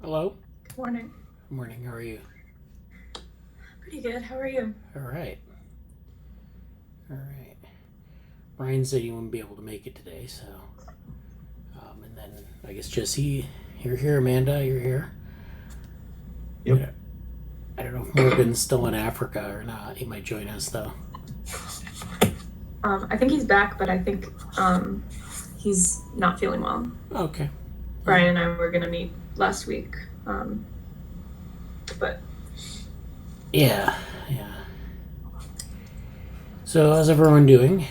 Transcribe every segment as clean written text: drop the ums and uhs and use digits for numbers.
Hello. Morning. Morning. How are you? Pretty good. How are you? All right. All right. Brian said he wouldn't be able to make it today, so. And then I guess Jesse, you're here. Amanda, you're here. Yep. I don't know if Morgan's still in Africa or not. He might join us though. I think he's back, but I think he's not feeling well. Okay. Brian and I were gonna meet last week, but Yeah. So how's everyone doing?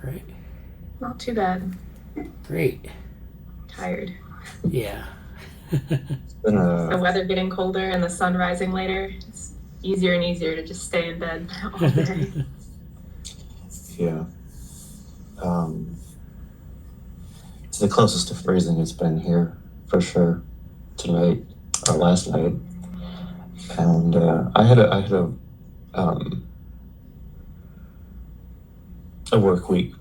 Right. not too bad. Great. Tired. Yeah. The weather getting colder and the sun rising later. It's easier and easier to just stay in bed all day. Yeah. It's the closest to freezing it's been here for sure tonight or last night, and I had a work week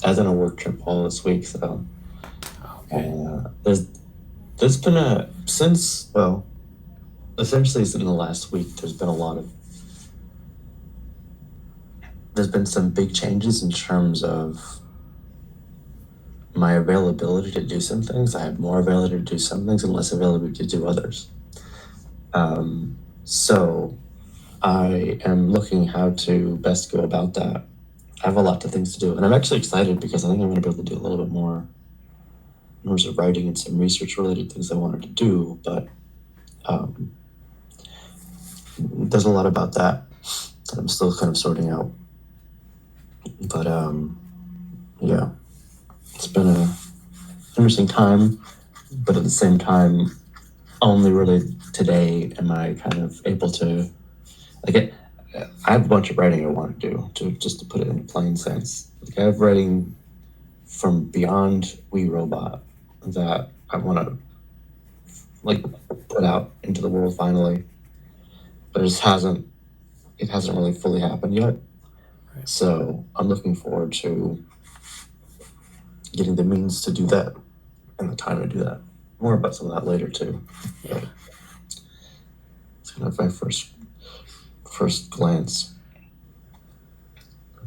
as in a work trip all this week. So there's been essentially in the last week there's been some big changes in terms of my availability to do some things. I have more availability to do some things and less availability to do others. So I am looking how to best go about that. I have a lot of things to do, and I'm actually excited because I think I'm going to be able to do a little bit more in terms of writing and some research-related things I wanted to do, but there's a lot about that I'm still kind of sorting out. But yeah, it's been an interesting time, but at the same time, only really today am I kind of able to, I have a bunch of writing I want to do, just to put it in plain sense. I have writing from beyond We Robot that I want to put out into the world finally, but it hasn't really fully happened yet. Right. So I'm looking forward to getting the means to do that and the time to do that. More about some of that later too. Yeah. It's kind of my first glance.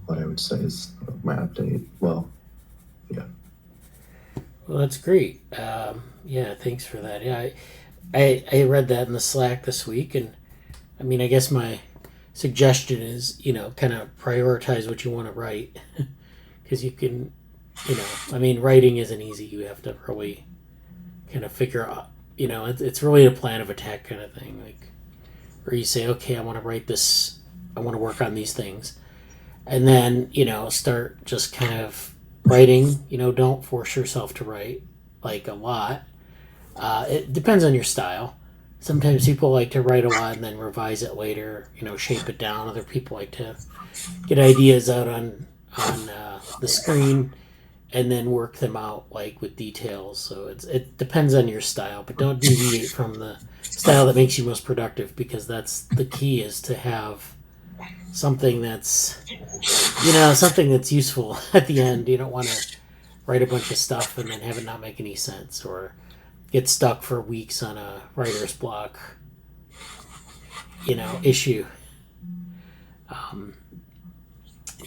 What I would say is my update. Well, yeah. Well, that's great. Yeah, thanks for that. Yeah, I read that in the Slack this week, and I mean, I guess my suggestion is, kind of prioritize what you want to write, because you can, I mean, writing isn't easy. You have to really kind of figure out, it's really a plan of attack kind of thing, where you say, okay, I want to write this, I want to work on these things, and then, start just kind of writing. Don't force yourself to write a lot. It depends on your style. Sometimes people like to write a lot and then revise it later, shape it down. Other people like to get ideas out on the screen and then work them out with details. So it depends on your style, but don't deviate from the style that makes you most productive, because that's the key, is to have something that's useful at the end. You don't want to write a bunch of stuff and then have it not make any sense, or get stuck for weeks on a writer's block, issue.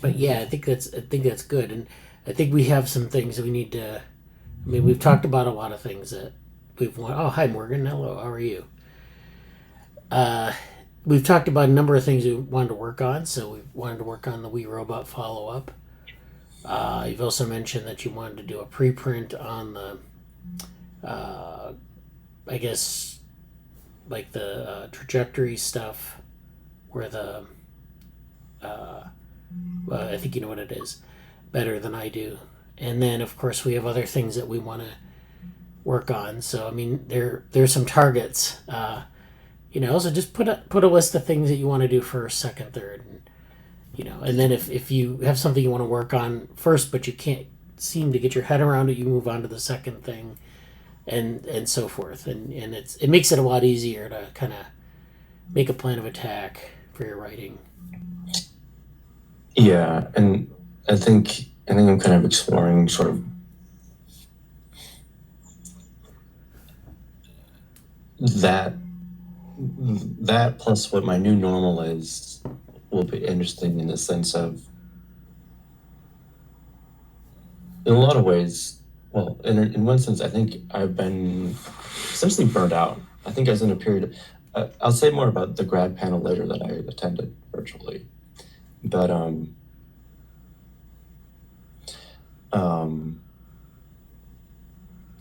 But yeah, I think that's good, and I think we have some things that we need to. I mean, we've talked about a lot of things that we've wanted. Oh, hi Morgan. Hello. How are you? We've talked about a number of things we wanted to work on. So we wanted to work on the We Robot follow up. You've also mentioned that you wanted to do a preprint on the, I guess, the trajectory stuff, where the, I think you know what it is better than I do. And then, of course, we have other things that we want to work on. So, I mean, there's some targets. So just put a list of things that you want to do first, second, third, and then if you have something you want to work on first, but you can't seem to get your head around it, you move on to the second thing, and so forth. And it makes it a lot easier to kind of make a plan of attack for your writing. Yeah, and I think I'm kind of exploring sort of that plus what my new normal is will be interesting in the sense of, in a lot of ways, well, in one sense, I think I've been essentially burnt out. I think I was in a period, I'll say more about the grad panel later that I attended virtually. But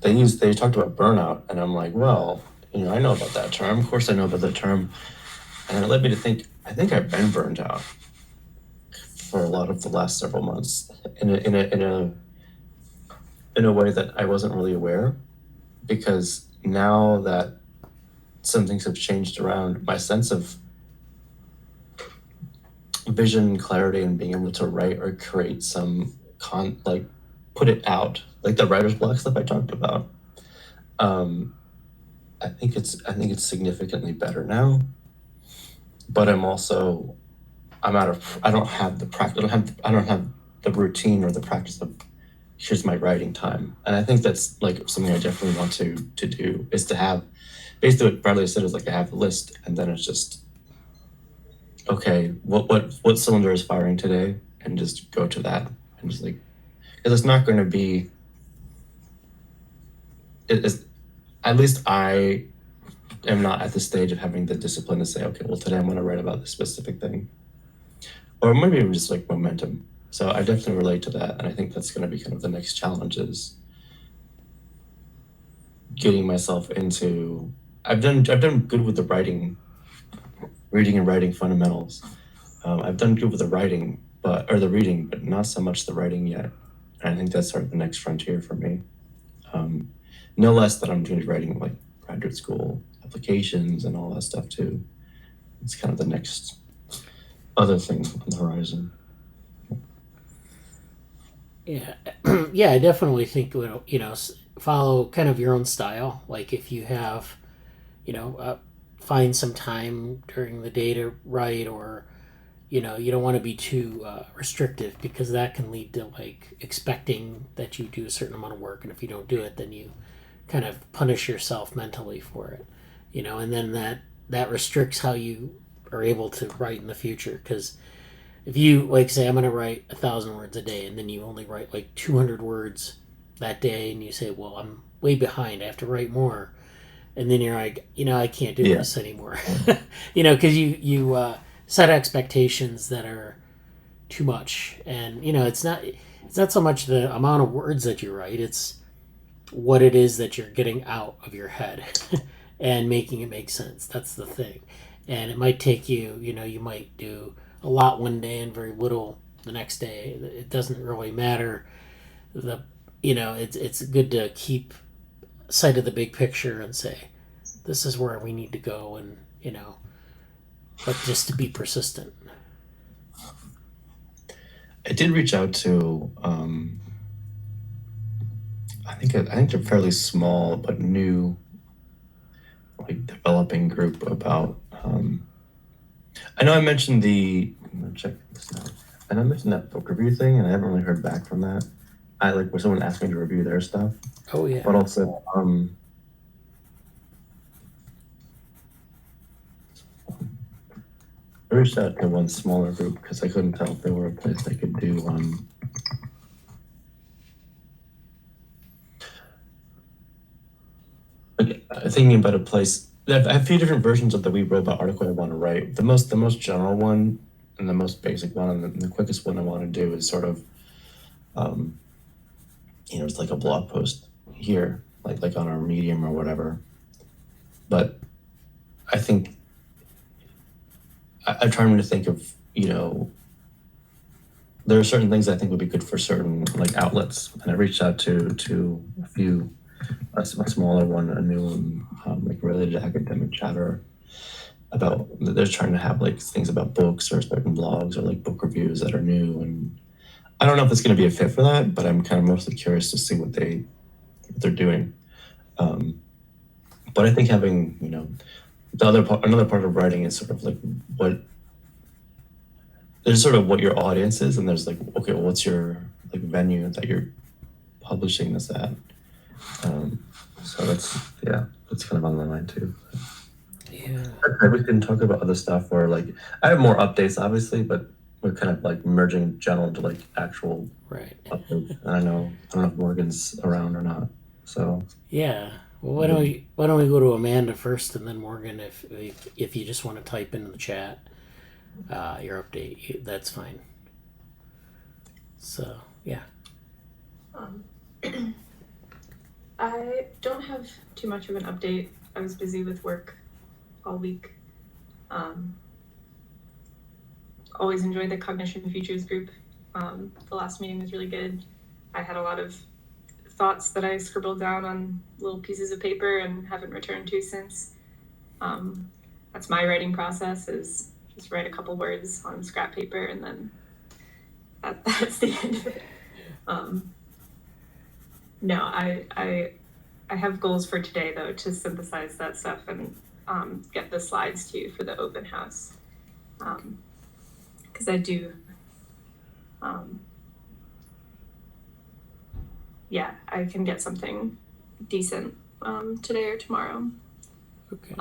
they talked about burnout, and I'm like, well, I know about that term. Of course I know about that term. And it led me to think, I think I've been burned out for a lot of the last several months in a way that I wasn't really aware, because now that some things have changed around, my sense of vision, clarity, and being able to write or create some put it out, like the writer's block stuff I talked about. I think it's significantly better now, but I don't have the practice. I don't have the routine or the practice of, here's my writing time. And I think that's like something I definitely want to do, is to have, basically what Bradley said is like, I have a list, and then it's just, okay, what cylinder is firing today, and just go to that, and just like, because it's not going to be, at least I am not at the stage of having the discipline to say, okay, well, today I'm going to write about this specific thing, or maybe even just like momentum. So I definitely relate to that, and I think that's going to be kind of the next challenge, is getting myself into. I've done good with the reading and writing fundamentals. I've done good with the reading, but not so much the writing yet. And I think that's sort of the next frontier for me. No less that I'm doing writing like graduate school applications and all that stuff too. It's kind of the next other thing on the horizon. Yeah, yeah, I definitely think, follow kind of your own style. Like if you have, find some time during the day to write, or you don't want to be too restrictive, because that can lead to like expecting that you do a certain amount of work, and if you don't do it, then you kind of punish yourself mentally for it, and then that restricts how you are able to write in the future. Because if you like say, I'm going to write 1,000 words a day, and then you only write like 200 words that day, and you say, well, I'm way behind, I have to write more, and then you're like, I can't do this anymore, because you set expectations that are too much. And it's not so much the amount of words that you write, it's what it is that you're getting out of your head and making it make sense. That's the thing. And it might take you, you might do a lot one day and very little the next day. It doesn't really matter. It's good to keep sight of the big picture and say, this is where we need to go, and but just to be persistent. I did reach out to I think they're fairly small but new, like developing group about. I know I mentioned I'm gonna check this out. I know I mentioned that book review thing, and I haven't really heard back from that. I like when someone asked me to review their stuff. Oh yeah. But also I reached out to one smaller group because I couldn't tell if they were a place I could do thinking about a place. I have a few different versions of the We Robot article I want to write. The most general one and the most basic one and the quickest one I want to do is sort of it's like a blog post here, like on our Medium or whatever. But I think I'm trying to think of, there are certain things I think would be good for certain like outlets, and I reached out to a few, a smaller one, a new one, like related to academic chatter, about they're trying to have like things about books or certain blogs or like book reviews that are new, and I don't know if it's going to be a fit for that, but I'm kind of mostly curious to see what they're doing. But I think having another part of writing is sort of like there's sort of what your audience is, and there's like, okay, well, what's your like venue that you're publishing this at? So that's kind of on my mind too. Yeah. Okay, we can talk about other stuff, or like I have more updates, obviously, but we're kind of like merging general into like actual Right. updates. And I don't know if Morgan's around or not. So Yeah. Well, why don't we go to Amanda first, and then Morgan, if you just want to type into the chat your update, that's fine. So yeah. Um, I don't have too much of an update. I was busy with work all week. Always enjoyed the Cognition Futures group. The last meeting was really good. I had a lot of thoughts that I scribbled down on little pieces of paper and haven't returned to since. That's my writing process, is just write a couple words on scrap paper, and then that's the end of it. No, I have goals for today, though, to synthesize that stuff and get the slides to you for the open house. Because I do, I can get something decent today or tomorrow. Okay.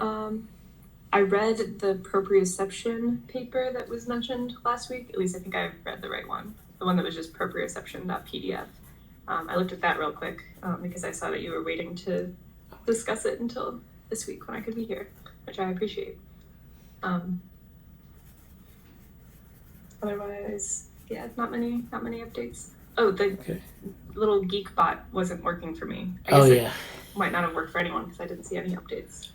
I read the proprioception paper that was mentioned last week. At least I think I read the right one. The one that was just proprioception.pdf. I looked at that real quick because I saw that you were waiting to discuss it until this week when I could be here, which I appreciate. Otherwise, not many updates. Oh, the little geek bot wasn't working for me. I guess it might not have worked for anyone because I didn't see any updates.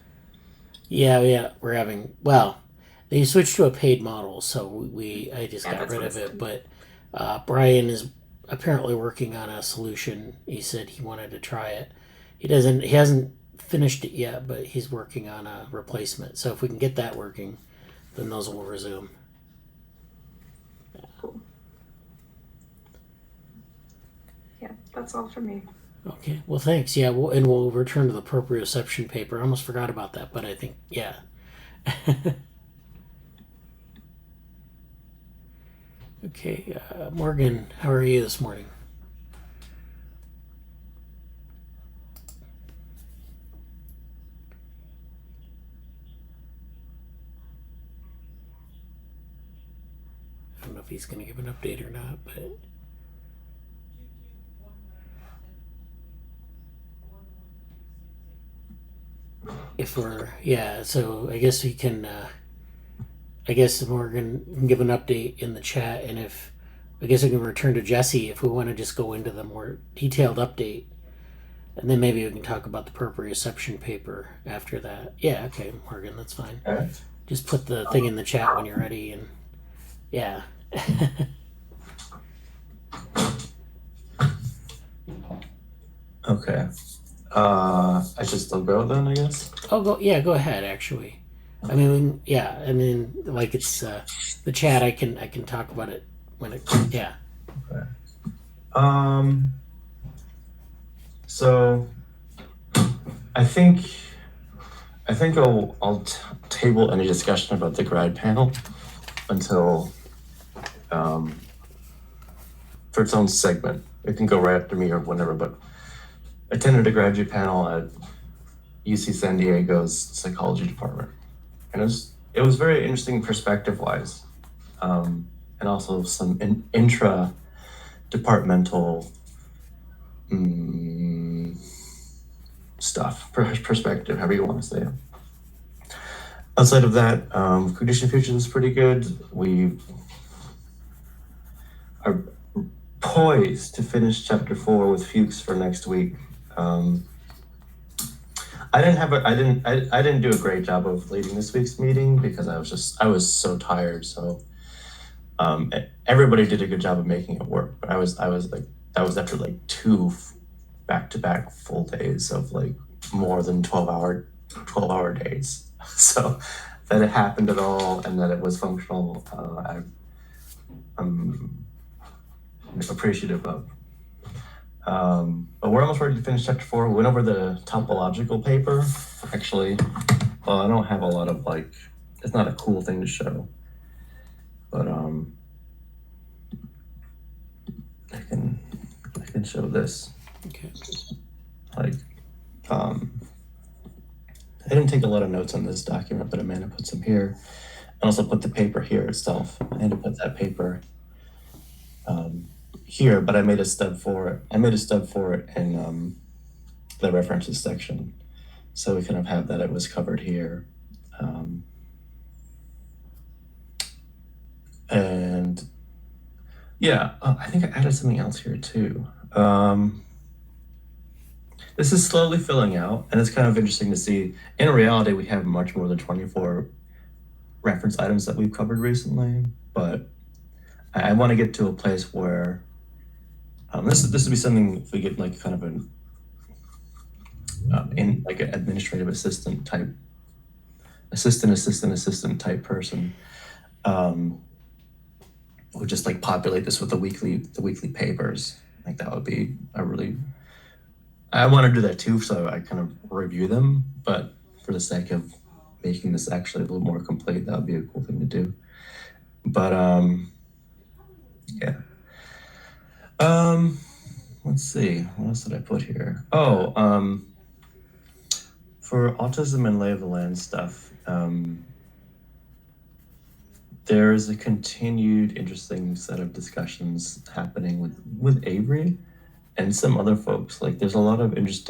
Yeah, we're having, they switched to a paid model, so I just got rid of it, but Brian is apparently working on a solution. He said he wanted to try it. He hasn't finished it yet, but he's working on a replacement. So if we can get that working, then those will resume. Cool. Yeah, that's all for me. Okay, well, thanks. Yeah, we'll return to the proprioception paper. I almost forgot about that, but I think, yeah. Okay, Morgan, how are you this morning? I don't know if he's going to give an update or not, but... so I guess we can, I guess Morgan can give an update in the chat, and I guess we can return to Jesse if we want to just go into the more detailed update, and then maybe we can talk about the proprioception paper after that. Yeah, okay, Morgan, that's fine. Okay. Just put the thing in the chat when you're ready, and yeah. Okay. I should still go then, I guess. Go ahead. Actually, I mean, like it's the chat. I can talk about it when it. Yeah. Okay. So I think I'll table any discussion about the grad panel until for its own segment. It can go right after me or whenever, but I attended a graduate panel at UC San Diego's psychology department, and it was very interesting perspective wise, and also some intra-departmental stuff, perspective, however you want to say it. Outside of that, Cognition Fusion is pretty good. We are poised to finish chapter 4 with Fuchs for next week. I didn't do a great job of leading this week's meeting because I was so tired. So everybody did a good job of making it work, but I was like, that was after like 2 back-to-back full days of like more than 12-hour days. So that it happened at all and that it was functional, I'm appreciative of. But we're almost ready to finish chapter 4. We went over the topological paper. Actually, well, I don't have a lot of like, it's not a cool thing to show, but I can show this. Okay. Like I didn't take a lot of notes on this document, but Amanda put some here. I also put the paper here itself. I had to put that paper here, but I made a stub for it. I made a stub for it in the references section. So we kind of have that it was covered here. And yeah, I think I added something else here too. This is slowly filling out, and it's kind of interesting to see. In reality, we have much more than 24 reference items that we've covered recently, but I want to get to a place where this would be something if we get like kind of an in like an administrative assistant type type person would just like populate this with the weekly papers. Like that would be I want to do that too, so I kind of review them, but for the sake of making this actually a little more complete, that would be a cool thing to do. But yeah. Let's see, what else did I put here? Oh, for autism and lay of the land stuff, there's a continued interesting set of discussions happening with Avery and some other folks. Like there's a lot of papers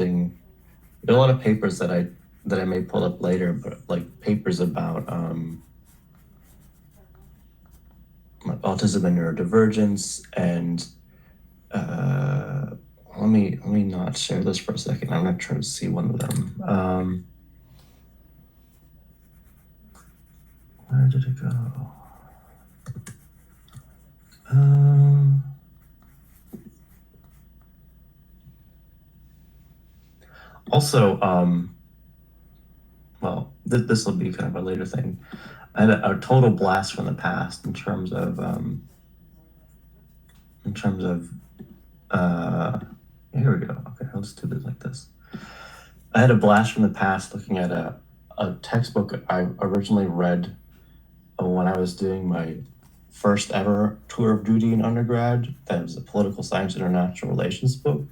that I may pull up later, but like papers about like autism and neurodivergence and let me not share this for a second. I'm gonna try to see one of them. Where did it go? Also, well, this will be kind of a later thing. I had a total blast from the past in terms of here we go. Okay, let's do this like this. I had a blast from the past looking at a textbook I originally read when I was doing my first ever tour of duty in undergrad. That was a political science international relations book,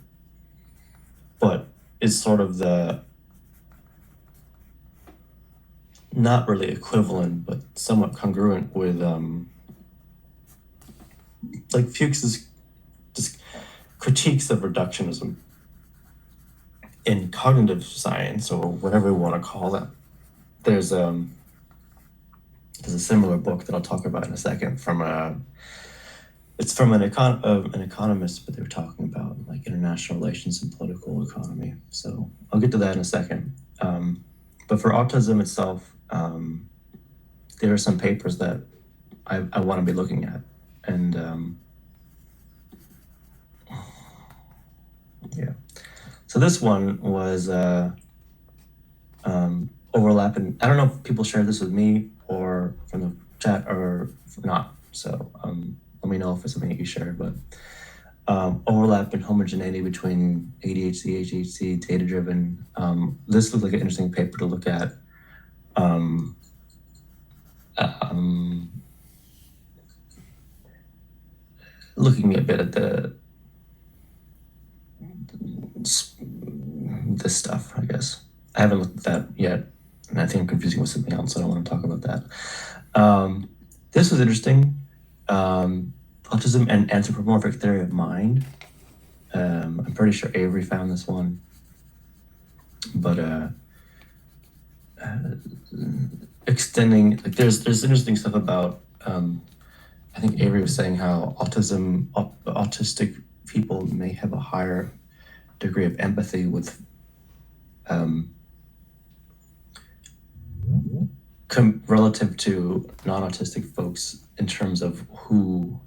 but it's sort of the not really equivalent, but somewhat congruent with like Fuchs's just critiques of reductionism in cognitive science, or whatever we want to call it. There's a similar book that I'll talk about in a second it's from an economist, but they were talking about like international relations and political economy. So I'll get to that in a second. But for autism itself, there are some papers that I want to be looking at, and yeah. So this one was overlapping. I don't know if people share this with me or from the chat or not. So let me know if it's something that you share. But overlap and homogeneity between ADHD, HHC, data-driven. This looks like an interesting paper to look at. Looking a bit at this stuff, I guess. I haven't looked at that yet, and I think I'm confusing with something else, so I don't want to talk about that. This was interesting. Autism and anthropomorphic theory of mind. I'm pretty sure Avery found this one, but extending, like there's interesting stuff about. I think Avery was saying how autistic people may have a higher degree of empathy with relative to non-autistic folks in terms of who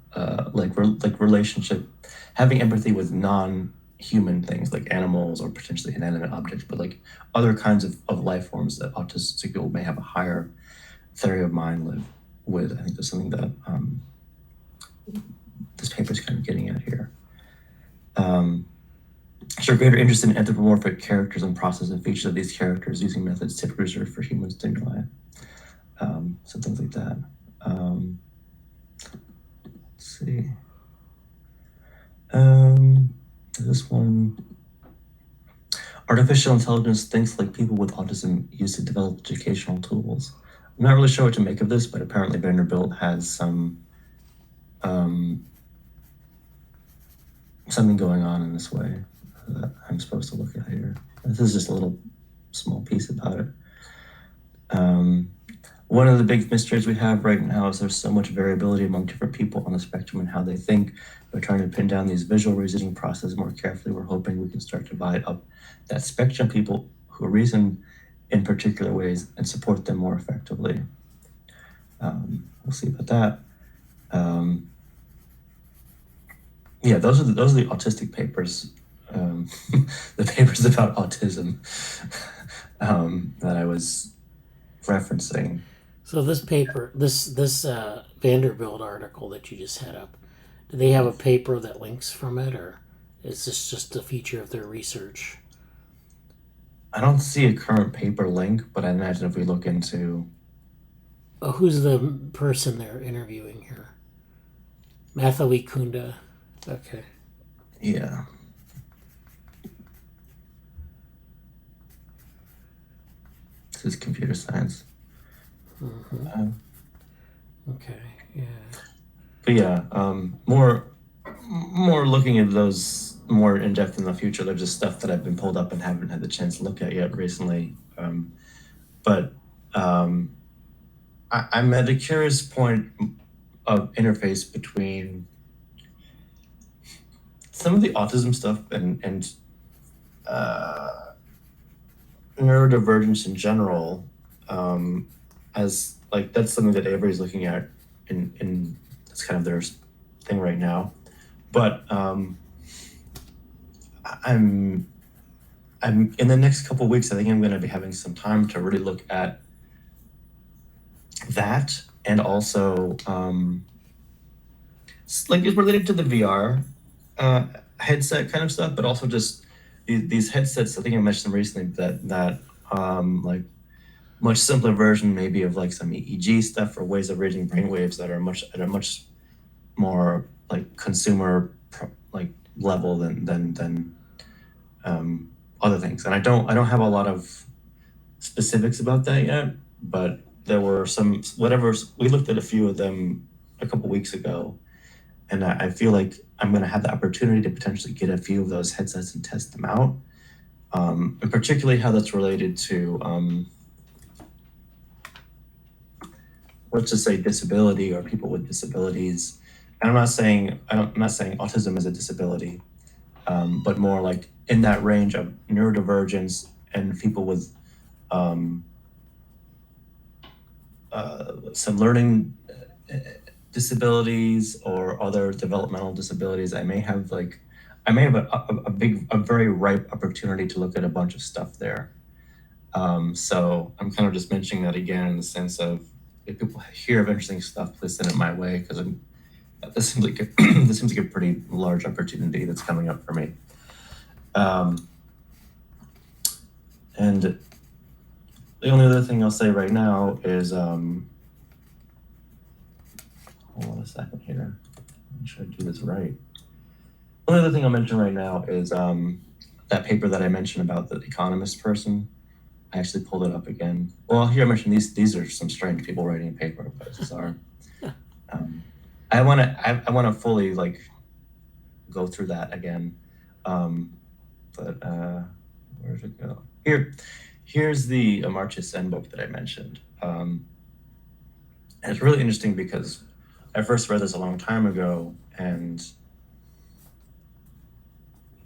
relationship, having empathy with non-human things like animals or potentially inanimate objects, but like other kinds of life forms that autistic people may have a higher theory of mind with. I think that's something that this paper is kind of getting at here. Show greater interest in anthropomorphic characters and process and features of these characters using methods typically reserved for human stimuli. So things like that. Let's see. This one. artificial intelligence thinks like people with autism use to develop educational tools. I'm not really sure what to make of this, but apparently Vanderbilt has some something going on in this way that I'm supposed to look at here. This is just a little small piece about it. One of the big mysteries we have right now is there's so much variability among different people on the spectrum and how they think. By trying to pin down these visual reasoning processes more carefully, we're hoping we can start to divide up that spectrum people who reason in particular ways and support them more effectively. We'll see about that. Yeah, those are the autistic papers, the papers about autism that I was referencing. So this paper, this Vanderbilt article that you just had up, do they have a paper that links from it, or is this just a feature of their research? I don't see a current paper link, but I imagine if we look into... Oh, who's the person they're interviewing here? Mathawi Kunda. Okay. Yeah. This is computer science. Mm-hmm. Okay, yeah. But yeah, more looking at those more in depth in the future. They're just stuff that I've been pulled up and haven't had the chance to look at yet recently. But I'm at a curious point of interface between some of the autism stuff and neurodivergence in general, as like that's something that Avery's looking at in that's kind of their thing right now. But I'm in the next couple of weeks, I think I'm going to be having some time to really look at that, and also like it's related to the VR headset kind of stuff, but also just these headsets. I think I mentioned them recently that like much simpler version maybe of like some EEG stuff or ways of reading brainwaves that are much more like consumer like level than other things. And I don't have a lot of specifics about that yet, but there were some we looked at a few of them a couple weeks ago, and I feel like I'm going to have the opportunity to potentially get a few of those headsets and test them out, and particularly how that's related to let's just say disability or people with disabilities. And I'm not saying autism is a disability, but more like in that range of neurodivergence and people with some learning disabilities or other developmental disabilities. I may have a very ripe opportunity to look at a bunch of stuff there. So I'm kind of just mentioning that again in the sense of if people hear of interesting stuff, please send it my way, because this seems like a pretty large opportunity that's coming up for me. And the only other thing I'll say right now is, hold on a second here. Make sure I do this right. The only other thing I'll mention right now is that paper that I mentioned about the economist person. I actually pulled it up again. Well, here I mentioned these are some strange people writing a paper, but it's bizarre. I want to fully like go through that again. But where'd it go? Here's the Amartya Sen book that I mentioned. And it's really interesting because I first read this a long time ago, and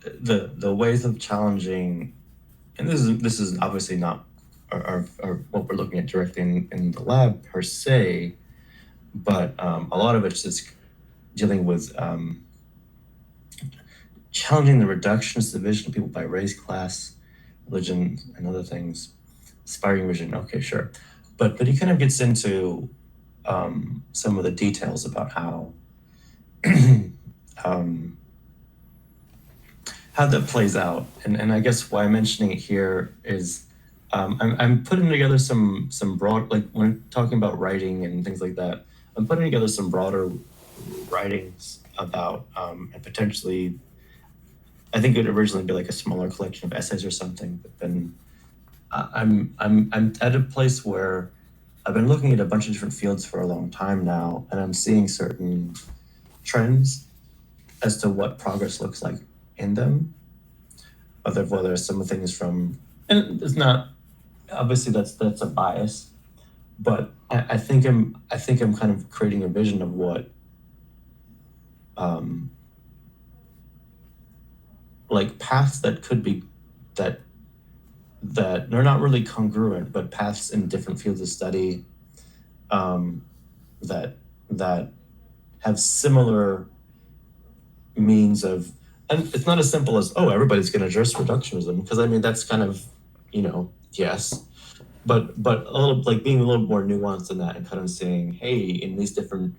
the ways of challenging, and this is obviously not our what we're looking at directly in the lab per se, but a lot of it's just dealing with challenging the reductionist division of people by race, class, religion, and other things. Aspiring vision, okay, sure. But he kind of gets into some of the details about how how that plays out. And I guess why I'm mentioning it here is I'm putting together some broad, like when talking about writing and things like that, I'm putting together some broader writings about and potentially I think it'd originally be like a smaller collection of essays or something, but then I'm at a place where I've been looking at a bunch of different fields for a long time now, and I'm seeing certain trends as to what progress looks like in them. Whether some things from, and it's not obviously that's a bias, but I think I'm kind of creating a vision of what like paths that could be that they're not really congruent, but paths in different fields of study that have similar means of, and it's not as simple as, oh, everybody's going to address reductionism, because I mean that's kind of, yes, but a little, like, being a little more nuanced in that and kind of saying, hey, in these different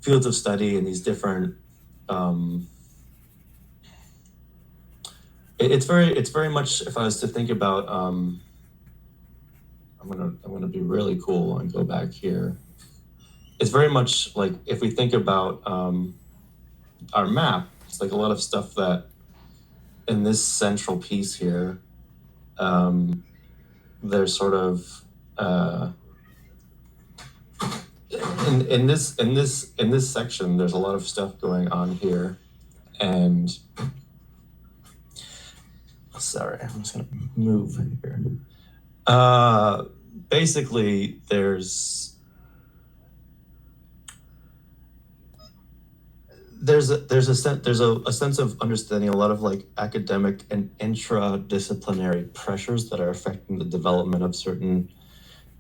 fields of study and these different it's very much, if I was to think about I'm gonna be really cool and go back here. It's very much like, if we think about our map, it's like a lot of stuff that in this central piece here, there's sort of in this section, there's a lot of stuff going on here, and sorry, I'm just gonna move here. Basically, there's a sense of understanding a lot of like academic and intradisciplinary pressures that are affecting the development of certain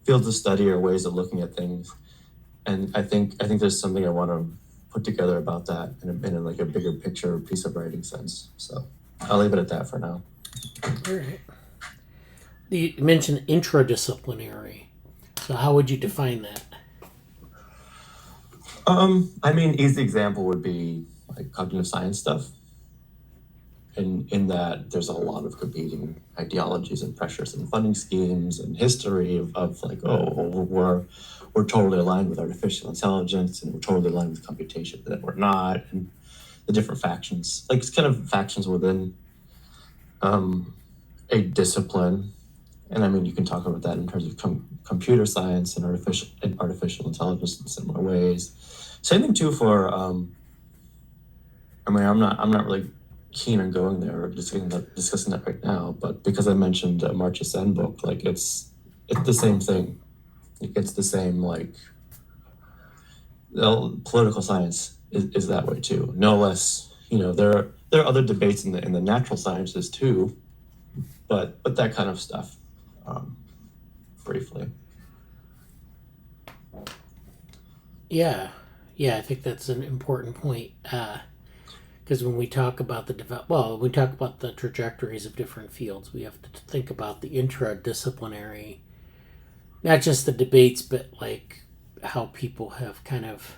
fields of study or ways of looking at things. And I think there's something I want to put together about that in a like a bigger picture piece of writing sense. So I'll leave it at that for now. All right. You mentioned intradisciplinary. So how would you define that? I mean, easy example would be like cognitive science stuff. In that there's a lot of competing ideologies and pressures and funding schemes and history of like, oh, we're totally aligned with artificial intelligence and we're totally aligned with computation, but then we're not, and the different factions, like it's kind of factions within a discipline. And I mean, you can talk about that in terms of computer science and artificial intelligence in similar ways. Same thing too for, I mean, I'm not really keen on going there or discussing that right now, but because I mentioned Amartya Sen book, like it's the same thing. It's the same, like, political science is that way too. No less, there are other debates in the natural sciences too, but that kind of stuff, briefly. Yeah, I think that's an important point. Because when we talk about we talk about the trajectories of different fields, we have to think about the intradisciplinary, not just the debates, but like how people have kind of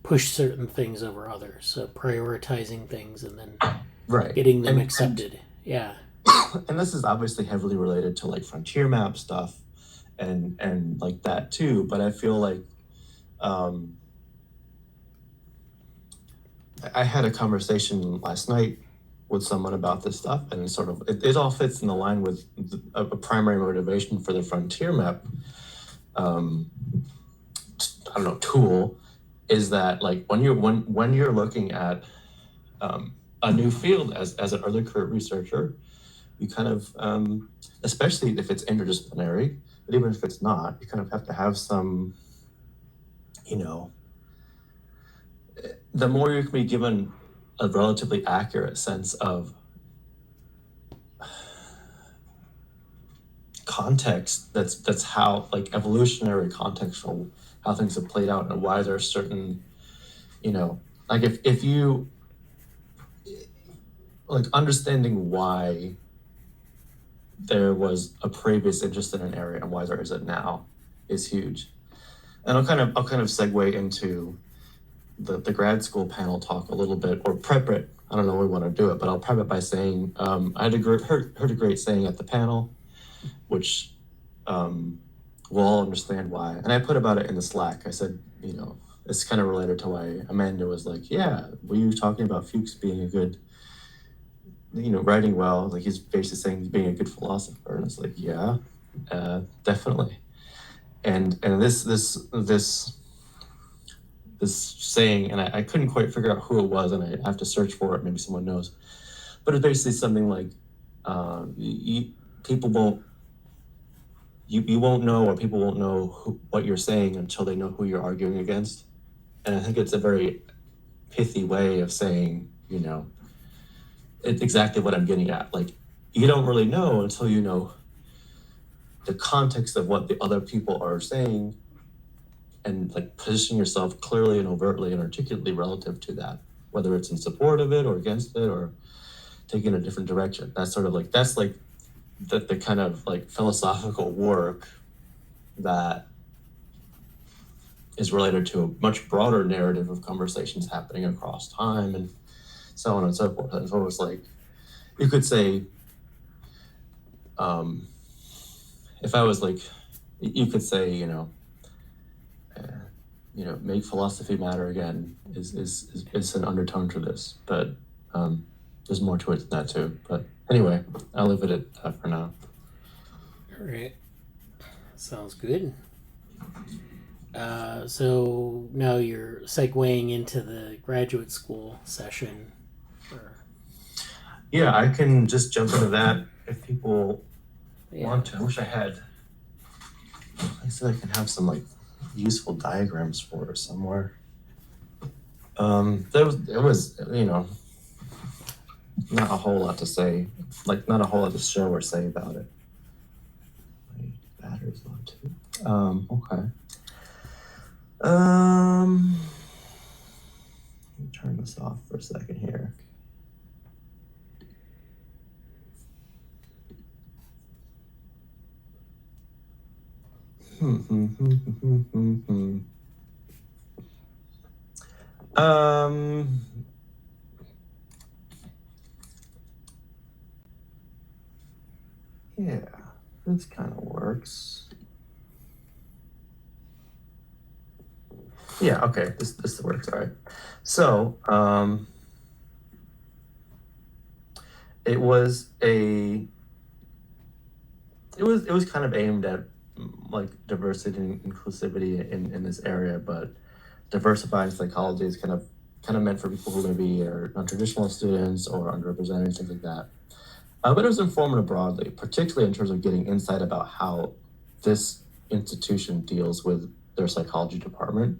pushed certain things over others. So prioritizing things and then getting them accepted. Yeah. And this is obviously heavily related to like frontier map stuff and like that too. But I feel like I had a conversation last night with someone about this stuff, and it all fits in the line with a primary motivation for the frontier map tool is that, like, when you're looking at a new field as an early career researcher, you kind of especially if it's interdisciplinary, but even if it's not, you kind of have to have some, the more you can be given a relatively accurate sense of context, that's how, like, evolutionary context for how things have played out and why there's certain, like if you like understanding why there was a previous interest in an area and why there isn't now is huge. And I'll kind of segue into the grad school panel talk a little bit, or prep it. I don't know how we want to do it, but I'll prep it by saying I heard a great saying at the panel, which we'll all understand why. And I put about it in the Slack. I said, it's kind of related to why Amanda was like, yeah, were you talking about Fuchs being a good writing well, like he's basically saying he's being a good philosopher, and it's like, yeah, definitely. And this saying, and I couldn't quite figure out who it was, and I have to search for it. Maybe someone knows, but it's basically something like, people won't. You won't know, or people won't know what you're saying until they know who you're arguing against. And I think it's a very pithy way of saying, it's exactly what I'm getting at. Like, you don't really know until you know the context of what the other people are saying, and like position yourself clearly and overtly and articulately relative to that, whether it's in support of it or against it or taking a different direction. That's the kind of like philosophical work that is related to a much broader narrative of conversations happening across time and so on and so forth. And so it's like, you could say, if I was like, you could say, make philosophy matter again is an undertone to this, but there's more to it than that too. But anyway, I'll leave it at that for now. All right. Sounds good. So now you're segueing into the graduate school session. Yeah, I can just jump into that if people want to. I wish I had. I said I can have some like useful diagrams for it somewhere. It was not a whole lot to say, like not a whole lot to show or say about it. My battery's low too. Okay. Let me turn this off for a second here. Yeah, this kind of works. Yeah, okay, this works, all right. So, it was kind of aimed at like diversity and inclusivity in this area, but diversifying psychology is kind of meant for people who maybe are non-traditional students or underrepresented, things like that. But it was informative broadly, particularly in terms of getting insight about how this institution deals with their psychology department.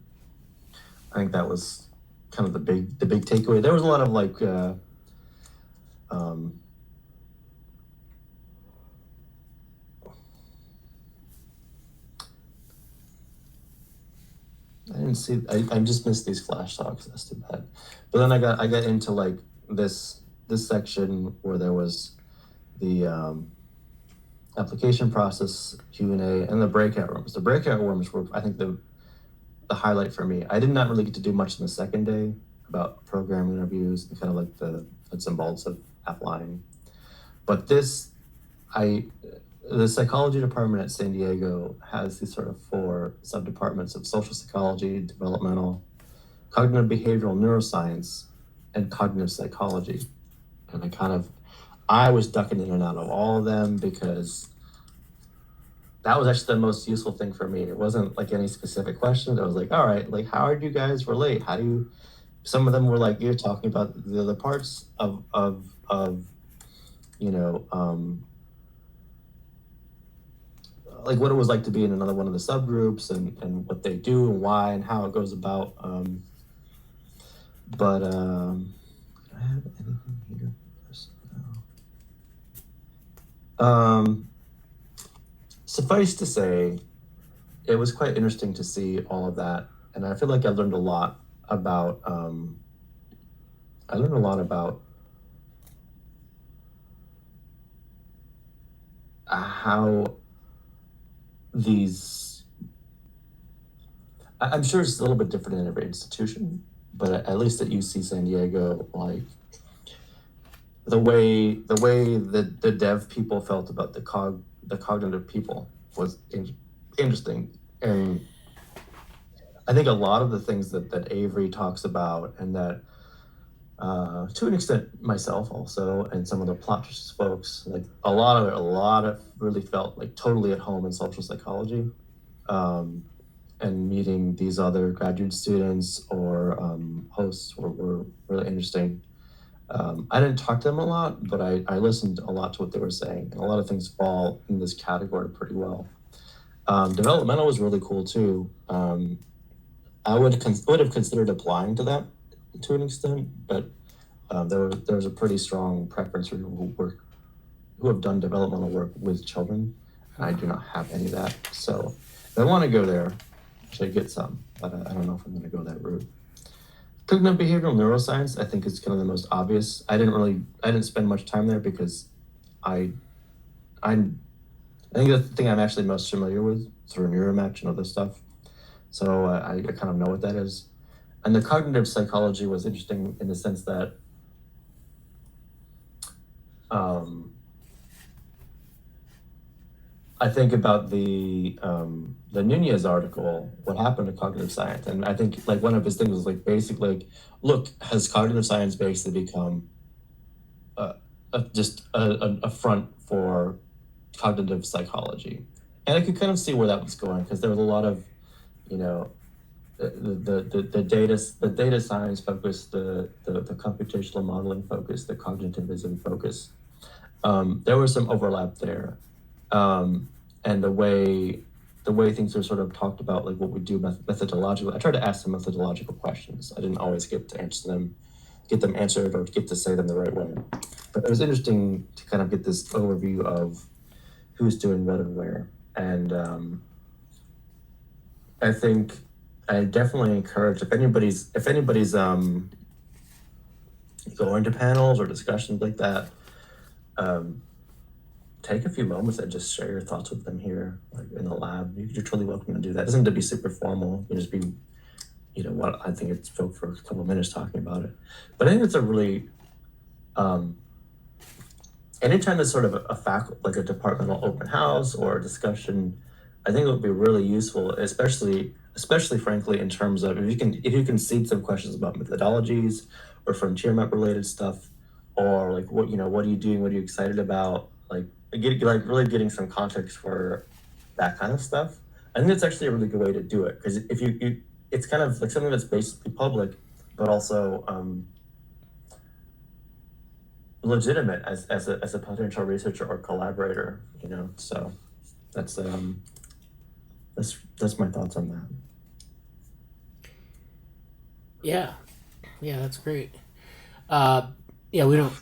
I think that was kind of the big takeaway. There was a lot of like I didn't see. I just missed these flash talks. That's too bad. But then I got into like this section where there was the application process, Q&A, and the breakout rooms. The breakout rooms were, I think, the highlight for me. I did not really get to do much in the second day about program interviews and kind of like the nuts and bolts of applying. But the psychology department at San Diego has these sort of 4 sub-departments of social psychology, developmental, cognitive behavioral neuroscience, and cognitive psychology. And I was ducking in and out of all of them because that was actually the most useful thing for me. It wasn't like any specific questions. I was like, all right, like how do you guys relate? Some of them were like, you're talking about the other parts of like what it was like to be in another one of the subgroups and what they do and why and how it goes about. But do I have anything here? Suffice to say, it was quite interesting to see all of that, and I feel like I learned a lot about how these. I'm sure it's a little bit different in every institution, but at least at UC San Diego, like the way the dev people felt about the cognitive people was interesting. And I think a lot of the things that Avery talks about and that to an extent myself also, and some of the Plotch's folks, like a lot of really felt like totally at home in social psychology, and meeting these other graduate students or hosts were really interesting. I didn't talk to them a lot, but I listened a lot to what they were saying, and a lot of things fall in this category pretty well. Developmental was really cool too. I would have considered applying to that to an extent, but there was a pretty strong preference for people who have done developmental work with children, and I do not have any of that. So if I want to go there, I should get some, but I don't know if I'm going to go that route. Cognitive behavioral neuroscience, I think, is kind of the most obvious. I didn't spend much time there because I think the thing I'm actually most familiar with through Neuromatch and other stuff. So I kind of know what that is. And the cognitive psychology was interesting in the sense that I think about the Nunez article, what happened to cognitive science, and I think like one of his things was like basically like, look, has cognitive science basically become just a front for cognitive psychology? And I could kind of see where that was going, because there was a lot of, you know, the data science focus, the computational modeling focus, the cognitivism focus. There was some overlap there, and the way things are sort of talked about, like what we do methodologically. I tried to ask some methodological questions. I didn't always get to answer them, get them answered, or get to say them the right way. But it was interesting to kind of get this overview of who's doing what and where. And I think I definitely encourage if anybody's going to panels or discussions like that, take a few moments and just share your thoughts with them here, like in the lab. You're totally welcome to do that. It doesn't have to be super formal. You just be, you know, what I think it's spoke for a couple of minutes talking about it. But I think it's a really, anytime there's sort of like a departmental open house or a discussion, I think it would be really useful, especially frankly in terms of if you can seed some questions about methodologies or frontier map related stuff, or like what are you doing, what are you excited about, like really getting some context for that kind of stuff. I think it's actually a really good way to do it, because if you it's kind of like something that's basically public, but also legitimate as a potential researcher or collaborator, you know. So that's my thoughts on that. Yeah, that's great. Yeah, we don't.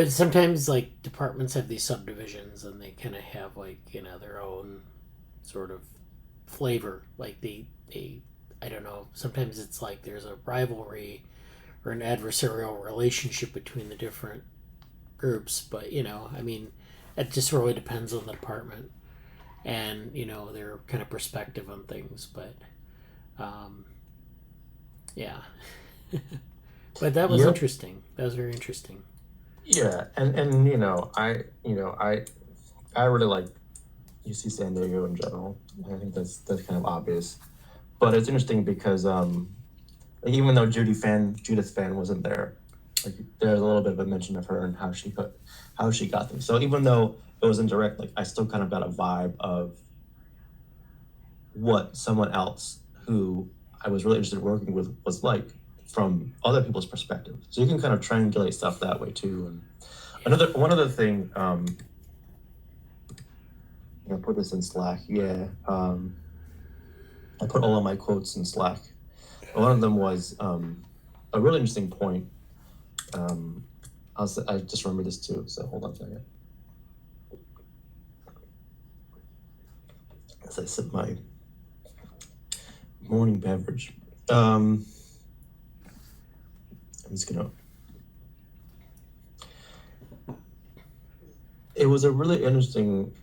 Sometimes like departments have these subdivisions, and they kind of have like, you know, their own sort of flavor. Like they I don't know. Sometimes it's like there's a rivalry or an adversarial relationship between the different groups. But, you know, I mean, it just really depends on the department and, you know, their kind of perspective on things. But yeah. But that was interesting. That was very interesting. Yeah, and you know, I really like UC San Diego in general. I think that's kind of obvious. But it's interesting because like even though Judith Fan wasn't there, like there's a little bit of a mention of her and how she got them. So even though it was indirect, like I still kind of got a vibe of what someone else who I was really interested in working with was like from other people's perspective. So you can kind of triangulate stuff that way too. And one other thing, I'll put this in Slack. Yeah, I put all of my quotes in Slack. One of them was a really interesting point. I just remember this too, so hold on a second. As I sip my morning beverage. I'm just gonna. It was a really interesting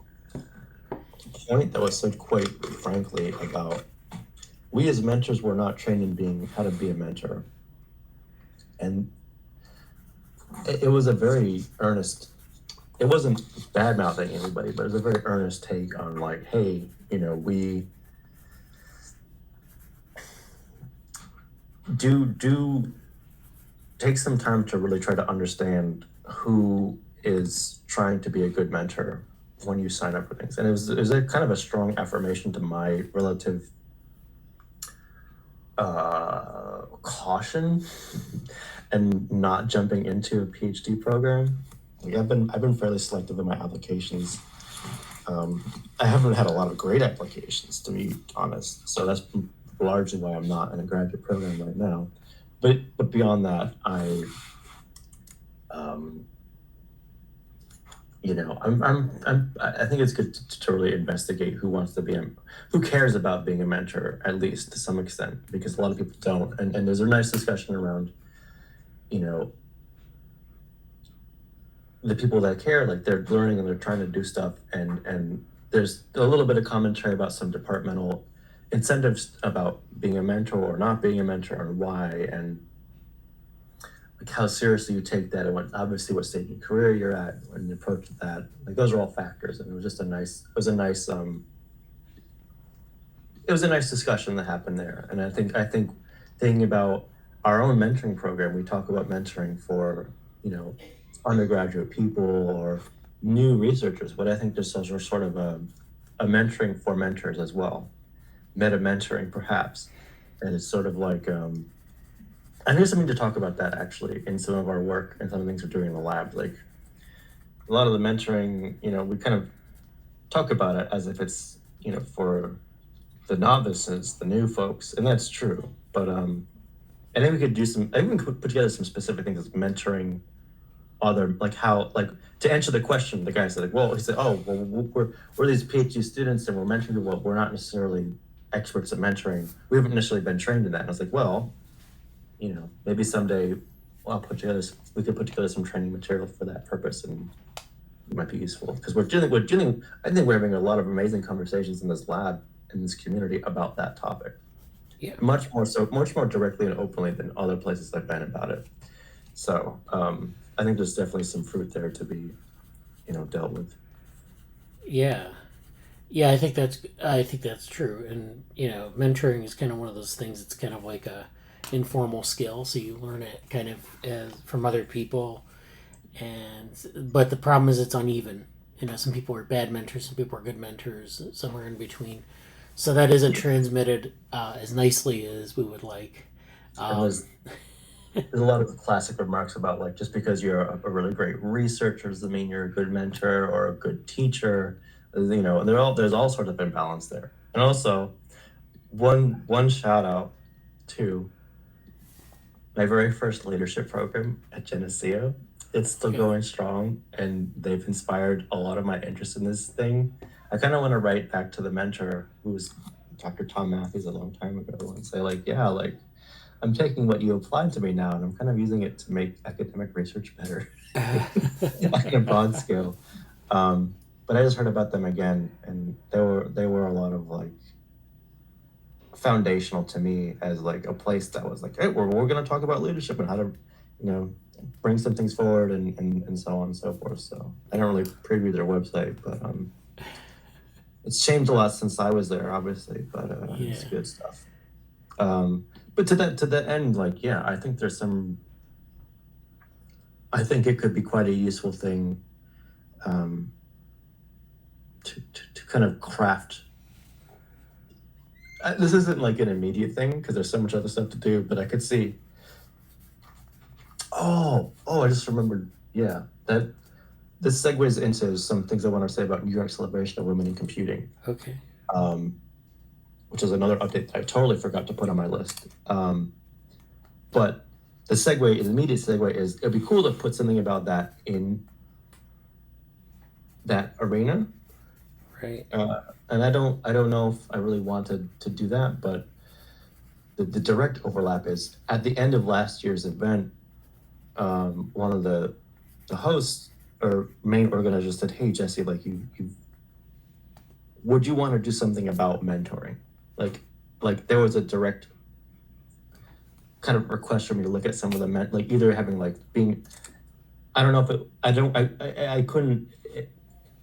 point that was said quite frankly about we as mentors were not trained in how to be a mentor. And it was a very earnest, it wasn't bad mouthing anybody, but it was a very earnest take on like, hey, you know, we do take some time to really try to understand who is trying to be a good mentor when you sign up for things. And it was a kind of a strong affirmation to my relative caution and not jumping into a PhD program. Like I've been fairly selective in my applications. I haven't had a lot of great applications, to be honest. So that's largely why I'm not in a graduate program right now. But beyond that, I think it's good to really investigate who cares about being a mentor, at least to some extent, because a lot of people don't. And there's a nice discussion around, the people that care, like they're learning and they're trying to do stuff, and there's a little bit of commentary about some departmental incentives about being a mentor or not being a mentor and why, and like how seriously you take that, and obviously what stage in your career you're at when you approach that. Like those are all factors, and it was a nice discussion that happened there. And I think thinking about our own mentoring program, we talk about mentoring for undergraduate people or new researchers, but I think there's also sort of a mentoring for mentors as well, meta mentoring perhaps, and it's sort of like and there's something to talk about that actually in some of our work and some of the things we're doing in the lab. Like a lot of the mentoring, we kind of talk about it as if it's for the novices, the new folks, and that's true. But I think we could put together some specific things as mentoring other, like how, like to answer the question, the guy said, he said, we're these PhD students and we're mentoring people. We're not necessarily experts at mentoring. We haven't necessarily been trained in that. And I was like, well, maybe someday we could put together some training material for that purpose, and it might be useful because I think we're having a lot of amazing conversations in this lab, in this community about that topic. Yeah. Much more directly and openly than other places I've been about it. So I think there's definitely some fruit there to be, dealt with. Yeah. I think that's true. And mentoring is kind of one of those things. It's kind of like a informal skill, so you learn it kind of from other people. But the problem is it's uneven. Some people are bad mentors, some people are good mentors, somewhere in between. So that isn't transmitted as nicely as we would like. There's a lot of classic remarks about like just because you're a really great researcher doesn't mean you're a good mentor or a good teacher. There's all sorts of imbalance there. And also, one shout out to my very first leadership program at Geneseo. It's still going strong, and they've inspired a lot of my interest in this thing. I kind of want to write back to the mentor, who was Dr. Tom Matthews a long time ago, and say I'm taking what you applied to me now, and I'm kind of using it to make academic research better on a broad scale. But I just heard about them again, and they were a lot of like foundational to me as like a place that was like, hey, we're going to talk about leadership and how to, bring some things forward and so on and so forth. So I don't really preview their website, but it's changed a lot since I was there, obviously, but it's good stuff. But to that end, I think it could be quite a useful thing to kind of craft. This isn't like an immediate thing because there's so much other stuff to do, but I could see. I just remembered. Yeah, that this segues into some things I want to say about New York's celebration of women in computing. Okay. Which is another update that I totally forgot to put on my list. But the immediate segue is it'd be cool to put something about that in that arena. Right. And I don't know if I really wanted to do that, but the direct overlap is at the end of last year's event, one of the hosts or main organizers said, "Hey Jesse, would you want to do something about mentoring?" Like there was a direct kind of request for me to look at some of the either having being, I don't know if it, I couldn't.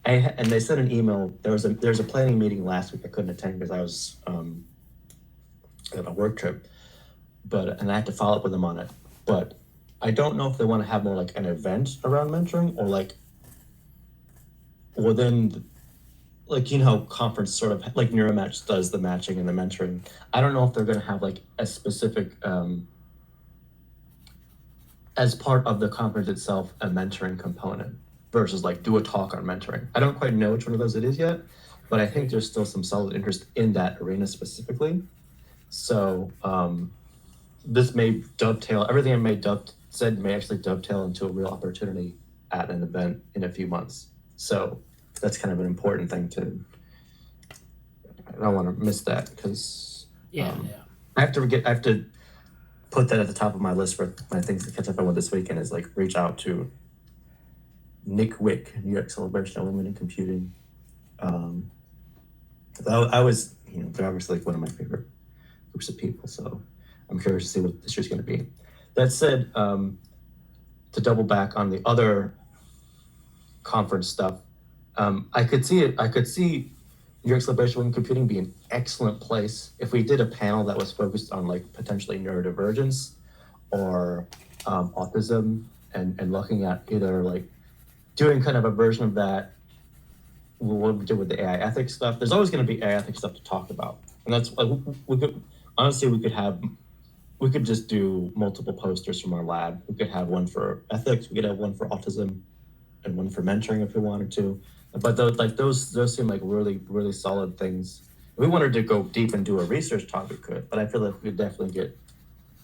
And they sent an email. There's a planning meeting last week I couldn't attend because I was on a work trip, and I had to follow up with them on it. But I don't know if they want to have more like an event around mentoring or like within, like, you know, conference sort of like Neuromatch does the matching and the mentoring. I don't know if they're going to have like a specific, as part of the conference itself, a mentoring component versus like do a talk on mentoring. I don't quite know which one of those it is yet, but I think there's still some solid interest in that arena specifically. So this may dovetail, everything I said may actually dovetail into a real opportunity at an event in a few months. So that's kind of an important thing to, I don't want to miss that because I have to put that at the top of my list for my things to catch up on with this weekend is like reach out to Nick Wick, New York Celebration of Women in Computing. I was, you know, they're obviously like one of my favorite groups of people, so I'm curious to see what this year's going to be. That said, to double back on the other conference stuff, I could see New York Celebration of Women in Computing be an excellent place if we did a panel that was focused on like potentially neurodivergence or autism and looking at either like doing kind of a version of that, what we did with the AI ethics stuff. There's always going to be AI ethics stuff to talk about, and that's like we could just do multiple posters from our lab. We could have one for ethics, we could have one for autism, and one for mentoring if we wanted to. But those seem like really, really solid things. If we wanted to go deep and do a research talk, we could, but I feel like we could definitely get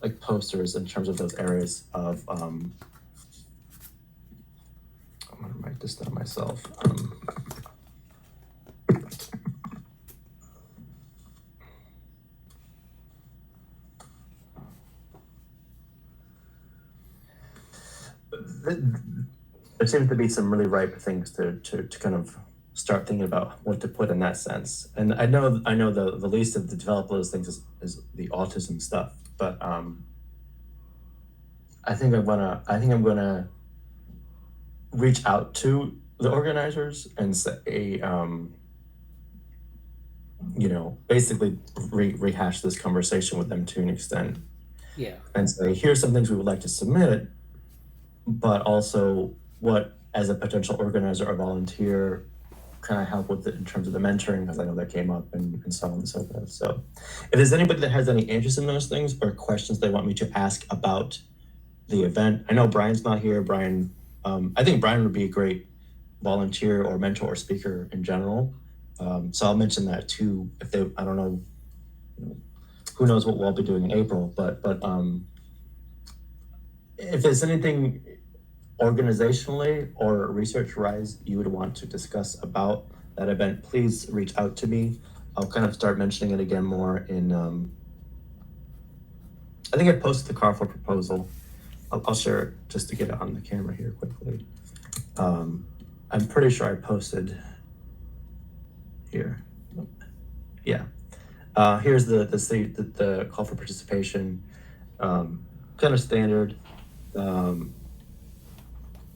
like posters in terms of those areas of I'm gonna write this down myself. There seems to be some really ripe things to kind of start thinking about what to put in that sense. And I know the least of the develop those things is the autism stuff, but I think I'm gonna reach out to the organizers and say, you know, basically rehash this conversation with them to an extent. Yeah. And say, here's some things we would like to submit, but also what, as a potential organizer or volunteer, can I help with it in terms of the mentoring? Because I know that came up and so on and so forth. So if there's anybody that has any interest in those things or questions they want me to ask about the event, I know Brian's not here. Brian, I think Brian would be a great volunteer or mentor or speaker in general. So I'll mention that too. If they, I don't know, who knows what we'll be doing in April, but if there's anything organizationally or research-wise you would want to discuss about that event, please reach out to me. I'll kind of start mentioning it again more in, I think I posted the call for proposal. I'll share it just to get it on the camera here quickly. I'm pretty sure I posted here. Yeah. Here's the call for participation. Kind of standard.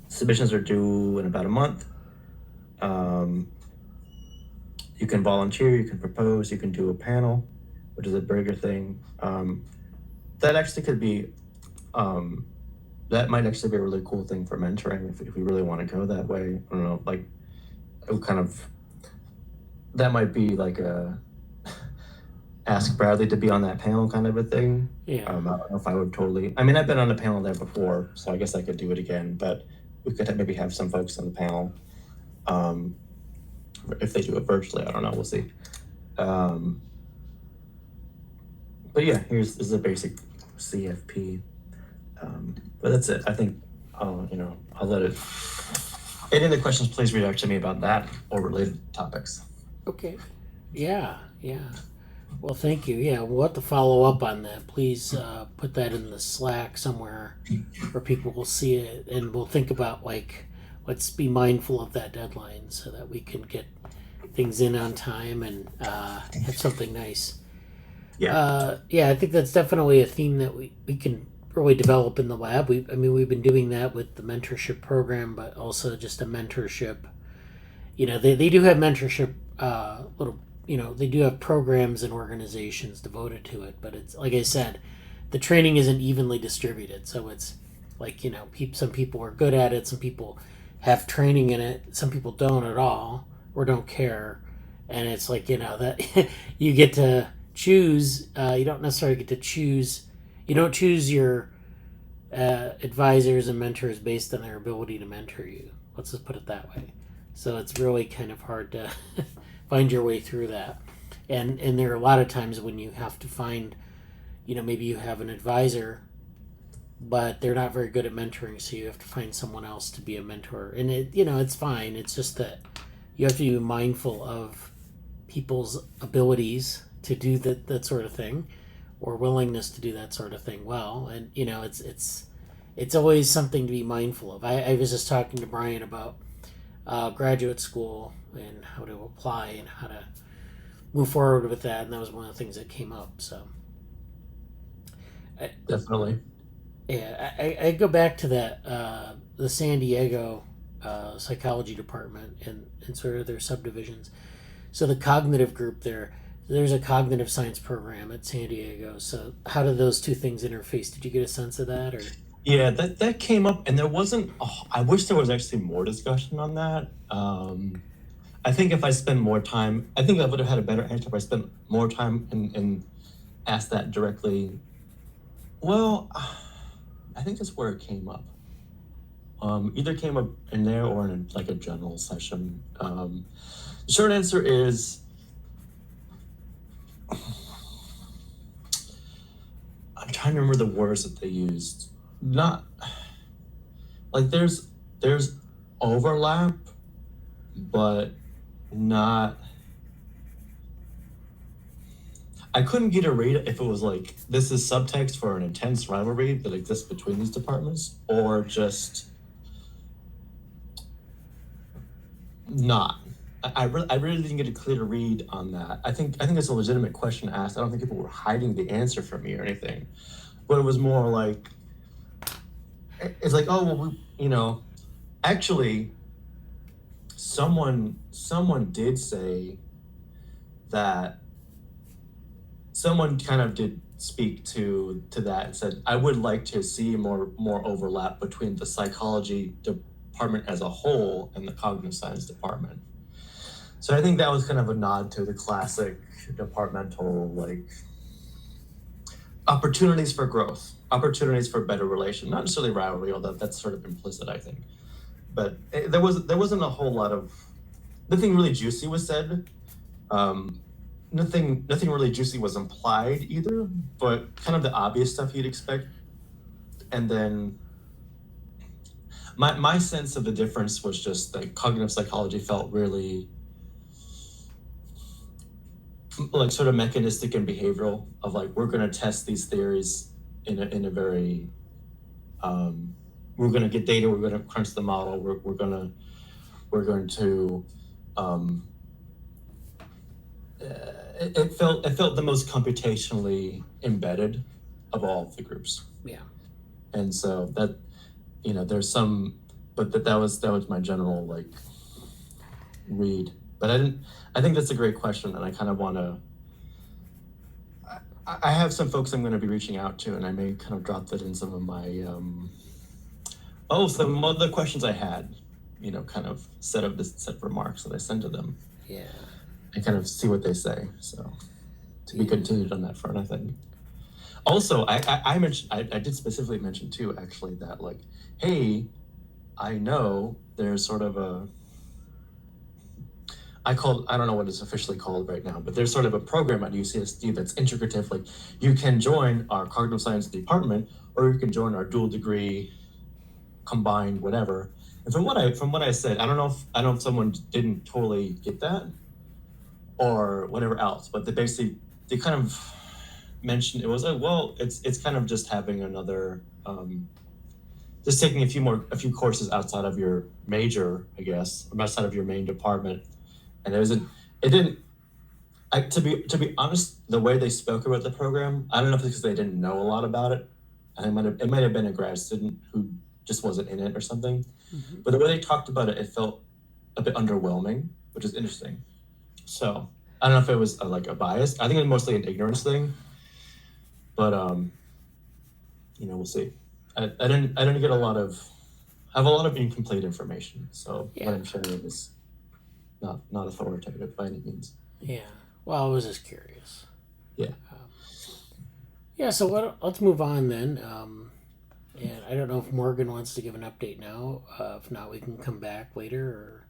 Submissions are due in about a month. You can volunteer, you can propose, you can do a panel, which is a bigger thing. That actually could be, that might actually be a really cool thing for mentoring if we really want to go that way. I don't know, like, it would kind of, that might be like a ask Bradley to be on that panel kind of a thing. Yeah. I don't know if I would totally, I mean, I've been on a panel there before, so I guess I could do it again, but we could maybe have some folks on the panel. If they do it virtually, I don't know, we'll see. But yeah, this is a basic CFP. But that's it. I think, I'll let it, any other questions, please reach out to me about that or related topics. Okay. Yeah. Well, thank you. Yeah, we'll have to follow up on that. Please put that in the Slack somewhere where people will see it, and we'll think about, like, let's be mindful of that deadline so that we can get things in on time and have something nice. Yeah. I think that's definitely a theme that we can really develop in the lab. We've been doing that with the mentorship program, but also just a mentorship. They do have mentorship they do have programs and organizations devoted to it, but it's like I said, the training isn't evenly distributed, so it's Like, you know, some people are good at it, some people have training in it, some people don't at all or don't care. And it's like, you know, that you get to choose. You don't necessarily get to choose. You don't choose your advisors and mentors based on their ability to mentor you. Let's just put it that way. So it's really kind of hard to find your way through that. And there are a lot of times when you have to find, you know, maybe you have an advisor, but they're not very good at mentoring, so you have to find someone else to be a mentor. And it, you know, it's fine. It's just that you have to be mindful of people's abilities to do that sort of thing, or willingness to do that sort of thing well. And you know, it's always something to be mindful of. I was just talking to Brian about graduate school and how to apply and how to move forward with that, and that was one of the things that came up. So Definitely. yeah, I go back to that the San Diego psychology department and sort of their subdivisions. So the cognitive group there's a cognitive science program at San Diego. So how do those two things interface? Did you get a sense of that, or? Yeah, that came up, and there wasn't. Oh, I wish there was actually more discussion on that. I think if I spend more time, I think I would have had a better answer if I spent more time and asked that directly. Well, I think that's where it came up. Either came up in there or in like a general session. The short answer is, I'm trying to remember the words that they used. Not like there's overlap, but not. I couldn't get a read if it was like this is subtext for an intense rivalry that exists between these departments, or just not. I really didn't get a clear read on that. I think it's a legitimate question asked. I don't think people were hiding the answer from me or anything, but it was more like it's like, oh well, you know, actually, someone did say that. Someone kind of did speak to that and said, I would like to see more overlap between the psychology department as a whole and the cognitive science department. So I think that was kind of a nod to the classic departmental, like, opportunities for growth, opportunities for better relation, not necessarily rivalry, although that's sort of implicit, I think. But there wasn't a whole lot of, nothing really juicy was said. Nothing really juicy was implied either, but kind of the obvious stuff you'd expect. And then my sense of the difference was just that cognitive psychology felt really like sort of mechanistic and behavioral, of like, we're going to test these theories in a very we're going to get data, we're going to crunch the model, we're going to it felt the most computationally embedded of all of the groups. Yeah. And so that, you know, there's some, but that was my general like read. But I think that's a great question, and I kind of want to. I have some folks I'm going to be reaching out to, and I may kind of drop that in some of my. Some other questions I had, you know, kind of set remarks that I send to them. Yeah. And kind of see what they say. So to be continued on that front, I think. Also, I mentioned, I did specifically mention too, actually, that like, hey, I know there's sort of a, I don't know what it's officially called right now, but there's sort of a program at UCSD that's integrative. Like, you can join our cognitive science department, or you can join our dual degree, combined, whatever. And from what I said, I don't know if someone didn't totally get that, or whatever else, but they kind of mentioned, it was like, well, it's kind of just having another, just taking a few courses outside of your major, I guess, or outside of your main department. And to be honest, the way they spoke about the program, I don't know if it's because they didn't know a lot about it. It might have been a grad student who just wasn't in it or something. Mm-hmm. But the way they talked about it, it felt a bit underwhelming, which is interesting. So I don't know if it was like a bias. I think it was mostly an ignorance thing, but you know, we'll see. I didn't get a lot of, I have a lot of incomplete information, so Yeah. what I'm sharing is not authoritative by any means. Yeah. Well, I was just curious. Yeah. Yeah. So let's move on then. And I don't know if Morgan wants to give an update now. If not, we can come back later. Or,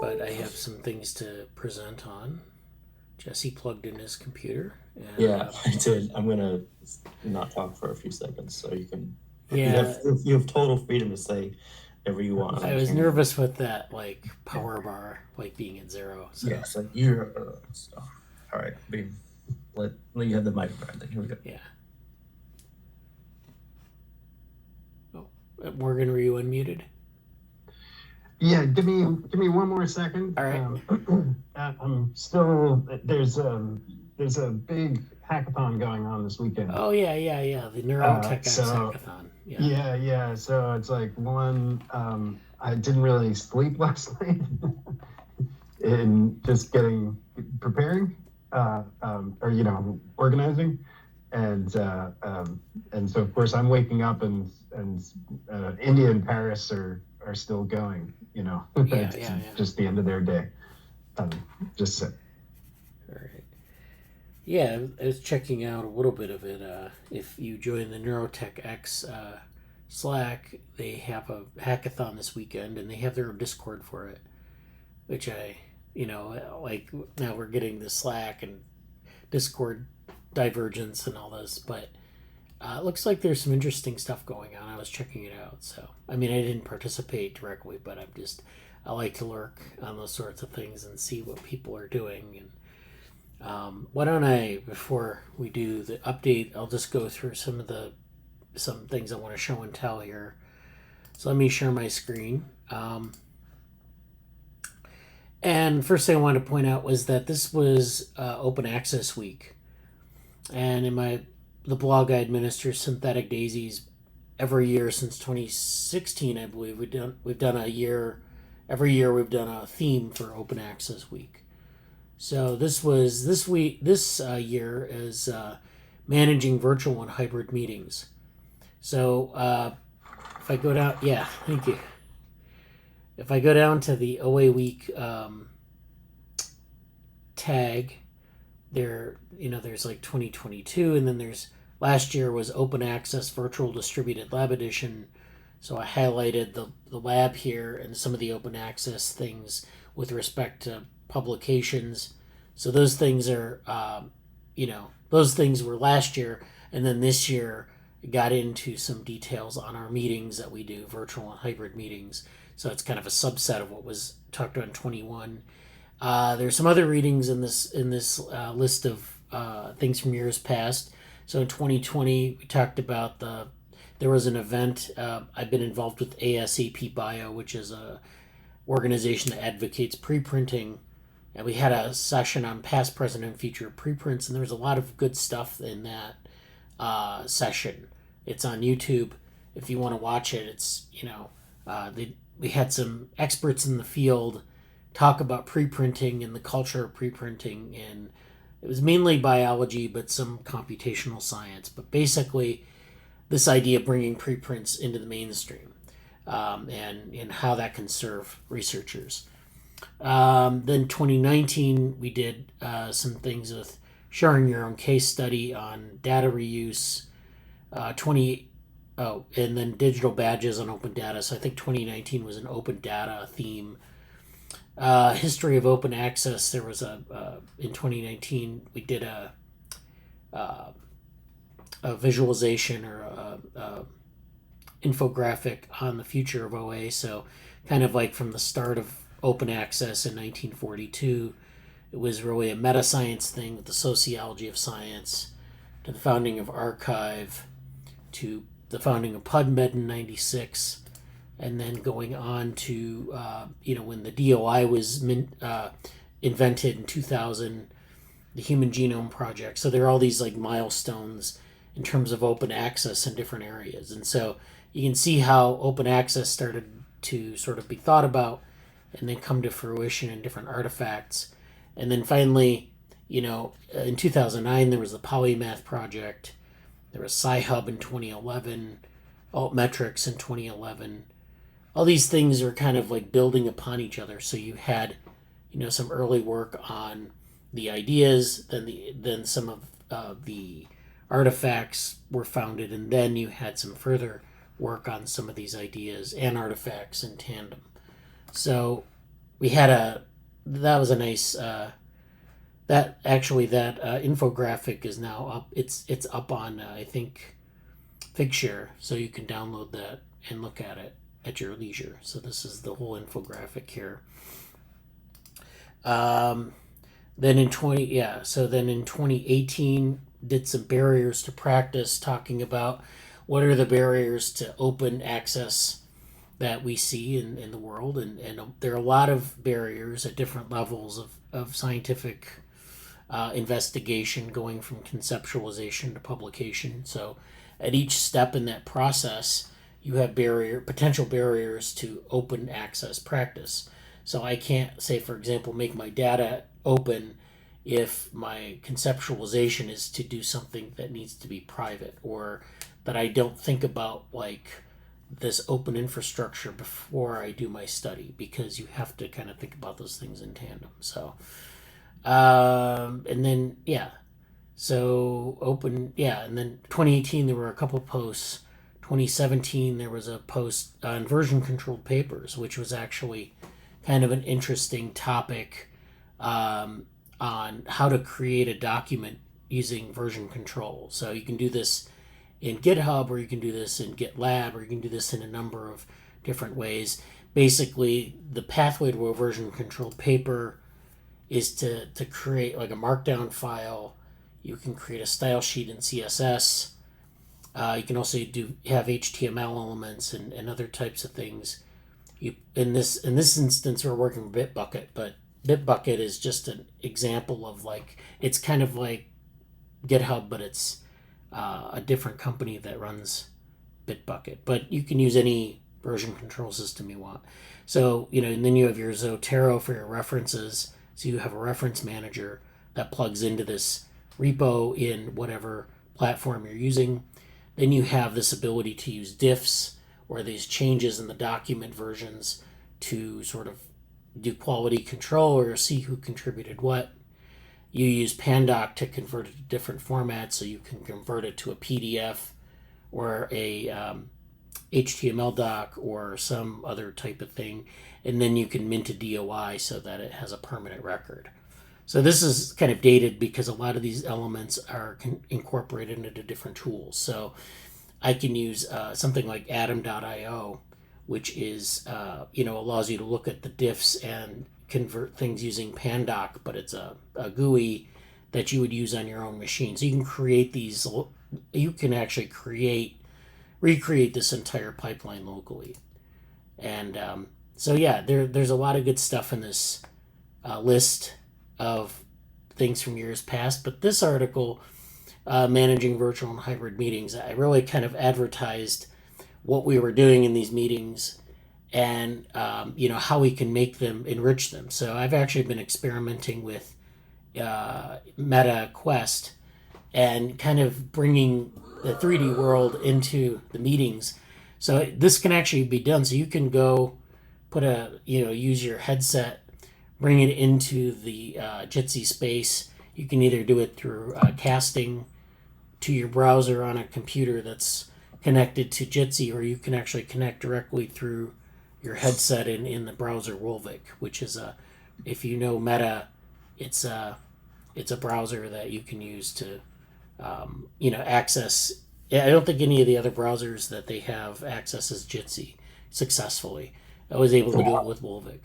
but I have some things to present on. Jesse plugged in his computer. And, Yeah, I did. I'm gonna not talk for a few seconds, so you can. Yeah. You have total freedom to say whatever you want. I was nervous with that, like power bar, like being at 0. So. Yeah, so you're. All right, let you have the mic, Brandon. Here we go. Yeah. Oh, Morgan, were you unmuted? Yeah, give me one more second. All right. I'm still there's a big hackathon going on this weekend. Oh yeah, the NeuroTech so- hackathon. Yeah. So it's like one. I didn't really sleep last night in just preparing, or organizing, and so of course I'm waking up and India and Paris are still going. Yeah. Just the end of their day. Just so. All right. Yeah, I was checking out a little bit of it. If you join the NeuroTech X Slack, they have a hackathon this weekend, and they have their own Discord for it, which like now we're getting the Slack and Discord divergence and all this, but it looks like there's some interesting stuff going on. I was checking it out. So, I mean, I didn't participate directly, but I like to lurk on those sorts of things and see what people are doing. And why don't I, before we do the update, I'll just go through some things I want to show and tell here. So let me share my screen. And first thing I wanted to point out was that this was Open Access Week. And in the blog I administer, Synthetic Daisies, every year since 2016, I believe we've done a year. Every year we've done a theme for Open Access Week. So this year is managing virtual and hybrid meetings. So if I go down, thank you. If I go down to the OA Week tag, there's like 2022, and then there's last year was Open Access Virtual Distributed Lab Edition. So I highlighted the lab here and some of the open access things with respect to publications. So those things are, those things were last year, and then this year got into some details on our meetings that we do, virtual and hybrid meetings. So it's kind of a subset of what was talked about in 21. There's some other readings in this list of things from years past. So in 2020, we talked about there was an event. I've been involved with ASAP Bio, which is a organization that advocates preprinting. And we had a session on past, present, and future preprints, and there was a lot of good stuff in that session. It's on YouTube. If you want to watch it, it's, we had some experts in the field talk about preprinting and the culture of preprinting, and it was mainly biology, but some computational science. But basically, this idea of bringing preprints into the mainstream and how that can serve researchers. Then 2019, we did some things with sharing your own case study on data reuse. And then digital badges on open data. So I think 2019 was an open data theme. History of open access. There was in 2019 we did a visualization or a infographic on the future of OA. So kind of like from the start of open access in 1942, it was really a meta science thing with the sociology of science, to the founding of Archive, to the founding of PubMed in 96, and then going on to when the DOI was invented in 2000, the Human Genome Project. So there are all these like milestones in terms of open access in different areas, and so you can see how open access started to sort of be thought about and then come to fruition in different artifacts. And then finally, in 2009 there was the Polymath Project, There was Sci-Hub in 2011, Altmetrics in 2011. All these things are kind of like building upon each other. So you had, some early work on the ideas, then some of the artifacts were founded, and then you had some further work on some of these ideas and artifacts in tandem. So we had that was a nice that infographic is now up. It's up on I think Figshare, so you can download that and look at it at your leisure. So this is the whole infographic here. Then in 2018 did some barriers to practice, talking about what are the barriers to open access that we see in the world, and there are a lot of barriers at different levels of scientific investigation, going from conceptualization to publication. So at each step in that process, you have potential barriers to open access practice. So I can't say, for example, make my data open if my conceptualization is to do something that needs to be private, or that I don't think about like this open infrastructure before I do my study, because you have to kind of think about those things in tandem. So and then and then 2018 there were a couple posts. 2017 there was a post on version controlled papers, which was actually kind of an interesting topic on how to create a document using version control. So you can do this in GitHub, or you can do this in GitLab, or you can do this in a number of different ways. Basically, the pathway to a version controlled paper is to create like a markdown file. You can create a style sheet in CSS. You can also have HTML elements and other types of things. In this instance, we're working with Bitbucket, but Bitbucket is just an example of it's kind of like GitHub, but it's a different company that runs Bitbucket. But you can use any version control system you want. So, and then you have your Zotero for your references. So you have a reference manager that plugs into this repo in whatever platform you're using. Then you have this ability to use diffs, or these changes in the document versions, to sort of do quality control or see who contributed what. You use Pandoc to convert it to different formats, so you can convert it to a PDF or a HTML doc or some other type of thing, and then you can mint a DOI so that it has a permanent record. So this is kind of dated because a lot of these elements are incorporated into different tools. So I can use something like atom.io, which is, allows you to look at the diffs and convert things using Pandoc, but it's a GUI that you would use on your own machine. So you can create these, you can actually recreate this entire pipeline locally. And there's a lot of good stuff in this list of things from years past. But this article, Managing Virtual and Hybrid Meetings, I really kind of advertised what we were doing in these meetings and, how we can enrich them. So I've actually been experimenting with Meta Quest and kind of bringing the 3D world into the meetings. So this can actually be done. So you can go use your headset, bring it into the Jitsi space. You can either do it through casting to your browser on a computer that's connected to Jitsi, or you can actually connect directly through your headset in the browser Wolvik, which is if you know Meta, it's a browser that you can use to access. I don't think any of the other browsers that they have accesses Jitsi successally. I was able to do it with Wolvik.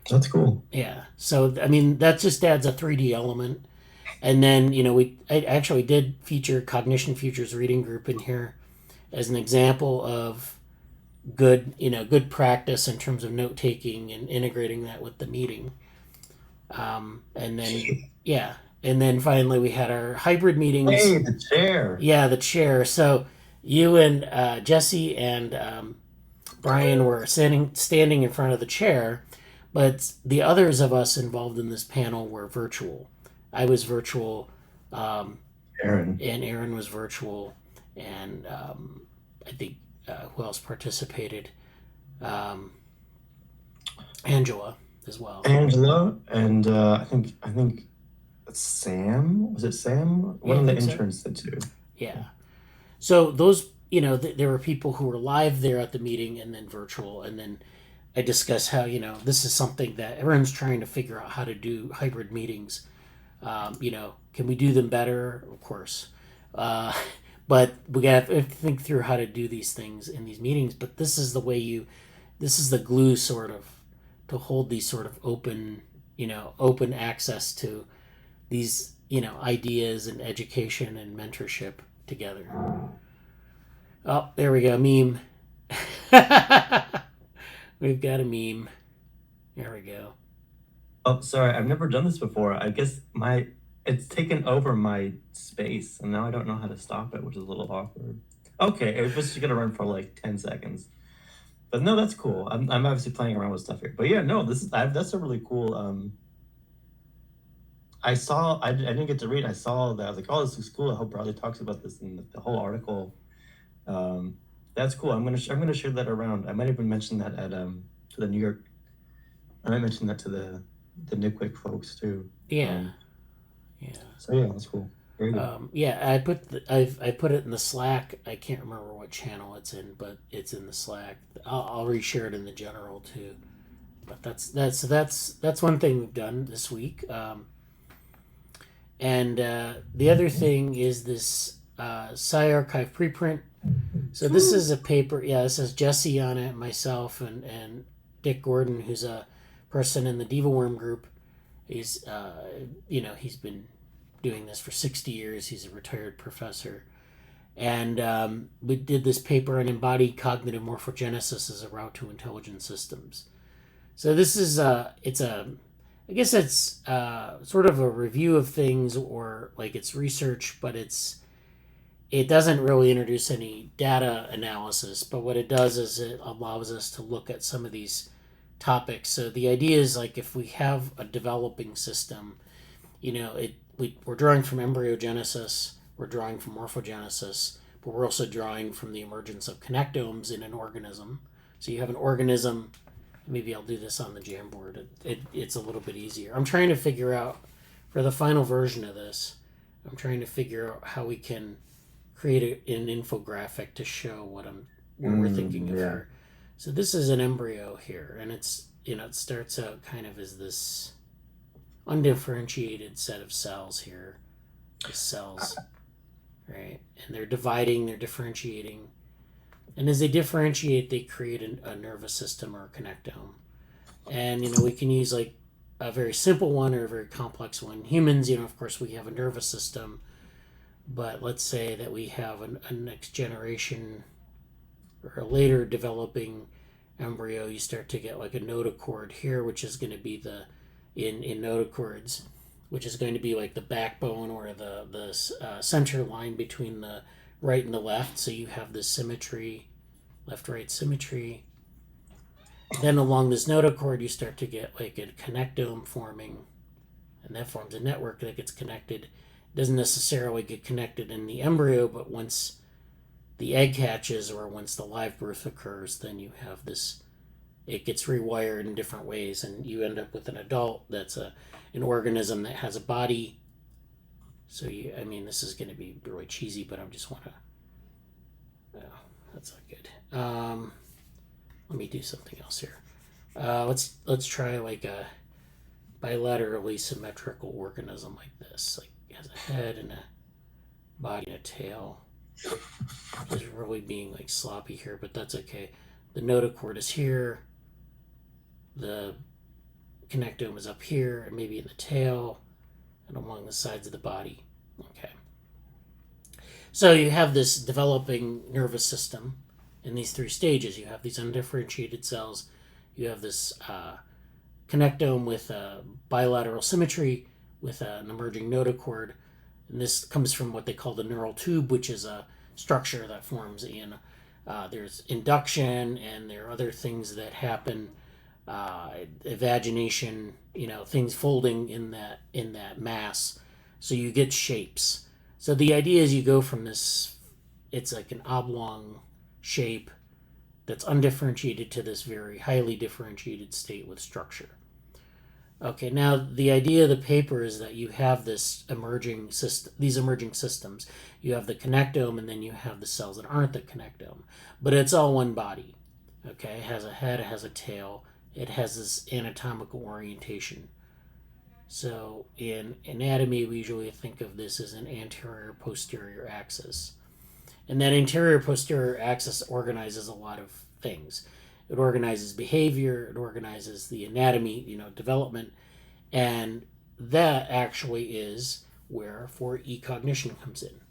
That's cool. Yeah. So, that just adds a 3D element. And then, I actually did feature Cognition Futures Reading Group in here as an example of good practice in terms of note taking and integrating that with the meeting. And then finally we had our hybrid meetings. Hey, the chair. Yeah, the chair. So you and Jesse and Brian were standing in front of the chair, but the others of us involved in this panel were virtual. I was virtual, Aaron. and Aaron was virtual. and I think who else participated? Angela as well. Angela and I think Sam, was it Sam? One Yeah, of I the think so. interns did too. Yeah. So those, there were people who were live there at the meeting and then virtual, and then I discuss how this is something that everyone's trying to figure out how to do hybrid meetings. Can we do them better? Of course, but we got to think through how to do these things in these meetings. But this is the way this is the glue sort of to hold these sort of open access to these ideas and education and mentorship together. Oh, there we go, meme. We've got a meme. There we go. Oh, sorry, I've never done this before. I guess it's taken over my space, and now I don't know how to stop it, which is a little awkward. Okay, it was just gonna run for like 10 seconds. But no, that's cool. I'm obviously playing around with stuff here. But yeah, no, that's a really cool. I didn't get to read. I saw that. I was like, oh, this looks cool. I hope Bradley talks about this in the whole article. That's cool. I'm gonna share that around. I might even mention that at to the New York. I might mention that to the NICWIC folks too. Yeah. So yeah, that's cool. Very good. I put it in the Slack. I can't remember what channel it's in, but it's in the Slack. I'll reshare it in the general too. But that's one thing we've done this week. And the other thing is this SciArchive preprint. So this is a paper. Yeah, this has Jesse on it, myself, and Dick Gordon, who's a person in the Diva Worm group. He's he's been doing this for 60 years. He's a retired professor. And we did this paper on embodied cognitive morphogenesis as a route to intelligent systems. So this is I guess it's sort of a review of things, or like it's research, but it doesn't really introduce any data analysis. But what it does is it allows us to look at some of these topics. So the idea is, like, if we have a developing system, we're drawing from embryogenesis, we're drawing from morphogenesis, but we're also drawing from the emergence of connectomes in an organism. So you have an organism. Maybe I'll do this on the Jamboard. It's a little bit easier. I'm trying to figure out, for the final version of this, I'm trying to figure out how we can create an infographic to show what we're thinking of here. So this is an embryo here, and it's it starts out kind of as this undifferentiated set of cells here. The cells, right? And they're dividing, they're differentiating. And as they differentiate, they create a nervous system or a connectome. And, we can use like a very simple one or a very complex one. Humans, of course, we have a nervous system. But let's say that we have a next generation or a later developing embryo. You start to get like a notochord here, which is going to be in notochords, which is going to be like the backbone or the center line between the right and the left. So you have this symmetry, left-right symmetry. Then along this notochord, you start to get like a connectome forming, and that forms a network that gets connected. It doesn't necessarily get connected in the embryo, but once the egg hatches or once the live birth occurs, then you have this. It gets rewired in different ways, and you end up with an adult that's an organism that has a body. So this is going to be really cheesy, but I just want to. Oh, that's not good. Let me do something else here. Let's try like a bilaterally symmetrical organism like this. Like it has a head and a body and a tail. Just really being like sloppy here, but that's okay. The notochord is here. The connectome is up here, and maybe in the tail, and along the sides of the body. Okay. So you have this developing nervous system in these three stages. You have these undifferentiated cells. You have this connectome with bilateral symmetry with an emerging notochord. And this comes from what they call the neural tube, which is a structure that forms in. There's induction, and there are other things that happen. Evagination, things folding in that mass. So you get shapes. So the idea is you go from this it's like an oblong shape that's undifferentiated to this very highly differentiated state with structure. Okay, now the idea of the paper is that you have this emerging system, these emerging systems. You have the connectome, and then you have the cells that aren't the connectome, but it's all one body. Okay, it has a head, it has a tail, it has this anatomical orientation. So in anatomy, we usually think of this as an anterior-posterior axis. And that anterior-posterior axis organizes a lot of things. It organizes behavior, it organizes the anatomy, development, and that actually is where 4E cognition comes in.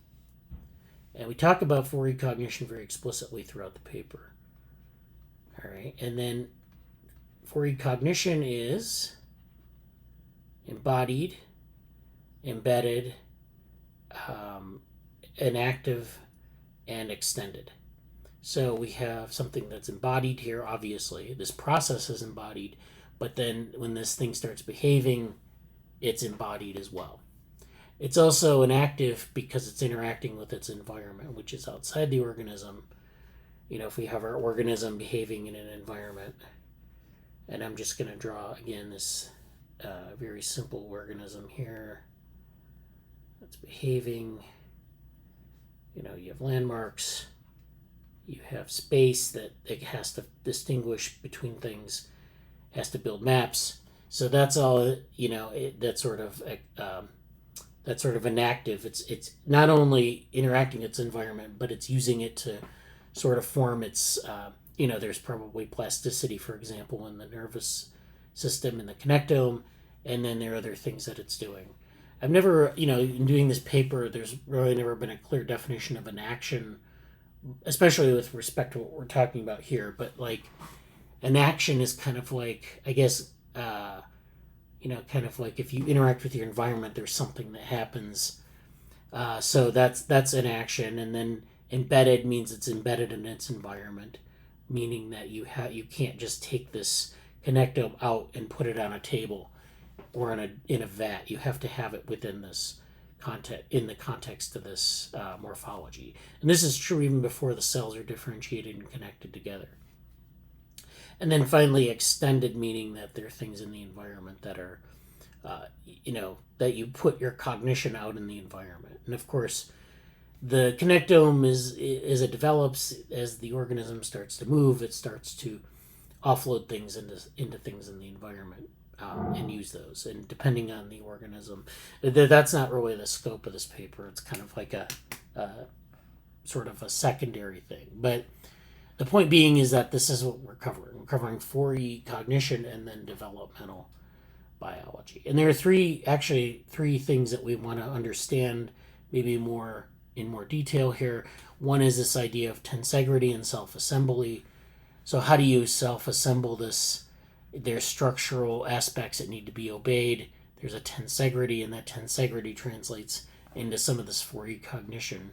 And we talk about 4E cognition very explicitly throughout the paper. All right, and then 4E cognition is embodied, embedded, enactive, and extended. So we have something that's embodied here, obviously. This process is embodied, but then when this thing starts behaving, it's embodied as well. It's also enactive because it's interacting with its environment, which is outside the organism. If we have our organism behaving in an environment, and I'm just going to draw again this very simple organism here that's behaving. You have landmarks, you have space that it has to distinguish between things, has to build maps. So that's all. That's sort of enactive. It's not only interacting its environment, but it's using it to sort of form its. There's probably plasticity, for example, in the nervous system in the connectome, and then there are other things that it's doing. I've never, in doing this paper, there's really never been a clear definition of an action, especially with respect to what we're talking about here. But like, an action is kind of like, I guess, kind of like if you interact with your environment, there's something that happens. So that's an action, and then embedded means it's embedded in its environment, meaning that you can't just take this connectome out and put it on a table or in a vat. You have to have it within this context, in the context of this morphology. And this is true even before the cells are differentiated and connected together. And then finally, extended, meaning that there are things in the environment that are, that you put your cognition out in the environment. And of course, the connectome as it develops, as the organism starts to move, it starts to offload things into things in the environment. And use those, and depending on the organism, that's not really the scope of this paper. It's kind of like a sort of a secondary thing. But the point being is that this is what we're covering. We're covering 4E cognition and then developmental biology. And there are three things that we want to understand maybe in more detail here. One is this idea of tensegrity and self-assembly. So how do you self-assemble this? There's structural aspects that need to be obeyed. There's a tensegrity, and that tensegrity translates into some of this 4E cognition.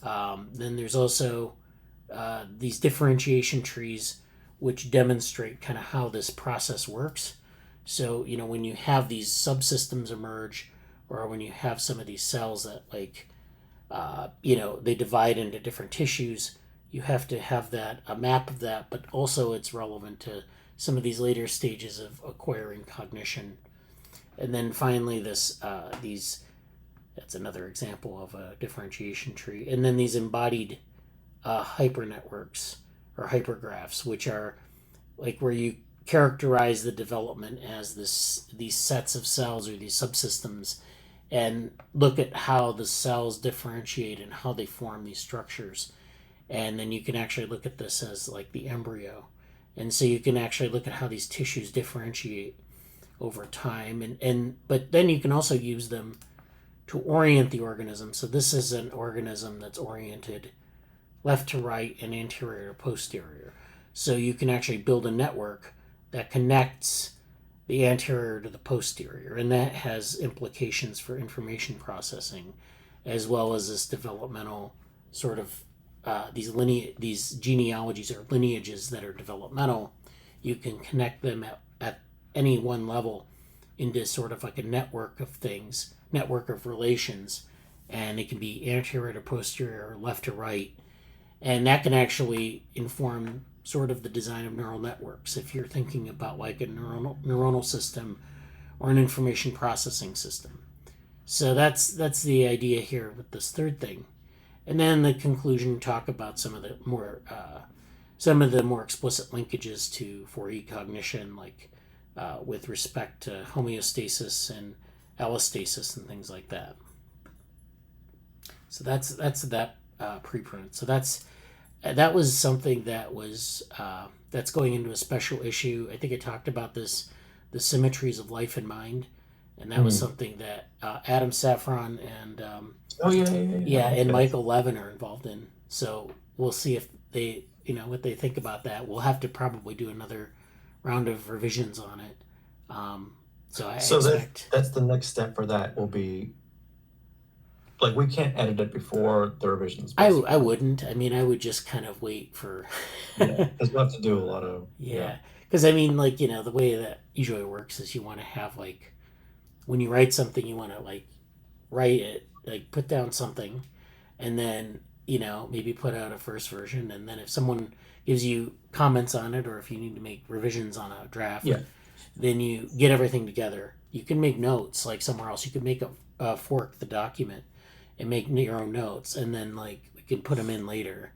Then there's also these differentiation trees, which demonstrate kind of how this process works. So, when you have these subsystems emerge, or when you have some of these cells that they divide into different tissues, you have to have a map of that, but also it's relevant to some of these later stages of acquiring cognition. And then finally, that's another example of a differentiation tree. And then these embodied hypernetworks or hypergraphs, which are like where you characterize the development as these sets of cells or these subsystems, and look at how the cells differentiate and how they form these structures. And then you can actually look at this as like the embryo. And so you can actually look at how these tissues differentiate over time. But then you can also use them to orient the organism. So this is an organism that's oriented left to right and anterior to posterior. So you can actually build a network that connects the anterior to the posterior. And that has implications for information processing, as well as this developmental sort of these genealogies or lineages that are developmental. You can connect them at any one level into sort of like a network of things, network of relations, and it can be anterior to posterior or left to right, and that can actually inform sort of the design of neural networks if you're thinking about like a neuronal system or an information processing system. So that's the idea here with this third thing. And then the conclusion talk about some of the more explicit linkages to 4E cognition, like with respect to homeostasis and allostasis and things like that. So that's that preprint. So that was something that was that's going into a special issue. I think it talked about the symmetries of life and mind, and that was something that Adam Safran and and Michael Levin are involved in. So we'll see if they what they think about that. We'll have to probably do another round of revisions on it. So I expect that's the next step for that will be, like, we can't edit it before the revisions. I wouldn't. I mean, I would just kind of wait for. Because we'll have to do a lot of. Because I mean, like, the way that usually works is you want to have, like, when you write something, you want to, like, write it, like, put down something, and then maybe put out a first version, and then if someone gives you comments on it, or if you need to make revisions on a draft, then you get everything together. You can make notes, like, somewhere else. You could make a fork the document and make your own notes, and then, like, we can put them in later.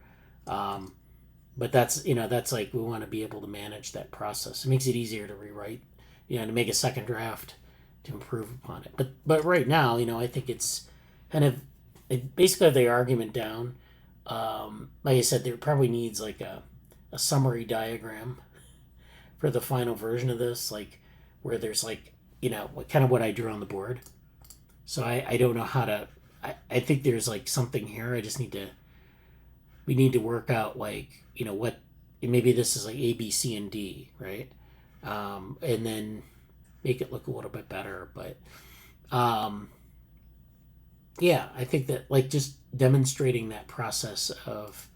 But that's like, we want to be able to manage that process. It makes it easier to rewrite, to make a second draft to improve upon it. But right now, I think it's kind of basically the argument down. Like I said, there probably needs like a summary diagram for the final version of this, like where there's like, kind of what I drew on the board. So I don't know how to, I think there's like something here. We need to work out, like, what, maybe this is like A, B, C, and D, right? And then make it look a little bit better. But I think that, like, just demonstrating that process of,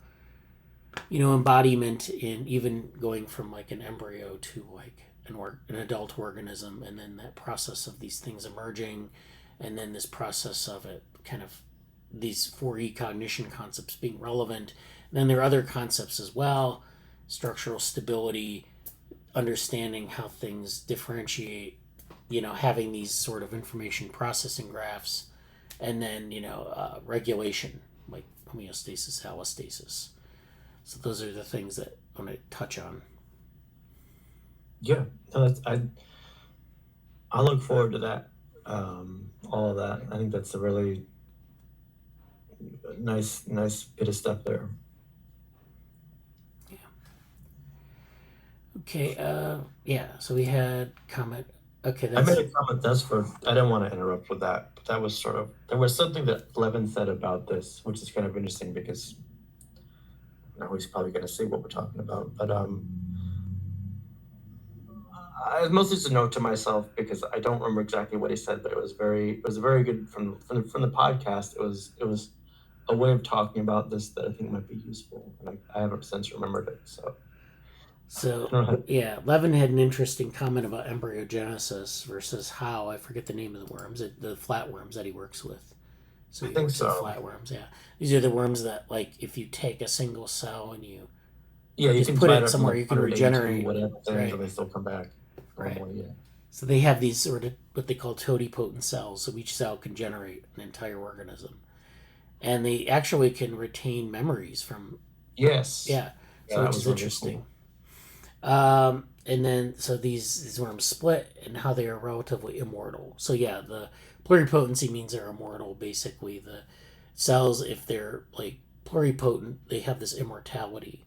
embodiment in even going from like an embryo to like an adult organism, and then that process of these things emerging, and then this process of it kind of these 4E cognition concepts being relevant. And then there are other concepts as well, structural stability, understanding how things differentiate, having these sort of information processing graphs, and then, regulation, like homeostasis, allostasis. So those are the things that I want to touch on. Yeah, no, I look forward to that, all of that. I think that's a really nice bit of stuff there. Okay, so we had comment. Okay, I made a comment I didn't want to interrupt with that, but that was there was something that Levin said about this, which is kind of interesting because now he's probably going to see what we're talking about. But I mostly just a note to myself because I don't remember exactly what he said, but it was very good from the podcast. It was a way of talking about this that I think might be useful, and I haven't since remembered it. So Levin had an interesting comment about embryogenesis versus how, I forget the name of the worms, the flatworms that he works with. So he works with flatworms. Yeah, these are the worms that, like, if you take a single cell and you just put it somewhere, you can regenerate, whatever things, and they still come back. Right. So they have these sort of what they call totipotent cells. So each cell can generate an entire organism, and they actually can retain memories from. Yes. Yeah. So which is interesting. Cool. And then so these worms split, and how they are relatively immortal. So the pluripotency means they're immortal. Basically, the cells, if they're like pluripotent, they have this immortality,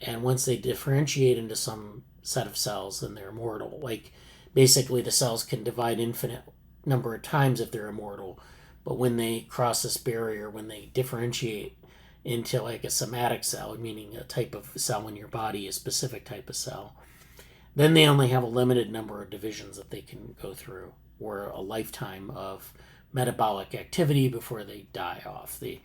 and once they differentiate into some set of cells, then they're immortal. Like, basically the cells can divide infinite number of times if they're immortal, but when they cross this barrier, when they differentiate into like a somatic cell, meaning a type of cell in your body, a specific type of cell, then they only have a limited number of divisions that they can go through, or a lifetime of metabolic activity before they die off. The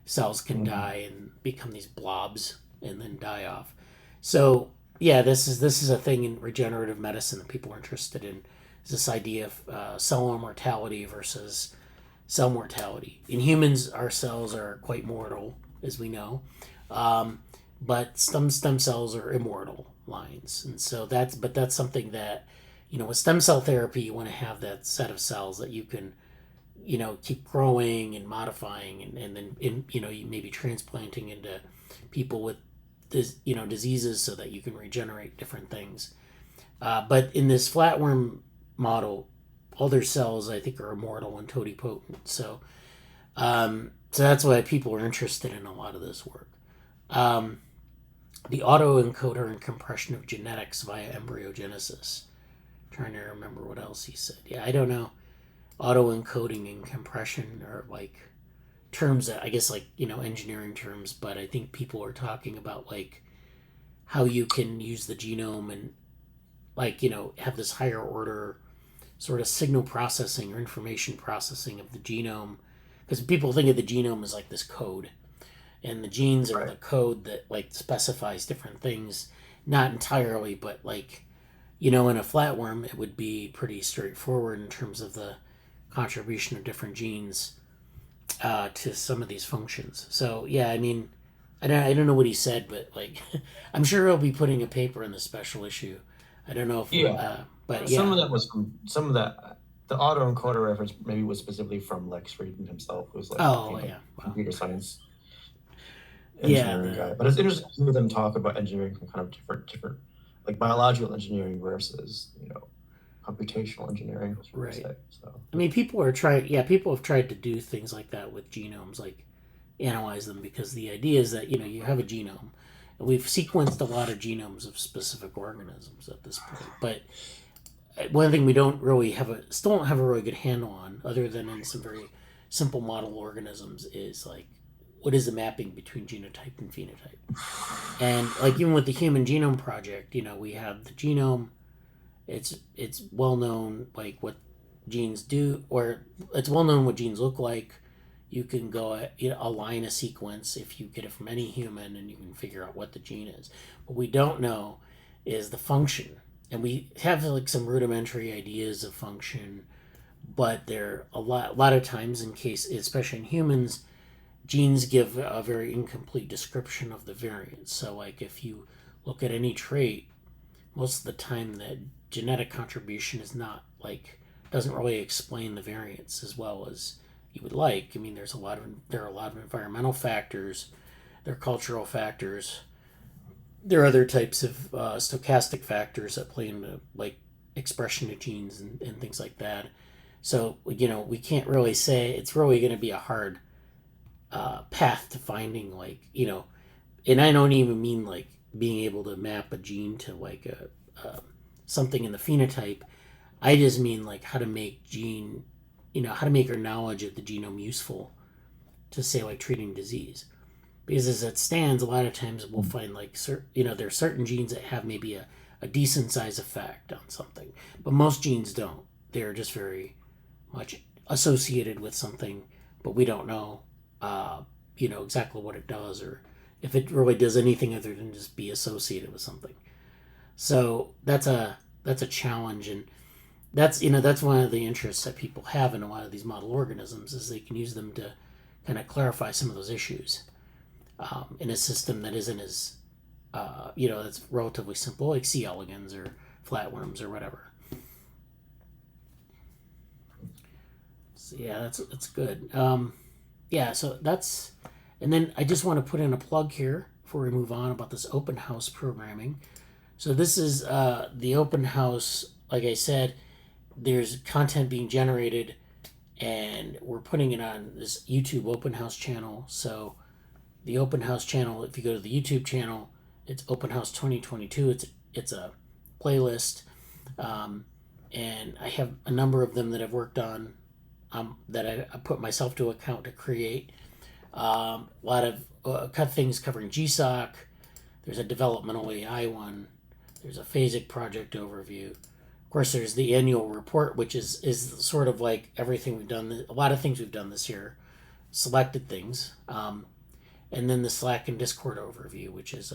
cells can die and become these blobs and then die off. So this is a thing in regenerative medicine that people are interested in, is this idea of cell immortality versus cell mortality. In humans, our cells are quite mortal, as we know, but some stem cells are immortal lines, and so that's something that, with stem cell therapy, you want to have that set of cells that you can, keep growing and modifying, and then you may be transplanting into people with diseases so that you can regenerate different things. But in this flatworm model, all their cells, I think, are immortal and totipotent. So that's why people are interested in a lot of this work. The autoencoder and compression of genetics via embryogenesis. I'm trying to remember what else he said. Yeah, I don't know. Autoencoding and compression are like terms that I guess engineering terms, but I think people are talking about how you can use the genome and have this higher order sort of signal processing or information processing of the genome, because people think of the genome as this code, and the genes are the code that specifies different things, not entirely, but in a flatworm it would be pretty straightforward in terms of the contribution of different genes to some of these functions. So yeah, I mean, I don't know what he said, but I'm sure he'll be putting a paper in the special issue. I don't know if but yeah, some of that was from the autoencoder reference maybe was specifically from Lex Friedman himself, who's computer science engineering guy. But it's interesting to hear them talk about engineering from kind of different biological engineering versus computational engineering. Right. Say, so. I mean, people have tried to do things like that with genomes, analyze them, because the idea is that you have a genome, and we've sequenced a lot of genomes of specific organisms at this point. But one thing we don't have a really good handle on, other than in some very simple model organisms, is what is the mapping between genotype and phenotype. And even with the Human Genome Project, we have the genome. It's well known what genes do, or it's well known what genes look like. You can go align a sequence if you get it from any human, and you can figure out what the gene is. What we don't know is the function, and we have some rudimentary ideas of function, but there a lot of times, especially in humans, genes give a very incomplete description of the variants. So if you look at any trait, most of the time that genetic contribution is not doesn't really explain the variants as well as you would like. I mean, there are a lot of environmental factors, there are cultural factors, there are other types of stochastic factors that play into expression of genes and things like that. So we can't really say it's really going to be a hard path to finding and I don't even mean being able to map a gene to something in the phenotype. I just mean how to make how to make our knowledge of the genome useful to say treating disease. Because as it stands, a lot of times we'll find there are certain genes that have maybe a decent size effect on something, but most genes don't. They're just very much associated with something, but we don't know exactly what it does, or if it really does anything other than just be associated with something. So that's a challenge, and that's one of the interests that people have in a lot of these model organisms, is they can use them to kind of clarify some of those issues in a system that isn't as that's relatively simple, like C. elegans or flatworms or whatever. So yeah, that's good. So that's, and then I just want to put in a plug here before we move on about this open house programming. So this is the open house. Like I said, there's content being generated, and we're putting it on this YouTube open house channel. So the open house channel, if you go to the YouTube channel, it's Open House 2022. It's a playlist, and I have a number of them that I've worked on, that I put myself to account to create. A lot of things covering GSOC. There's a developmental AI one. There's a phasic project overview. Of course, there's the annual report, which is sort of everything we've done. A lot of things we've done this year, selected things, and then the Slack and Discord overview, which is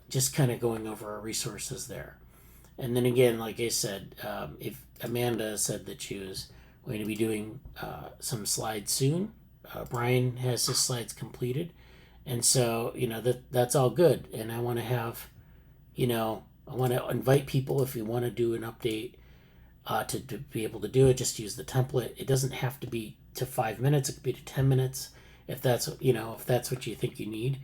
just kind of going over our resources there. And then again, like I said, if Amanda said that she was We're going to be doing some slides soon. Brian has his slides completed. And so, that's all good. And I want to have, I want to invite people if you want to do an update to be able to do it. Just use the template. It doesn't have to be to 5 minutes. It could be to 10 minutes if that's what you think you need.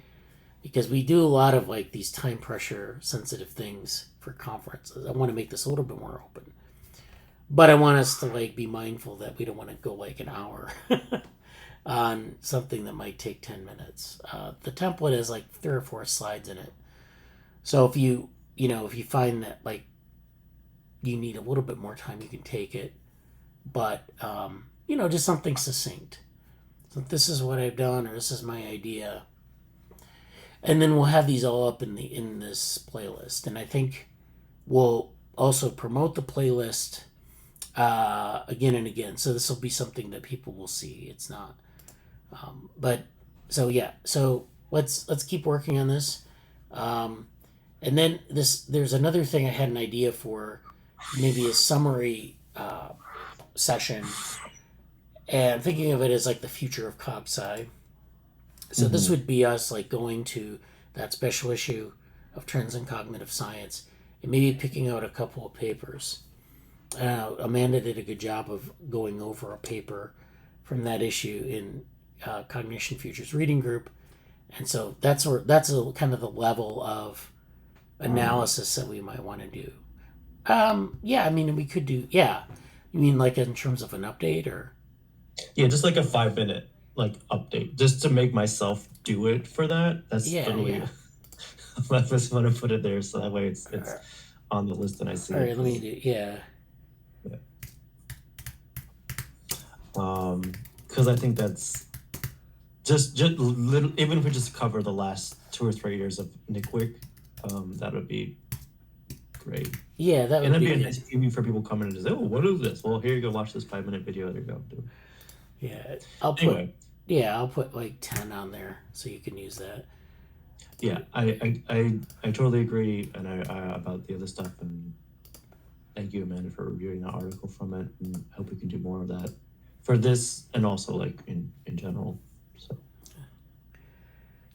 Because we do a lot of like these time pressure sensitive things for conferences. I want to make this a little bit more open. But I want us to like be mindful that we don't want to go like an hour on something that might take 10 minutes. The template has like 3 or 4 slides in it. So if you find that like you need a little bit more time, you can take it. But, just something succinct. So this is what I've done, or this is my idea. And then we'll have these all up in this playlist. And I think we'll also promote the playlist again and again. So this will be something that people will see. It's not. So let's keep working on this. And then there's another thing I had an idea for, maybe a summary session, and I'm thinking of it as like the future of CogSci. So this would be us like going to that special issue of Trends in Cognitive Science and maybe picking out a couple of papers. Amanda did a good job of going over a paper from that issue in Cognition Futures Reading Group, and so that's kind of the level of analysis that we might want to do. We could do. Yeah, you mean like in terms of an update, or? Yeah, just like a 5-minute like update, just to make myself do it for that. That's totally. Yeah. I just want to put it there so that way it's on the list and I see. All right, let me do. Yeah. Because I think that's just little. Even if we just cover the last 2 or 3 years of NICWIC, that would be great. Yeah, that would be a nice preview for people coming in and say, "Oh, what is this?" Well, here you go. Watch this 5-minute video. There you go. Do it. Yeah, I'll put like 10 on there so you can use that. Yeah, I totally agree, and I about the other stuff, and thank you, Amanda, for reviewing the article from it, and I hope we can do more of that for this and also like in general. So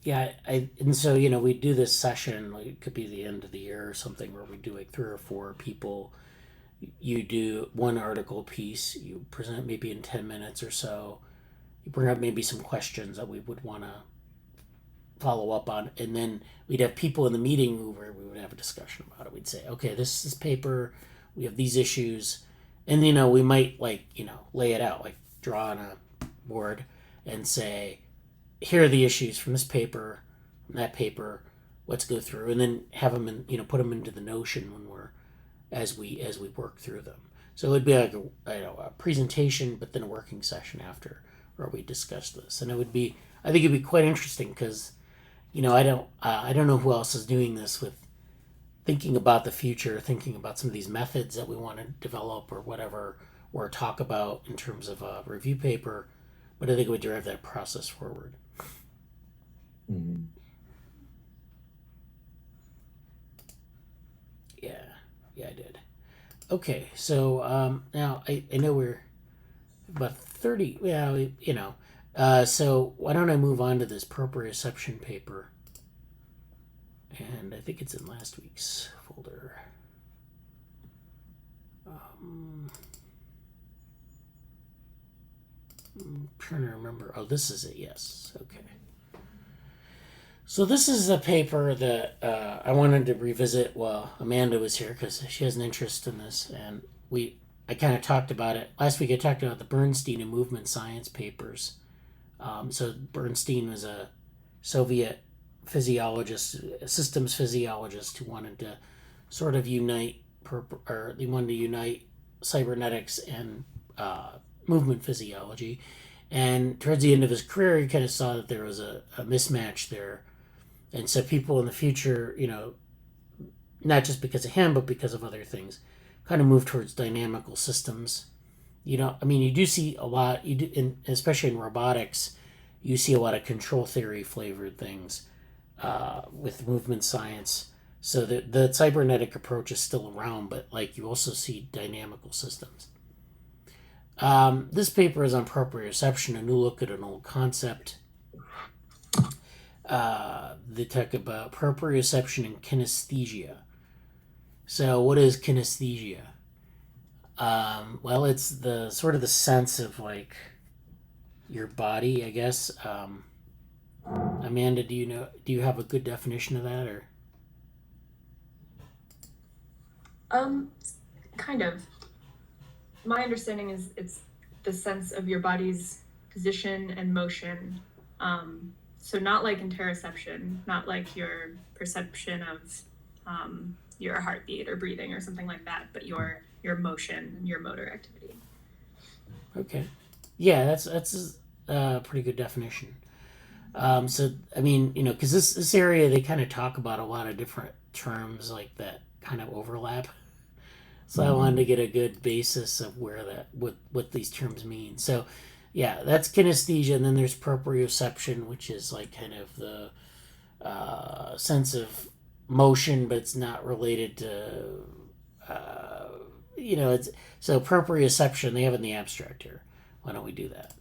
yeah, and so we do this session, like it could be the end of the year or something, where we do like 3 or 4 people. You do one article piece, you present maybe in 10 minutes or so, you bring up maybe some questions that we would want to follow up on, and then we'd have people in the meeting where we would have a discussion about it. We'd say, okay, this is paper, we have these issues, and we might lay it out, like draw on a board and say, here are the issues from this paper, from that paper, let's go through, and then have them put them into the Notion when we're as we work through them. So it would be like a presentation, but then a working session after where we discuss this, and I think it'd be quite interesting because I don't know who else is doing this, with thinking about the future, thinking about some of these methods that we want to develop or whatever, or talk about in terms of a review paper, but I think it would drive that process forward. Mm-hmm. Yeah, I did. Okay, so now I know we're about 30. So why don't I move on to this proprioception paper? And I think it's in last week's folder. I'm trying to remember. Oh, this is it. Yes. Okay. So this is a paper that I wanted to revisit while Amanda was here because she has an interest in this, and I kind of talked about it last week. I talked about the Bernstein and movement science papers. So Bernstein was a Soviet physiologist, a systems physiologist who wanted to sort of unite cybernetics and movement physiology. And towards the end of his career, he kind of saw that there was a mismatch there. And so people in the future, not just because of him, but because of other things, kind of move towards dynamical systems. You do see a lot, especially in robotics, you see a lot of control theory flavored things with movement science. So the cybernetic approach is still around, but like you also see dynamical systems. This paper is on proprioception, a new look at an old concept. They talk about proprioception and kinesthesia. So, what is kinesthesia? Well, it's the sort of the sense of like your body, I guess. Amanda, do you have a good definition of that, or? Kind of. My understanding is it's the sense of your body's position and motion. So not like interoception, not like your perception of your heartbeat or breathing or something like that, but your motion and your motor activity. Okay. Yeah, that's a pretty good definition. So I mean, because this area they kind of talk about a lot of different terms like that kind of overlap. So I wanted to get a good basis of what these terms mean. So yeah, that's kinesthesia, and then there's proprioception, which is like kind of the sense of motion, but it's not related to it's so proprioception. They have it in the abstract here. Why don't we do that?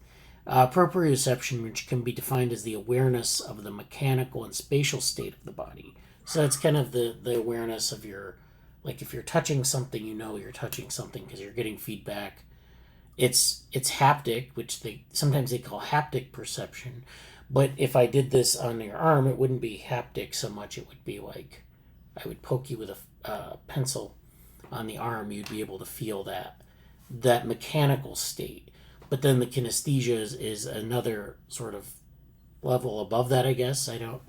Proprioception, which can be defined as the awareness of the mechanical and spatial state of the body. So it's kind of the awareness of your, like if you're touching something, you're touching something because you're getting feedback. It's haptic, which sometimes they call haptic perception. But if I did this on your arm, it wouldn't be haptic so much. It would be like I would poke you with a pencil on the arm. You'd be able to feel that mechanical state. But then the kinesthesia is another sort of level above that, I guess. I don't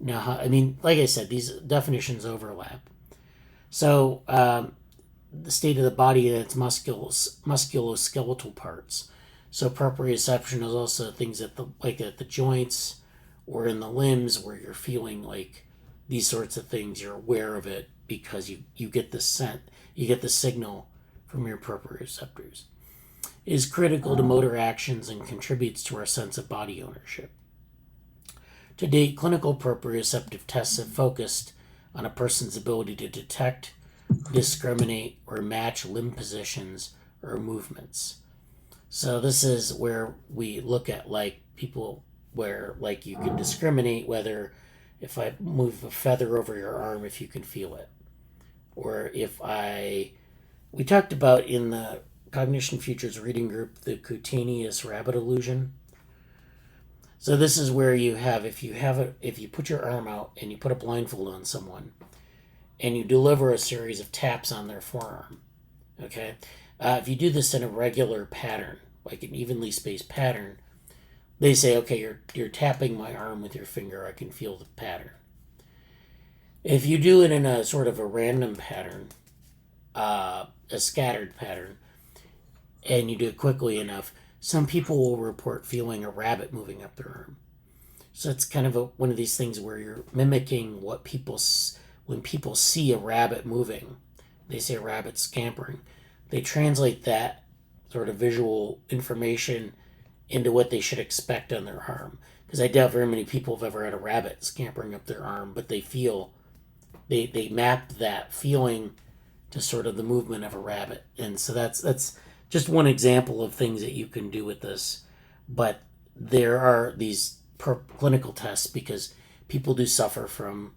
know how. I mean, like I said, these definitions overlap. So the state of the body and its musculoskeletal parts. So proprioception is also things at the joints or in the limbs where you're feeling like these sorts of things. You're aware of it because you get the signal from your proprioceptors. It is critical to motor actions and contributes to our sense of body ownership. To date, clinical proprioceptive tests have focused on a person's ability to detect, discriminate, or match limb positions or movements. So this is where we look at like people where like you can discriminate whether if I move a feather over your arm, if you can feel it. Or we talked about in the Cognition Futures reading group, the cutaneous rabbit illusion. So this is where you have, if you put your arm out and you put a blindfold on someone and you deliver a series of taps on their forearm, okay? If you do this in a regular pattern, like an evenly spaced pattern, they say, okay, you're tapping my arm with your finger, I can feel the pattern. If you do it in a sort of a random pattern, a scattered pattern, and you do it quickly enough, some people will report feeling a rabbit moving up their arm. So it's kind of one of these things where you're mimicking when people see a rabbit moving, they see a rabbit scampering, they translate that sort of visual information into what they should expect on their arm. Because I doubt very many people have ever had a rabbit scampering up their arm, but they map that feeling to sort of the movement of a rabbit. And so that's just one example of things that you can do with this. But there are these clinical tests because people do suffer from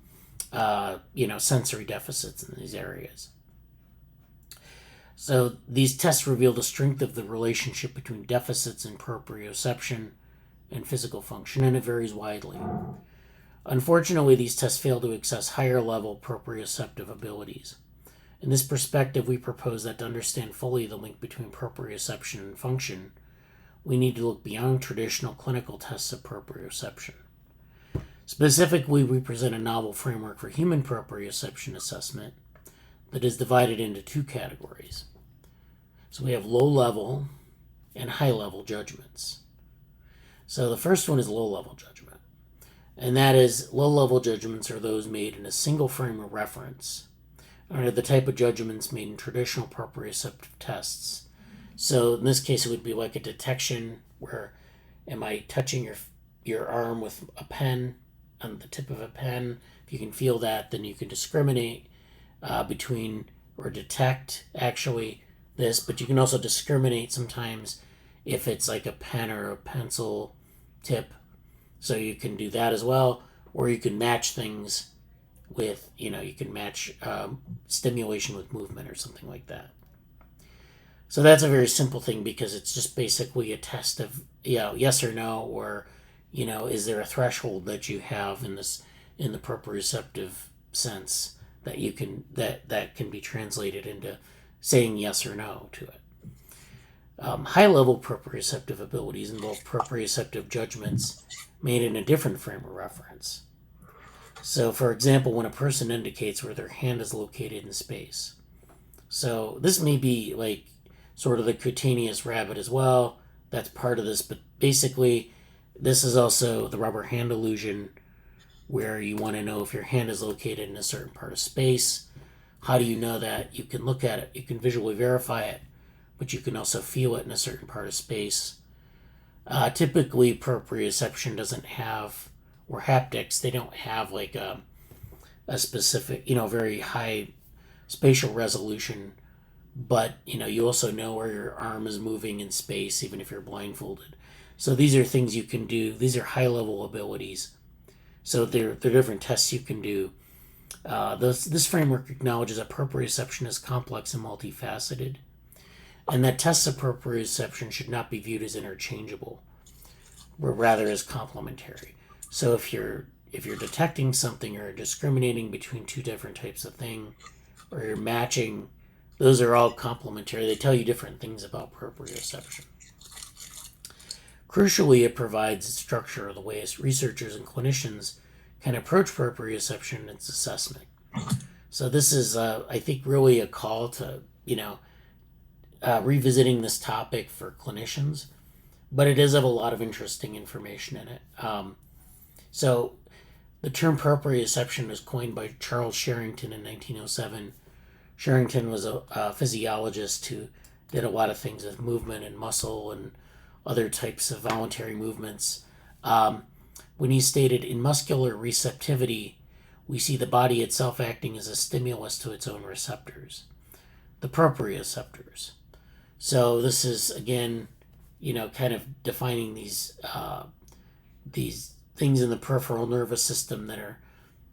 sensory deficits in these areas. So these tests reveal the strength of the relationship between deficits in proprioception and physical function, and it varies widely. Unfortunately, these tests fail to assess higher level proprioceptive abilities. In this perspective, we propose that to understand fully the link between proprioception and function, we need to look beyond traditional clinical tests of proprioception. Specifically, we present a novel framework for human proprioception assessment that is divided into two categories. So we have low-level and high-level judgments. So the first one is low-level judgment. And that is, low-level judgments are those made in a single frame of reference, or the type of judgments made in traditional proprioceptive tests. So in this case, it would be like a detection where, am I touching your arm with a pen, on the tip of a pen? If you can feel that, then you can discriminate between, or detect, actually, this, but you can also discriminate sometimes if it's like a pen or a pencil tip. So you can do that as well, or you can match things with, you can match stimulation with movement or something like that. So that's a very simple thing because it's just basically a test of, yes or no, or, is there a threshold that you have in the proprioceptive sense that you can, that can be translated into saying yes or no to it. High-level proprioceptive abilities involve proprioceptive judgments made in a different frame of reference. So, for example, when a person indicates where their hand is located in space. So this may be like sort of the cutaneous rabbit as well. That's part of this, but basically this is also the rubber hand illusion, where you want to know if your hand is located in a certain part of space. How do you know that? You can look at it, you can visually verify it, but you can also feel it in a certain part of space. Typically, proprioception doesn't have, or haptics, they don't have like a specific, very high spatial resolution, but you also know where your arm is moving in space, even if you're blindfolded. So these are things you can do. These are high-level abilities. So they're different tests you can do. This framework acknowledges that proprioception is complex and multifaceted, and that tests of proprioception should not be viewed as interchangeable, but rather as complementary. So if you're detecting something or discriminating between two different types of thing, or you're matching, those are all complementary. They tell you different things about proprioception. Crucially, it provides structure of the ways researchers and clinicians can approach proprioception and its assessment. So this is, I think, really a call to, revisiting this topic for clinicians, but it does have a lot of interesting information in it. So the term proprioception was coined by Charles Sherrington in 1907. Sherrington was a physiologist who did a lot of things with movement and muscle and other types of voluntary movements. When he stated, in muscular receptivity, we see the body itself acting as a stimulus to its own receptors, the proprioceptors. So this is, again, kind of defining these things in the peripheral nervous system that are,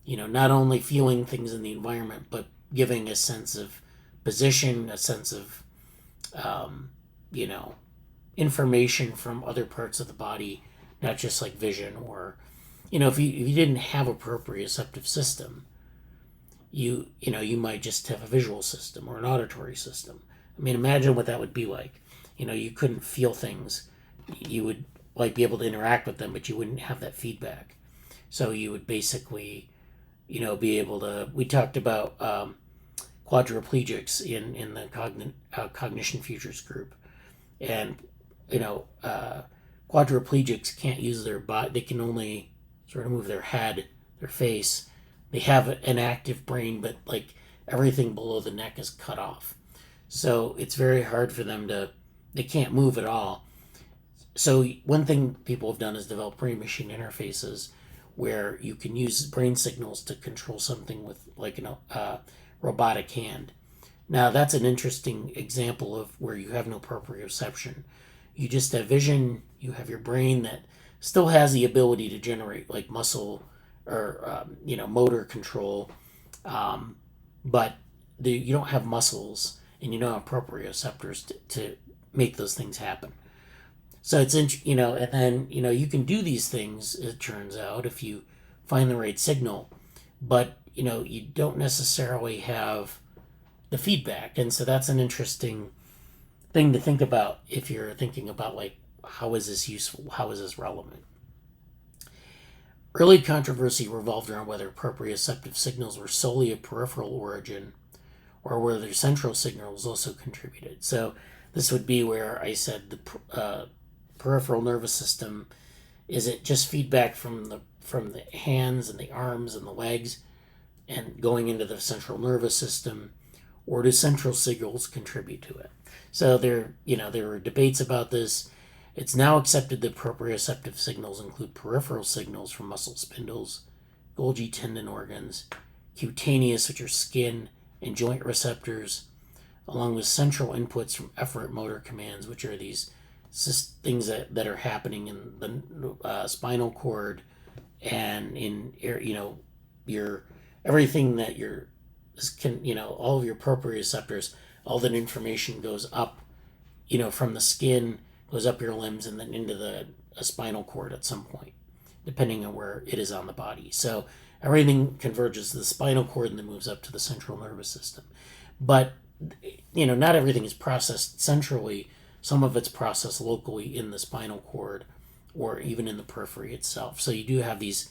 not only feeling things in the environment, but giving a sense of position, a sense of, information from other parts of the body, not just like vision or, if you didn't have a proprioceptive system, you might just have a visual system or an auditory system. I mean, imagine what that would be like. You couldn't feel things. You would be able to interact with them, but you wouldn't have that feedback. So you would basically, be able to. We talked about quadriplegics in the Cognition Futures group, and quadriplegics can't use their body. They can only sort of move their head, their face. They have an active brain, but everything below the neck is cut off. So it's very hard for them they can't move at all. So one thing people have done is develop brain-machine interfaces where you can use brain signals to control something with a robotic hand. Now that's an interesting example of where you have no proprioception. You just have vision, you have your brain that still has the ability to generate muscle or motor control, but you don't have muscles and you don't have proprioceptors to make those things happen. So it's and then you can do these things, it turns out, if you find the right signal, but you don't necessarily have the feedback. And so that's an interesting thing to think about if you're thinking about how is this useful, how is this relevant. Early controversy revolved around whether proprioceptive signals were solely of peripheral origin or whether central signals also contributed. So this would be where I said the peripheral nervous system, is it just feedback from the hands and the arms and the legs and going into the central nervous system, or do central signals contribute to it? So there were debates about this. It's now accepted that proprioceptive signals include peripheral signals from muscle spindles, Golgi tendon organs, cutaneous, which are skin and joint receptors, along with central inputs from efferent motor commands, which are these things that are happening in the spinal cord and in your everything that all of your proprioceptors, all that information goes up, from the skin, goes up your limbs and then into the spinal cord at some point, depending on where it is on the body. So everything converges to the spinal cord and then moves up to the central nervous system. But not everything is processed centrally. Some of it's processed locally in the spinal cord or even in the periphery itself. So you do have these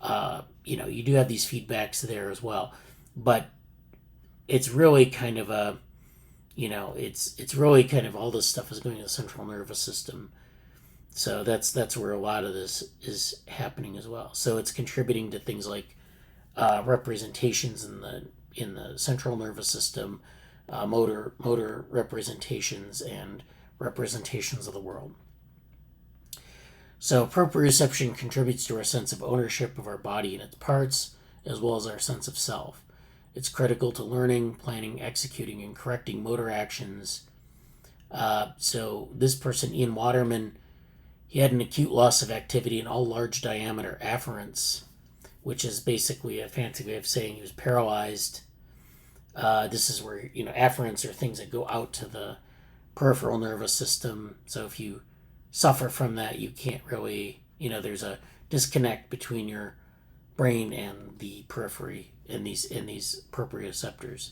feedbacks there as well. But it's really kind of it's really kind of all this stuff is going to the central nervous system. So that's where a lot of this is happening as well. So it's contributing to things like representations in the central nervous system, motor representations, and representations of the world. So proprioception contributes to our sense of ownership of our body and its parts, as well as our sense of self. It's critical to learning, planning, executing, and correcting motor actions. So this person, Ian Waterman, he had an acute loss of activity in all large diameter afferents, which is basically a fancy way of saying he was paralyzed. This is where, afferents are things that go out to the peripheral nervous system. So if you suffer from that, you can't really, there's a disconnect between your brain and the periphery in these proprioceptors.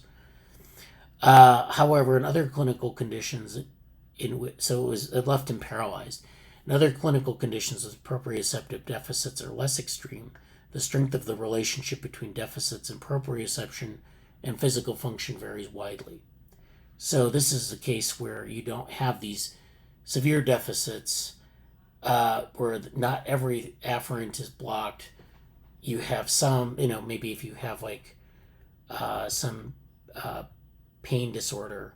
However, in other clinical conditions, it left him paralyzed. In other clinical conditions with proprioceptive deficits are less extreme. The strength of the relationship between deficits in proprioception and physical function varies widely. So this is a case where you don't have these severe deficits where not every afferent is blocked. You have some, maybe if you have some pain disorder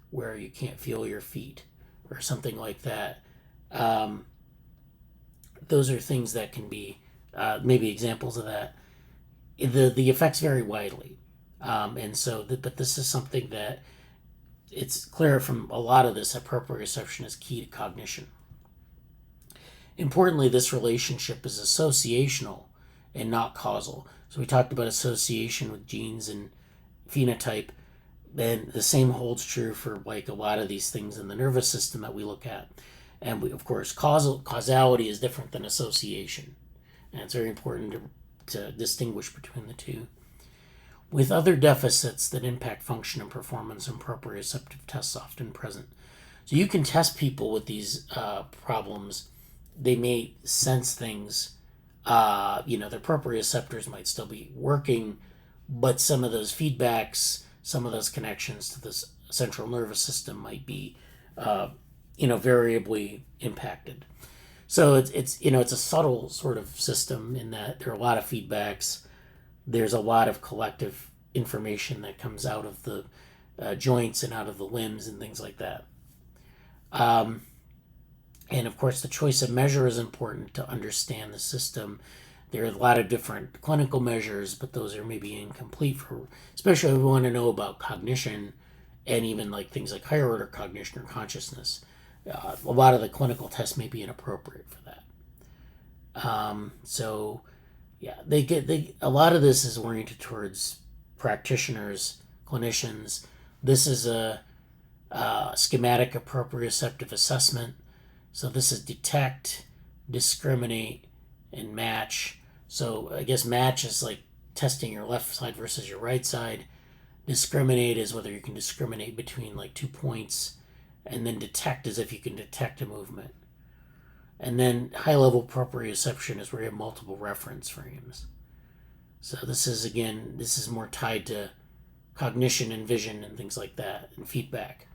where you can't feel your feet or something like that. Those are things that can be maybe examples of that. The effects vary widely. But this is something that it's clear from a lot of this that proprioception is key to cognition. Importantly, this relationship is associational and not causal. So we talked about association with genes and phenotype, and the same holds true for a lot of these things in the nervous system that we look at. And of course, causality is different than association. And it's very important to distinguish between the two. With other deficits that impact function and performance, and proprioceptive tests often present. So you can test people with these problems. They may sense things. Their proprioceptors might still be working, but some of those feedbacks, some of those connections to the central nervous system might be variably impacted. So it's a subtle sort of system in that there are a lot of feedbacks. There's a lot of collective information that comes out of the joints and out of the limbs and things like that. And of course, the choice of measure is important to understand the system. There are a lot of different clinical measures, but those are maybe incomplete especially if we want to know about cognition and even things like higher order cognition or consciousness. A lot of the clinical tests may be inappropriate for that. A lot of this is oriented towards practitioners, clinicians. This is a schematic of proprioceptive assessment. So this is detect, discriminate, and match. So I guess match is like testing your left side versus your right side. Discriminate is whether you can discriminate between 2 points. And then detect is if you can detect a movement. And then high-level proprioception is where you have multiple reference frames. So this is more tied to cognition and vision and things like that, and feedback.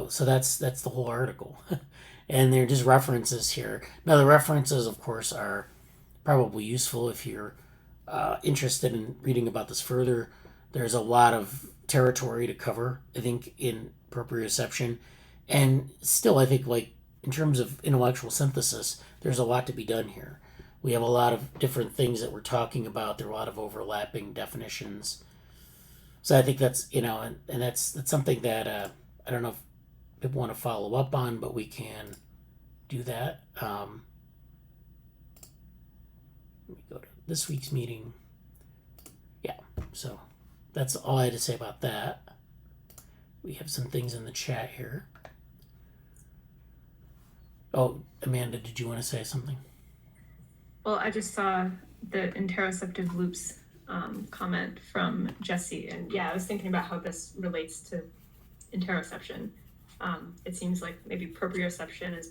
So that's the whole article. And they're just references here. Now the references, of course, are probably useful if you're interested in reading about this further. There's a lot of territory to cover, I think, in proprioception. And still, I think, in terms of intellectual synthesis, there's a lot to be done here. We have a lot of different things that we're talking about. There are a lot of overlapping definitions. So I think that's, and that's something that I don't know if people want to follow up on, but we can do that. Let me go to this week's meeting. Yeah, so that's all I had to say about that. We have some things in the chat here. Oh, Amanda, did you want to say something? Well, I just saw the interoceptive loops comment from Jesse, and yeah, I was thinking about how this relates to interoception. It seems like maybe proprioception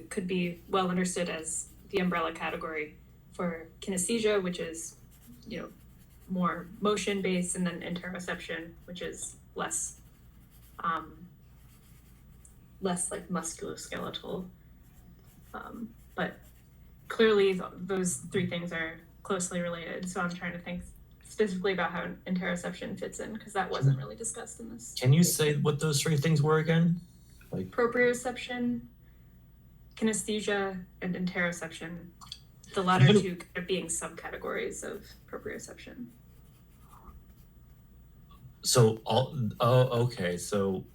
could be well understood as the umbrella category for kinesthesia, which is, more motion based, and then interoception, which is less like musculoskeletal. But clearly those three things are closely related. So I'm trying to think specifically about how interoception fits in, because that wasn't really discussed in this. Can you say what those three things were again? Like proprioception, kinesthesia, and interoception. The latter two kind of being subcategories of proprioception. So okay. So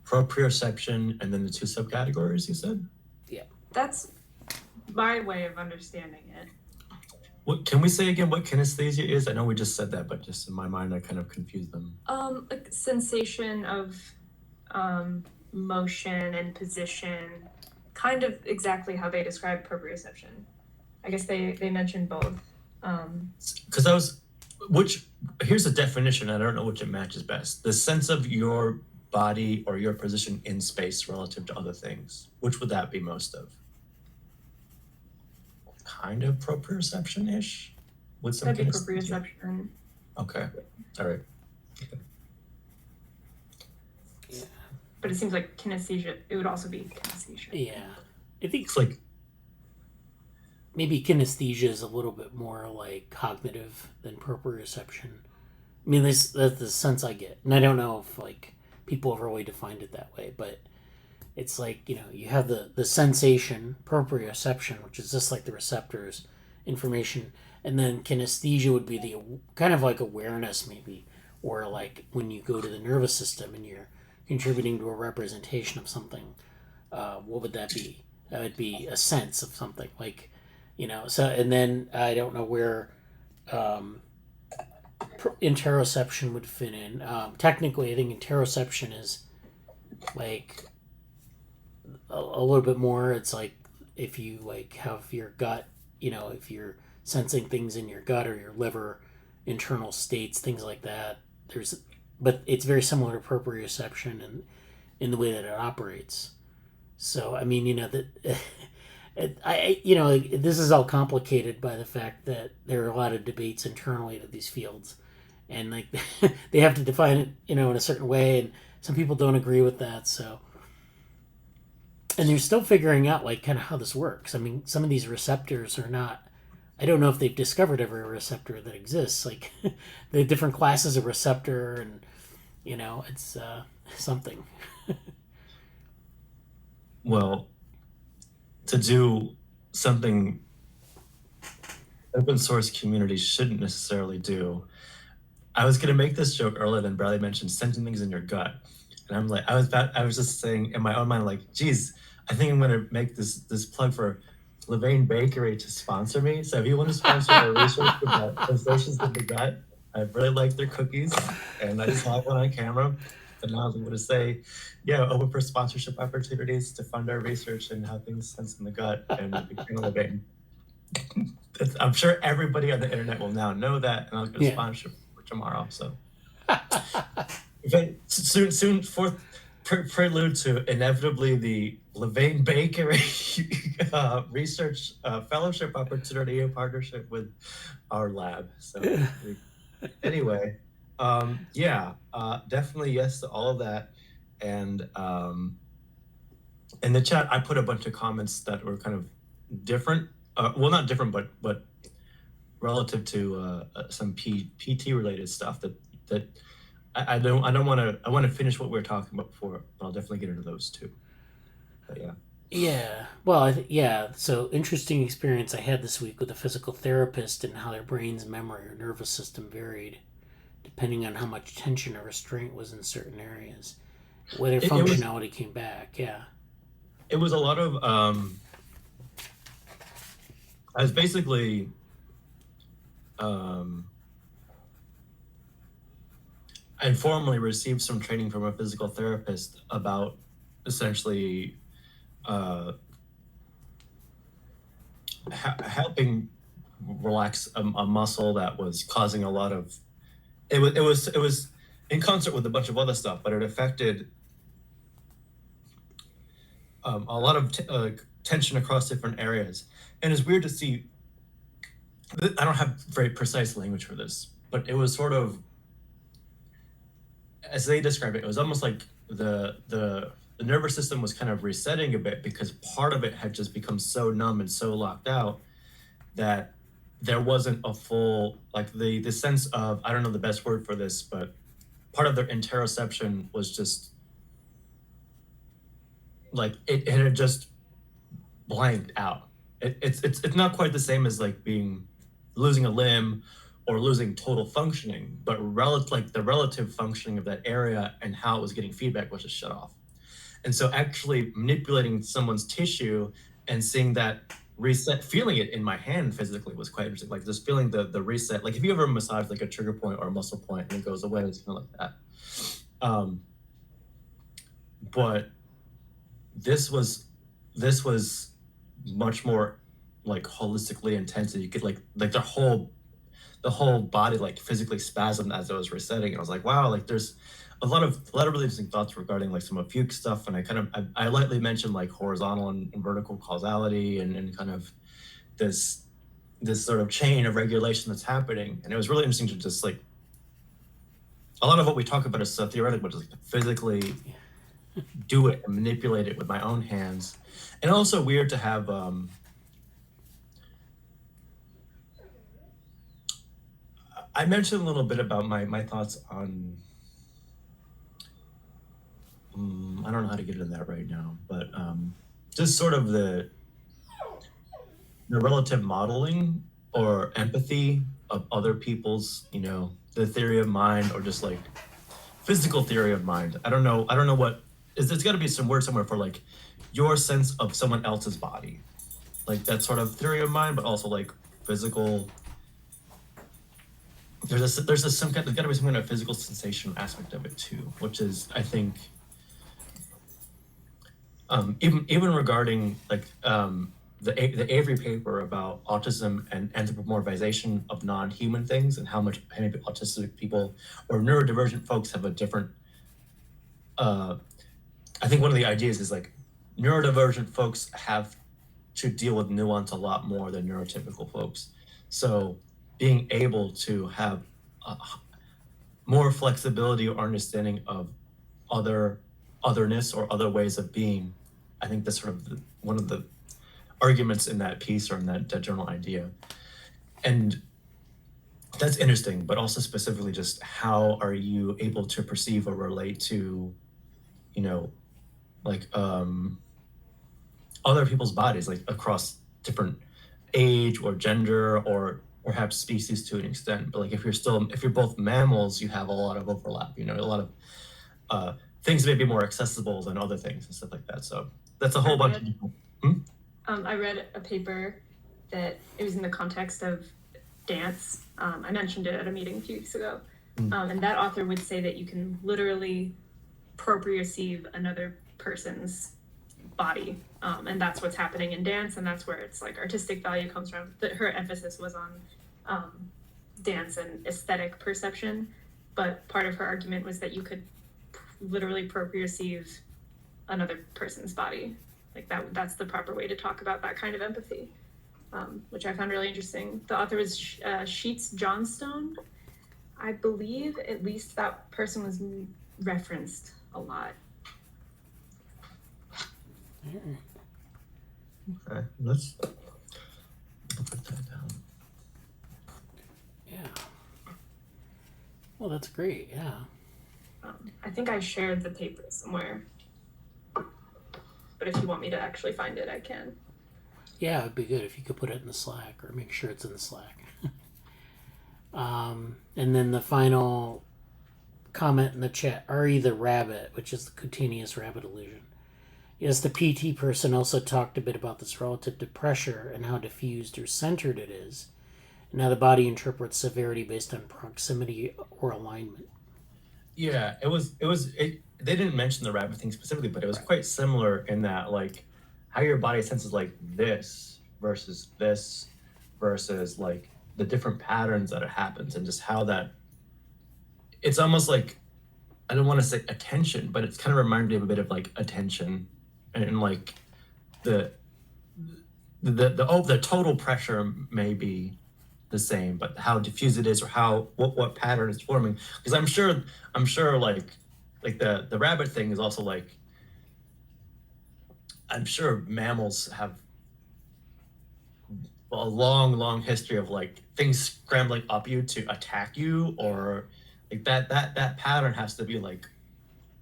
proprioception and then the two subcategories you said? Yeah. That's my way of understanding it. What can we say again what kinesthesia is? I know we just said that, but just in my mind I kind of confused them. Like sensation of motion and position, kind of exactly how they describe proprioception. I guess they mentioned both. Because here's a definition, I don't know which it matches best. The sense of your body or your position in space relative to other things. Which would that be most of? Kind of proprioception-ish? With some That'd be kinesthesia? proprioception. Okay. All right. Okay. Yeah. But it seems like kinesthesia, it would also be kinesthesia. Yeah. I think It's like maybe kinesthesia is a little bit more like cognitive than proprioception. I mean, that's the sense I get. And I don't know if like people have really defined it that way, but it's like, you have the sensation, proprioception, which is just like the receptors, information, and then kinesthesia would be the kind of like awareness maybe, or like when you go to the nervous system and you're contributing to a representation of something, what would that be? That would be a sense of something, like, so, and then I don't know where interoception would fit in. Technically, I think interoception is like a little bit more. It's like if you like have your gut, if you're sensing things in your gut or your liver, internal states, things like that. But it's very similar to proprioception and in the way that it operates. So I mean, that. This is all complicated by the fact that there are a lot of debates internally to these fields, and like they have to define it, in a certain way, and some people don't agree with that. So, and they're still figuring out like kind of how this works. I mean, some of these receptors are not. I don't know if they've discovered every receptor that exists. Like the different classes of receptor, and it's something. Well, to do something open source communities shouldn't necessarily do. I was gonna make this joke earlier, then Bradley mentioned sensing things in your gut, and I'm like, I was just saying in my own mind, like, geez, I think I'm gonna make this plug for Levain Bakery to sponsor me. So if you want to sponsor our research about sensations in the gut, I really like their cookies, and I just have one on camera. But now I'm going to say, open for sponsorship opportunities to fund our research and how things sense in the gut and Levain. I'm sure everybody on the internet will now know that, and I'll get a sponsorship for tomorrow. So, soon, fourth prelude to inevitably the Levain Bakery research fellowship opportunity in partnership with our lab. So, anyway. Definitely yes to all of that. And in the chat, I put a bunch of comments that were kind of different. Not different, but relative to some PT related stuff that I want to finish what we were talking about before, but I'll definitely get into those too. But yeah. Yeah. Well, so interesting experience I had this week with a physical therapist and how their brain's memory or nervous system varied depending on how much tension or restraint was in certain areas, whether It was functionality came back. Yeah. it was a lot of I was basically I informally received some training from a physical therapist about essentially helping relax a muscle that was causing a lot of it was in concert with a bunch of other stuff, but it affected a lot of tension across different areas. And it's weird to see. I don't have very precise language for this, but it was sort of, as they described it, it was almost like the nervous system was kind of resetting a bit because part of it had just become so numb and so locked out that there wasn't a full, like the sense of, I don't know the best word for this, but part of their interoception was just like it had just blanked out. It's not quite the same as like losing a limb or losing total functioning, but the relative functioning of that area and how it was getting feedback was just shut off. And so actually manipulating someone's tissue and seeing that reset, feeling it in my hand physically was quite interesting. Like just feeling the reset. Like if you ever massage like a trigger point or a muscle point and it goes away, it's kind of like that. But this was much more like holistically intense. You could like the whole body like physically spasmed as it was resetting. And I was like, wow, like there's a lot of really interesting thoughts regarding like some of Fuchs stuff. And I lightly mentioned like horizontal and vertical causality and kind of this sort of chain of regulation that's happening. And it was really interesting to just like, a lot of what we talk about is so theoretical, but just like physically do it and manipulate it with my own hands. And also weird to have I mentioned a little bit about my thoughts on I don't know how to get into that right now, but just sort of the relative modeling or empathy of other people's, the theory of mind or just like physical theory of mind. I don't know what is. There's got to be some word somewhere for like your sense of someone else's body, like that sort of theory of mind, but also like physical. There's got to be some kind of physical sensation aspect of it too, which is I think even regarding like the Avery paper about autism and anthropomorphization of non-human things and how many autistic people or neurodivergent folks have a different. I think one of the ideas is like neurodivergent folks have to deal with nuance a lot more than neurotypical folks. So being able to have more flexibility or understanding of otherness or other ways of being, I think that's sort of one of the arguments in that piece or in that journal idea. And that's interesting, but also specifically just how are you able to perceive or relate to, like other people's bodies, like across different age or gender or perhaps species to an extent. But like if you're both mammals, you have a lot of overlap, a lot of things may be more accessible than other things and stuff like that. So that's a whole bunch of people. I read a paper that it was in the context of dance. I mentioned it at a meeting a few weeks ago. And that author would say that you can literally proprioception another person's body. And that's what's happening in dance. And that's where it's like artistic value comes from. Her emphasis was on dance and aesthetic perception. But part of her argument was that you could literally proprioception another person's body. Like that's the proper way to talk about that kind of empathy, which I found really interesting. The author was Sheets Johnstone. I believe at least that person was referenced a lot. Okay, let's put that down. Yeah. Well, that's great. Yeah. I think I shared the paper somewhere, but if you want me to actually find it, I can. Yeah, it'd be good if you could put it in the Slack or make sure it's in the Slack. And then the final comment in the chat, Ari the rabbit, which is the cutaneous rabbit illusion. Yes, the PT person also talked a bit about this relative to pressure and how diffused or centered it is, and how the body interprets severity based on proximity or alignment. Yeah, it. They didn't mention the rabbit thing specifically, but it was quite similar in that, like, how your body senses like this versus like the different patterns that it happens, and just how that. It's almost like, I don't want to say attention, but it's kind of reminded me of a bit of like attention, and like the total pressure may be the same, but how diffuse it is, or how what pattern is forming. Because I'm sure like the rabbit thing is also like, I'm sure mammals have a long history of like things scrambling up you to attack you, or like that pattern has to be like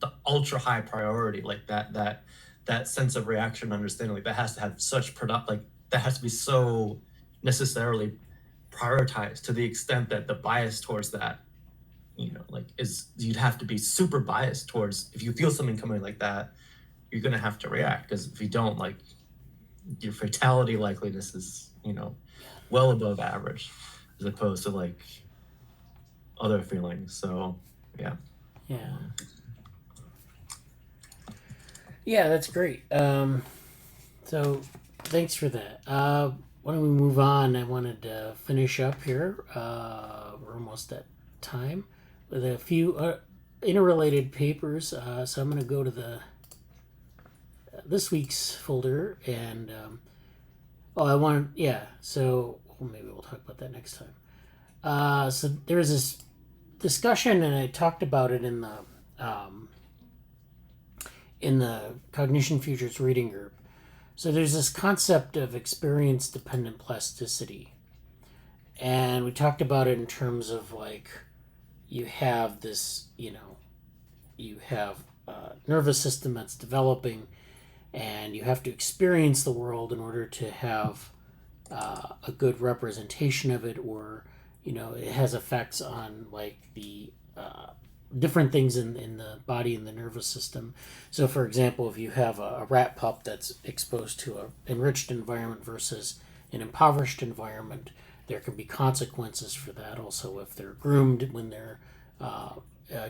the ultra high priority, like that sense of reaction, understanding, like that has to have such like that has to be so necessarily prioritized to the extent that the bias towards that, like you'd have to be super biased towards, if you feel something coming like that, you're going to have to react, because if you don't, like, your fatality likeliness is, well above average, as opposed to like other feelings. So yeah. Yeah, that's great. So thanks for that. Why don't we move on? I wanted to finish up here. We're almost at time with a few interrelated papers. So I'm going to go to the this week's folder, and so maybe we'll talk about that next time. So there's this discussion, and I talked about it in the Cognition Futures reading group. So there's this concept of experience-dependent plasticity, and we talked about it in terms of like, you have this, you have a nervous system that's developing, and you have to experience the world in order to have a good representation of it, or it has effects on like the different things in the body and the nervous system. So for example, if you have a rat pup that's exposed to an enriched environment versus an impoverished environment, there can be consequences for that. Also, if they're groomed when they're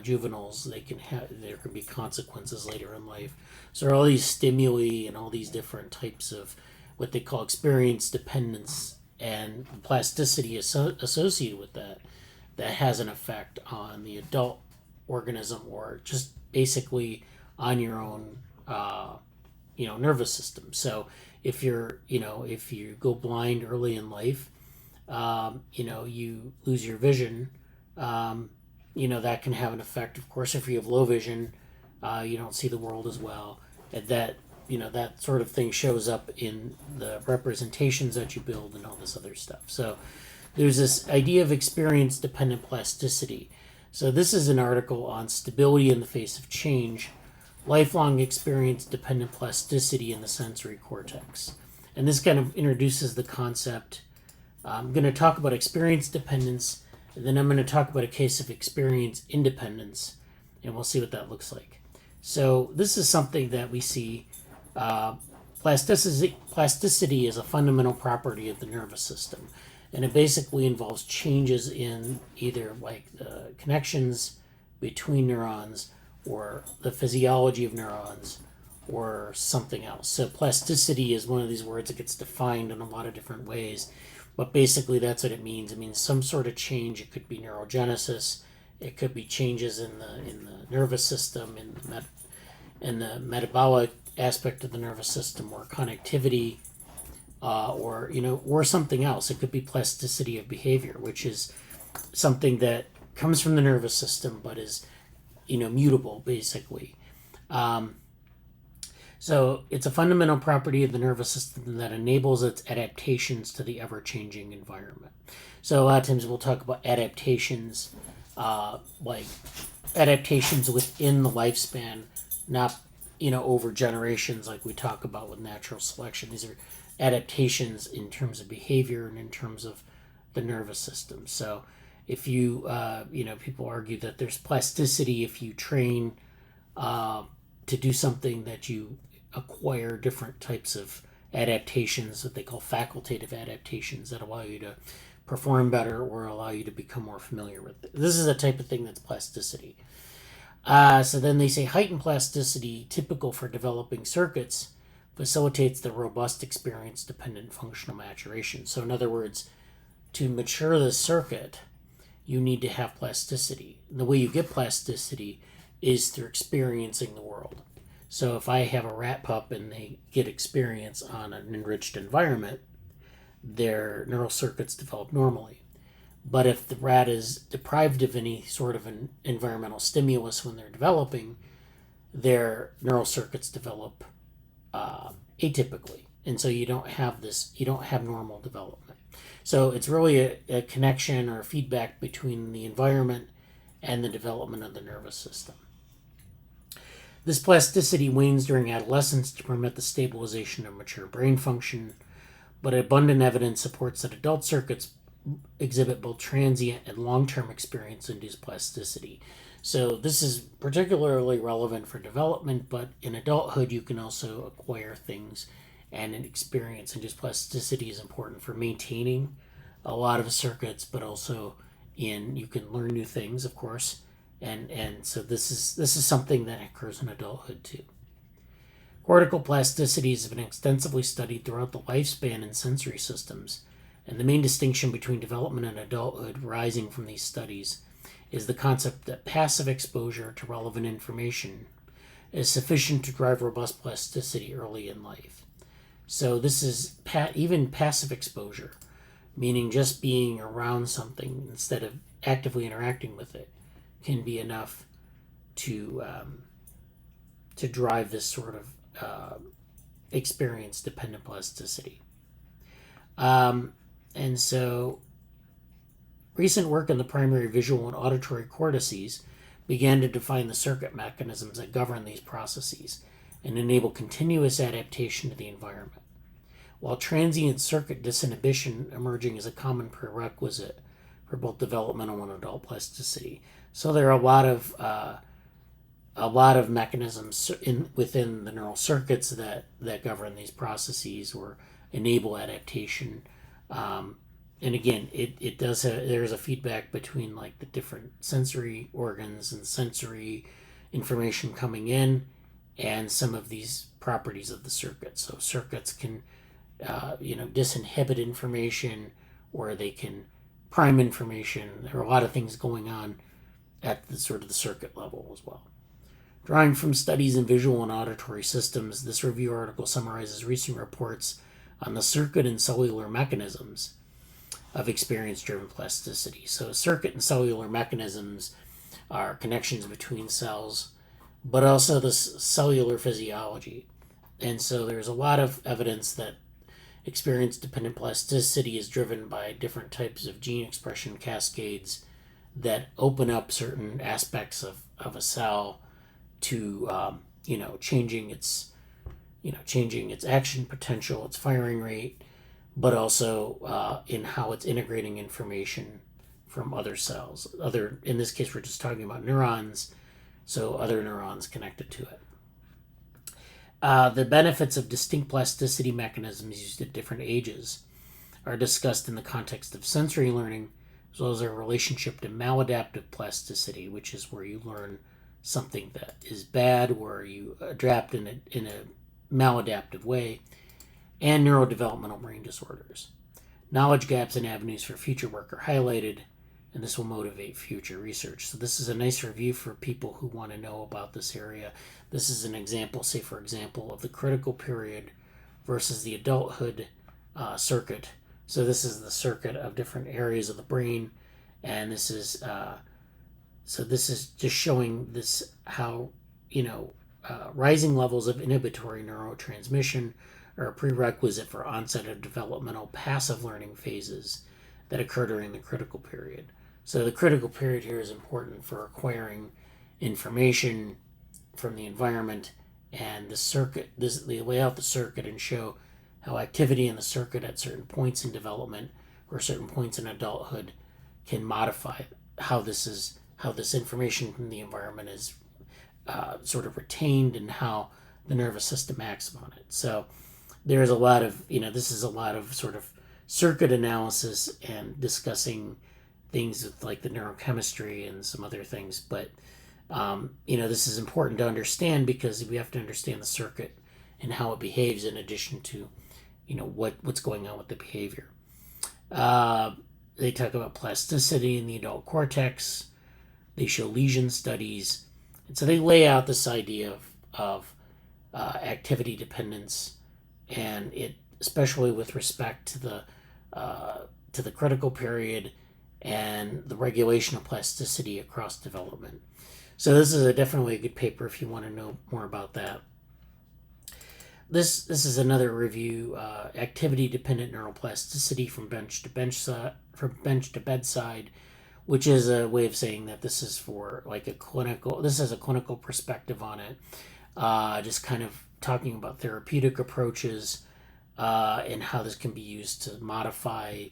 juveniles, there can be consequences later in life. So all these stimuli and all these different types of what they call experience dependence and plasticity associated with that has an effect on the adult organism, or just basically on your own nervous system. So if you go blind early in life, you lose your vision, that can have an effect. Of course, if you have low vision, you don't see the world as well, and that sort of thing shows up in the representations that you build and all this other stuff. So there's this idea of experience dependent plasticity. So this is an article on stability in the face of change, lifelong experience dependent plasticity in the sensory cortex. And this kind of introduces the concept. I'm going to talk about experience dependence, and then I'm going to talk about a case of experience independence, and we'll see what that looks like. So this is something that we see. Plasticity is a fundamental property of the nervous system, and it basically involves changes in either like the connections between neurons, or the physiology of neurons, or something else. So plasticity is one of these words that gets defined in a lot of different ways, but basically that's what it means. It means some sort of change. It could be neurogenesis, it could be changes in the nervous system, in the metabolic aspect of the nervous system, or connectivity, or something else. It could be plasticity of behavior, which is something that comes from the nervous system but is mutable, basically. So it's a fundamental property of the nervous system that enables its adaptations to the ever-changing environment. So a lot of times we'll talk about adaptations, like adaptations within the lifespan, not over generations like we talk about with natural selection. These are adaptations in terms of behavior and in terms of the nervous system. So if you, people argue that there's plasticity if you train to do something, that you acquire different types of adaptations that they call facultative adaptations that allow you to perform better or allow you to become more familiar with it. This is a type of thing that's plasticity. So then they say heightened plasticity, typical for developing circuits, facilitates the robust experience-dependent functional maturation. So in other words, to mature the circuit, you need to have plasticity. And the way you get plasticity is through experiencing the world. So if I have a rat pup and they get experience on an enriched environment, their neural circuits develop normally. But if the rat is deprived of any sort of an environmental stimulus when they're developing, their neural circuits develop atypically. And so you don't have normal development. So it's really a connection or a feedback between the environment and the development of the nervous system. This plasticity wanes during adolescence to permit the stabilization of mature brain function, but abundant evidence supports that adult circuits exhibit both transient and long-term experience-induced plasticity. So this is particularly relevant for development, but in adulthood you can also acquire things, and an experience-induced plasticity is important for maintaining a lot of circuits, but also you can learn new things, of course, and so this is something that occurs in adulthood too. Cortical plasticities have been extensively studied throughout the lifespan in sensory systems, and the main distinction between development and adulthood arising from these studies is the concept that passive exposure to relevant information is sufficient to drive robust plasticity early in life. So this is even passive exposure, meaning just being around something instead of actively interacting with it, can be enough to drive this sort of experience-dependent plasticity. And so recent work in the primary visual and auditory cortices began to define the circuit mechanisms that govern these processes and enable continuous adaptation to the environment, while transient circuit disinhibition emerging as a common prerequisite for both developmental and adult plasticity. So there are a lot of mechanisms within the neural circuits that govern these processes or enable adaptation. And again, there's a feedback between like the different sensory organs and sensory information coming in and some of these properties of the circuit. So circuits can disinhibit information, or they can prime information. There are a lot of things going on at the sort of the circuit level as well. Drawing from studies in visual and auditory systems, this review article summarizes recent reports on the circuit and cellular mechanisms of experience-driven plasticity. So circuit and cellular mechanisms are connections between cells, but also the cellular physiology. And so there's a lot of evidence that experience-dependent plasticity is driven by different types of gene expression cascades that open up certain aspects of a cell to changing its action potential, its firing rate, but also in how it's integrating information from other cells. In this case, we're just talking about neurons, so other neurons connected to it. The benefits of distinct plasticity mechanisms used at different ages are discussed in the context of sensory learning, as well as their relationship to maladaptive plasticity, which is where you learn something that is bad, where you adapt in a maladaptive way, and neurodevelopmental brain disorders. Knowledge gaps and avenues for future work are highlighted, and this will motivate future research. So this is a nice review for people who want to know about this area. This is an example, say for example, of the critical period versus the adulthood circuit. So this is the circuit of different areas of the brain, and this is just showing this how rising levels of inhibitory neurotransmission are a prerequisite for onset of developmental passive learning phases that occur during the critical period. So the critical period here is important for acquiring information from the environment, and the circuit, they lay out the circuit and show how activity in the circuit at certain points in development or certain points in adulthood can modify how this information from the environment is sort of retained and how the nervous system acts on it. So there's a lot of, this is a lot of sort of circuit analysis and discussing things with like the neurochemistry and some other things. But, this is important to understand because we have to understand the circuit and how it behaves in addition to, what's going on with the behavior. They talk about plasticity in the adult cortex. They show lesion studies. And so they lay out this idea of activity dependence, and it, especially with respect to the critical period and the regulation of plasticity across development. So this is definitely a good paper if you want to know more about that. This is another review, activity dependent neuroplasticity from bench to bedside, which is a way of saying that this is for like this has a clinical perspective on it, just kind of talking about therapeutic approaches and how this can be used to modify,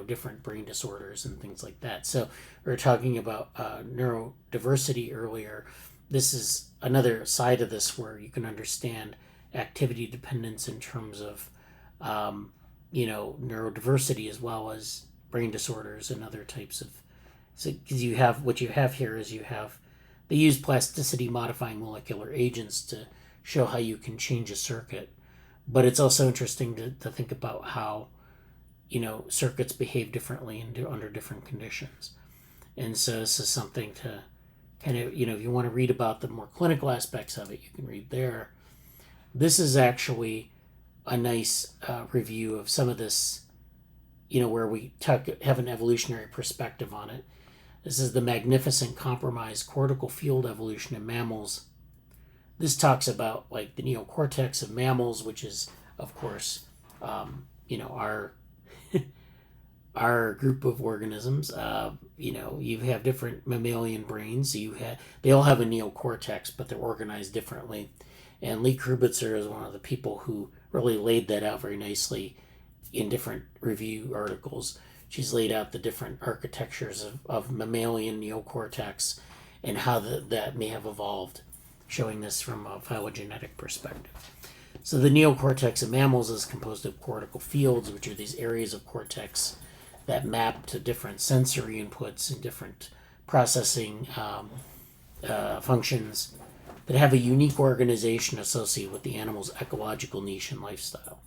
different brain disorders and things like that. So we were talking about neurodiversity earlier. This is another side of this where you can understand activity dependence in terms of, neurodiversity as well as brain disorders and other types of. So because what you have here is they use plasticity modifying molecular agents to show how you can change a circuit, but it's also interesting to think about how circuits behave differently under different conditions. And so this is something to kind of, if you want to read about the more clinical aspects of it, you can read there. This is actually a nice review of some of this, where we have an evolutionary perspective on it. This is the magnificent compromised cortical field evolution in mammals. This talks about like the neocortex of mammals, which is, of course, our group of organisms. You have different mammalian brains. They all have a neocortex, but they're organized differently. And Lee Krubitzer is one of the people who really laid that out very nicely in different review articles. She's laid out the different architectures of mammalian neocortex and how that may have evolved, showing this from a phylogenetic perspective. So the neocortex of mammals is composed of cortical fields, which are these areas of cortex that map to different sensory inputs and different processing functions that have a unique organization associated with the animal's ecological niche and lifestyle.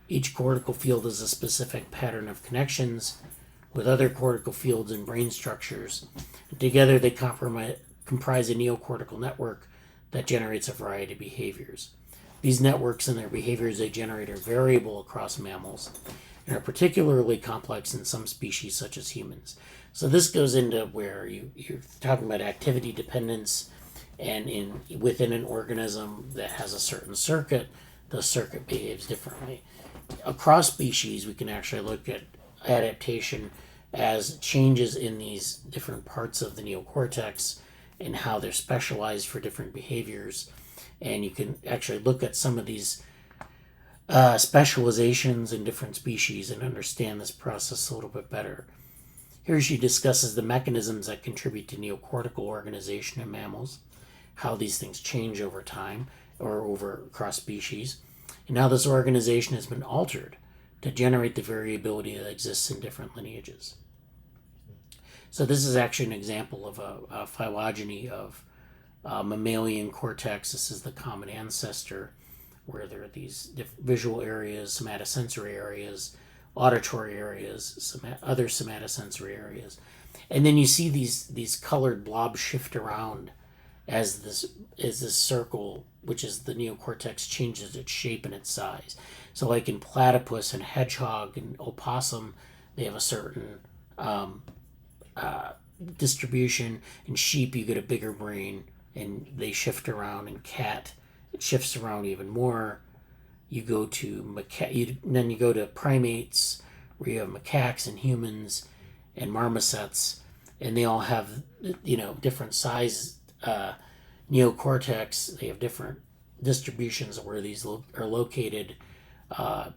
Each cortical field is a specific pattern of connections with other cortical fields and brain structures. And together they comprise a neocortical network that generates a variety of behaviors. These networks and their behaviors they generate are variable across mammals and are particularly complex in some species such as humans. So this goes into where you're talking about activity dependence, and within an organism that has a certain circuit, the circuit behaves differently. Across species, we can actually look at adaptation as changes in these different parts of the neocortex and how they're specialized for different behaviors. And you can actually look at some of these specializations in different species and understand this process a little bit better. Here she discusses the mechanisms that contribute to neocortical organization in mammals, how these things change over time or across species, and how this organization has been altered to generate the variability that exists in different lineages. So this is actually an example of a phylogeny of mammalian cortex. This is the common ancestor, where there are these visual areas, somatosensory areas, auditory areas, some other somatosensory areas. And then you see these colored blobs shift around as this circle, which is the neocortex, changes its shape and its size. So like in platypus and hedgehog and opossum, they have a certain distribution. In sheep, you get a bigger brain and they shift around. In cat, it shifts around even more. You go to then you go to primates, where you have macaques and humans and marmosets, and they all have different size neocortex. They have different distributions of where these are located.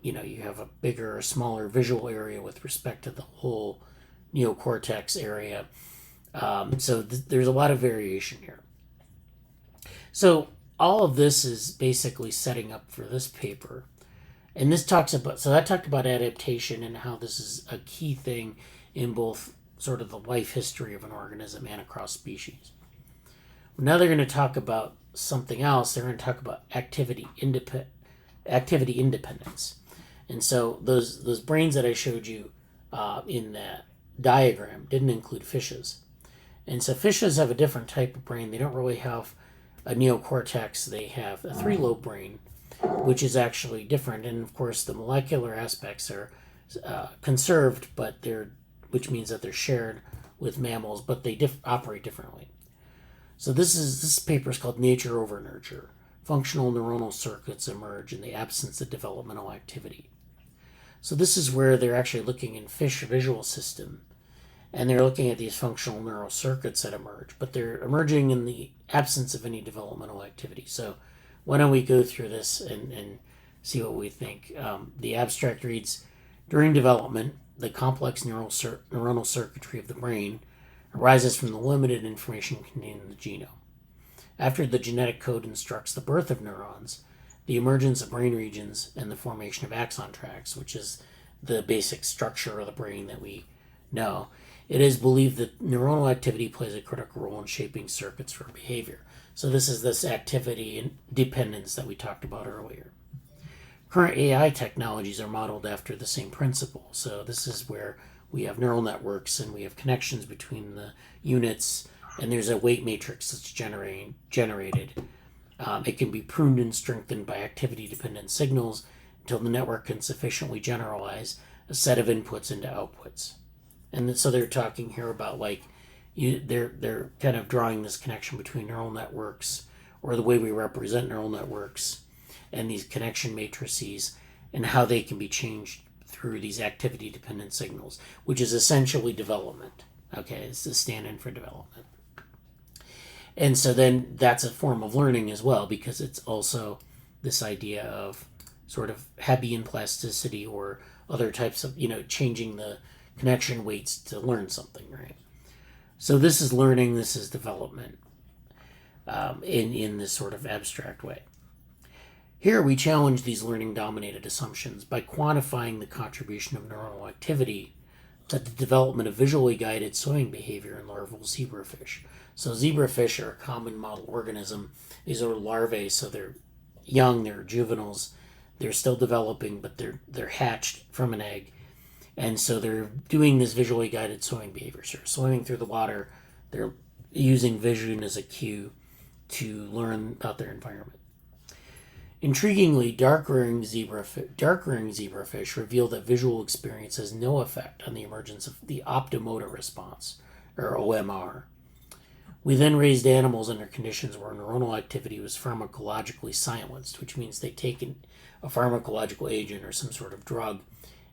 You have a bigger or smaller visual area with respect to the whole neocortex area. So there's a lot of variation here. So all of this is basically setting up for this paper. And this talks about, so I talked about adaptation and how this is a key thing in both sort of the life history of an organism and across species. Now they're going to talk about something else. They're going to talk about activity independence. And so those brains that I showed you in that diagram didn't include fishes. And so fishes have a different type of brain. They don't really have a neocortex. They have a three-lobe brain, which is actually different. And of course, the molecular aspects are conserved, but which means that they're shared with mammals, but they operate differently. So this paper is called Nature over Nurture. Functional neuronal circuits emerge in the absence of developmental activity. So this is where they're actually looking in fish visual system, and they're looking at these functional neural circuits that emerge, but they're emerging in the absence of any developmental activity. So why don't we go through this and see what we think. The abstract reads, during development, the complex neuronal circuitry of the brain arises from the limited information contained in the genome. After the genetic code instructs the birth of neurons, the emergence of brain regions, and the formation of axon tracts, which is the basic structure of the brain that we know, it is believed that neuronal activity plays a critical role in shaping circuits for behavior. So this is this activity and dependence that we talked about earlier. Current AI technologies are modeled after the same principle. So this is where we have neural networks and we have connections between the units, and there's a weight matrix that's generated. It can be pruned and strengthened by activity-dependent signals until the network can sufficiently generalize a set of inputs into outputs. And so they're talking here about they're kind of drawing this connection between neural networks, or the way we represent neural networks, and these connection matrices, and how they can be changed through these activity-dependent signals, which is essentially development. Okay, it's the stand-in for development. And so then that's a form of learning as well, because it's also this idea of sort of Hebbian plasticity or other types of, changing the connection weights to learn something, right? So this is learning, this is development in this sort of abstract way. Here we challenge these learning-dominated assumptions by quantifying the contribution of neuronal activity to the development of visually guided swimming behavior in larval zebrafish. So zebrafish are a common model organism. These are larvae, so they're young, they're juveniles, they're still developing, but they're hatched from an egg. And so they're doing this visually guided swimming behavior. So they're swimming through the water, they're using vision as a cue to learn about their environment. Intriguingly, dark-rearing zebrafish reveal that visual experience has no effect on the emergence of the optomotor response, or OMR. We then raised animals under conditions where neuronal activity was pharmacologically silenced, which means they take a pharmacological agent or some sort of drug,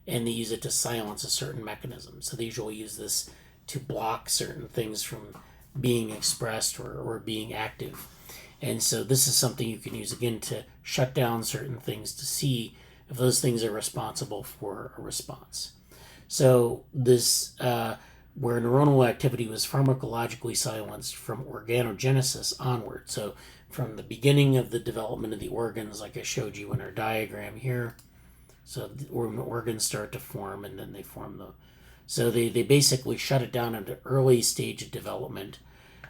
and they use it to silence a certain mechanism. So they usually use this to block certain things from being expressed or being active. And so this is something you can use, again, to shut down certain things to see if those things are responsible for a response. So this, where neuronal activity was pharmacologically silenced from organogenesis onward. So from the beginning of the development of the organs, like I showed you in our diagram here. So when organs start to form, and then they form so they basically shut it down at an early stage of development,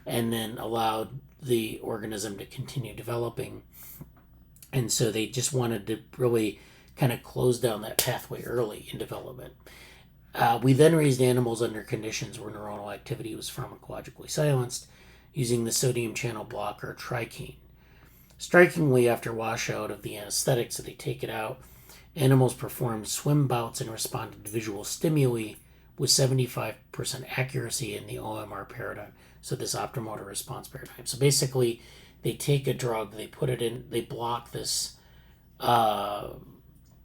and then allowed the organism to continue developing. And so they just wanted to really kind of close down that pathway early in development. We then raised animals under conditions where neuronal activity was pharmacologically silenced using the sodium channel blocker trikine. Strikingly, after washout of the anesthetic, so they take it out, animals performed swim bouts and responded to visual stimuli with 75% accuracy in the OMR paradigm. So this optomotor response paradigm. So basically, they take a drug, they put it in, they block this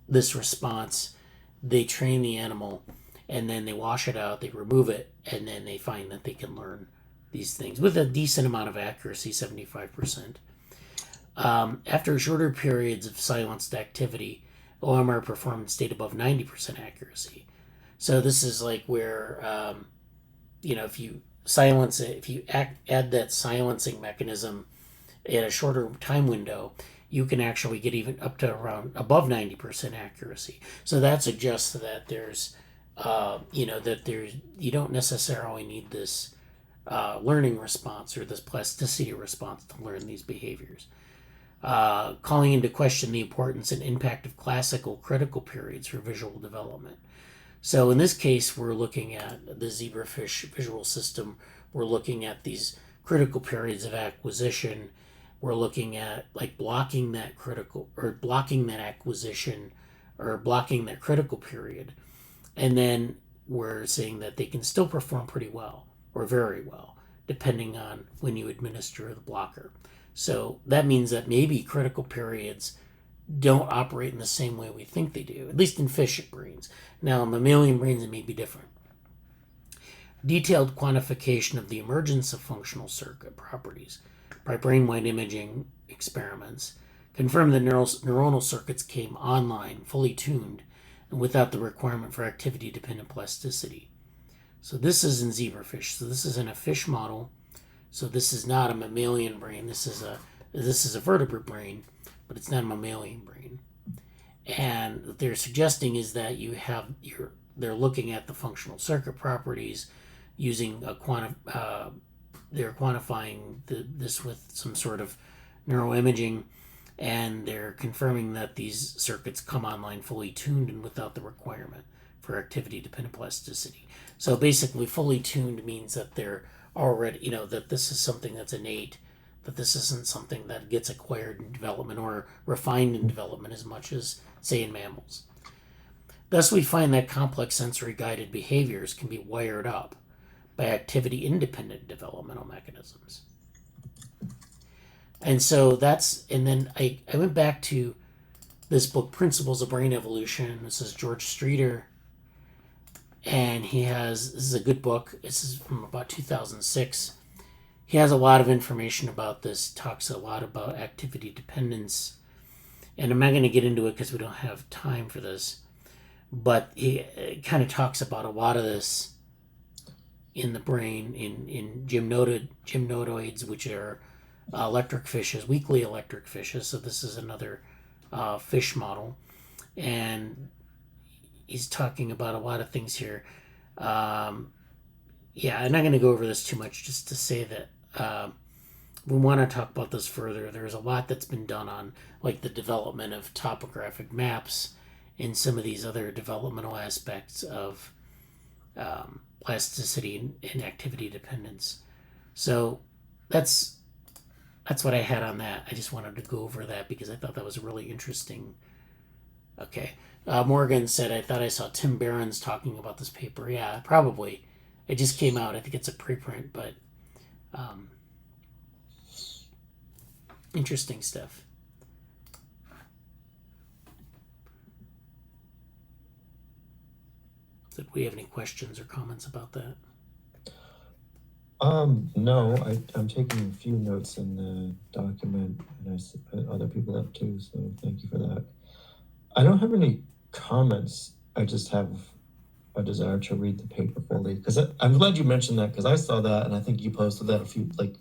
this response, they train the animal, and then they wash it out, they remove it, and then they find that they can learn these things with a decent amount of accuracy, 75%. After shorter periods of silenced activity, OMR performance stayed above 90% accuracy. So this is like where, if you silence it, if you add that silencing mechanism at a shorter time window, you can actually get even up to around above 90% accuracy. So that suggests that there's, you don't necessarily need this learning response or this plasticity response to learn these behaviors. Calling into question the importance and impact of classical critical periods for visual development. So in this case, we're looking at the zebrafish visual system. We're looking at these critical periods of acquisition. We're looking at like blocking that acquisition or blocking that critical period. And then we're saying that they can still perform pretty well or very well, depending on when you administer the blocker. So that means that maybe critical periods don't operate in the same way we think they do, at least in fish brains. Now, in mammalian brains, it may be different. Detailed quantification of the emergence of functional circuit properties by brain-wide imaging experiments confirmed that neuronal circuits came online, fully tuned, and without the requirement for activity-dependent plasticity. So this is in zebrafish. So this is in a fish model. So this is not a mammalian brain. This is a vertebrate brain, but it's not a mammalian brain. And what they're suggesting is that they're looking at the functional circuit properties using they're quantifying this with some sort of neuroimaging, and they're confirming that these circuits come online fully tuned and without the requirement for activity-dependent plasticity. So basically, fully tuned means that they're already, that this is something that's innate, that this isn't something that gets acquired in development or refined in development as much as, say, in mammals. Thus, we find that complex sensory-guided behaviors can be wired up by activity-independent developmental mechanisms. And so and then I went back to this book, Principles of Brain Evolution. This is George Streeter. And this is a good book. This is from about 2006. He has a lot of information about this, talks a lot about activity dependence. And I'm not going to get into it because we don't have time for this. But he kind of talks about a lot of this in the brain, in gymnodoids, which are electric fishes, weakly electric fishes. So this is another fish model. And he's talking about a lot of things here. I'm not going to go over this too much, just to say that we want to talk about this further. There's a lot that's been done on like the development of topographic maps and some of these other developmental aspects of plasticity and activity dependence. So that's what I had on that. I just wanted to go over that because I thought that was really interesting. Okay. Morgan said, I thought I saw Tim Barron's talking about this paper. Yeah, probably. It just came out. I think it's a preprint, but interesting stuff. Did we have any questions or comments about that? No, I'm taking a few notes in the document, and I put other people up too, so thank you for that. I don't have any comments. I just have a desire to read the paper fully, because I'm glad you mentioned that, because I saw that, and I think you posted that a few, like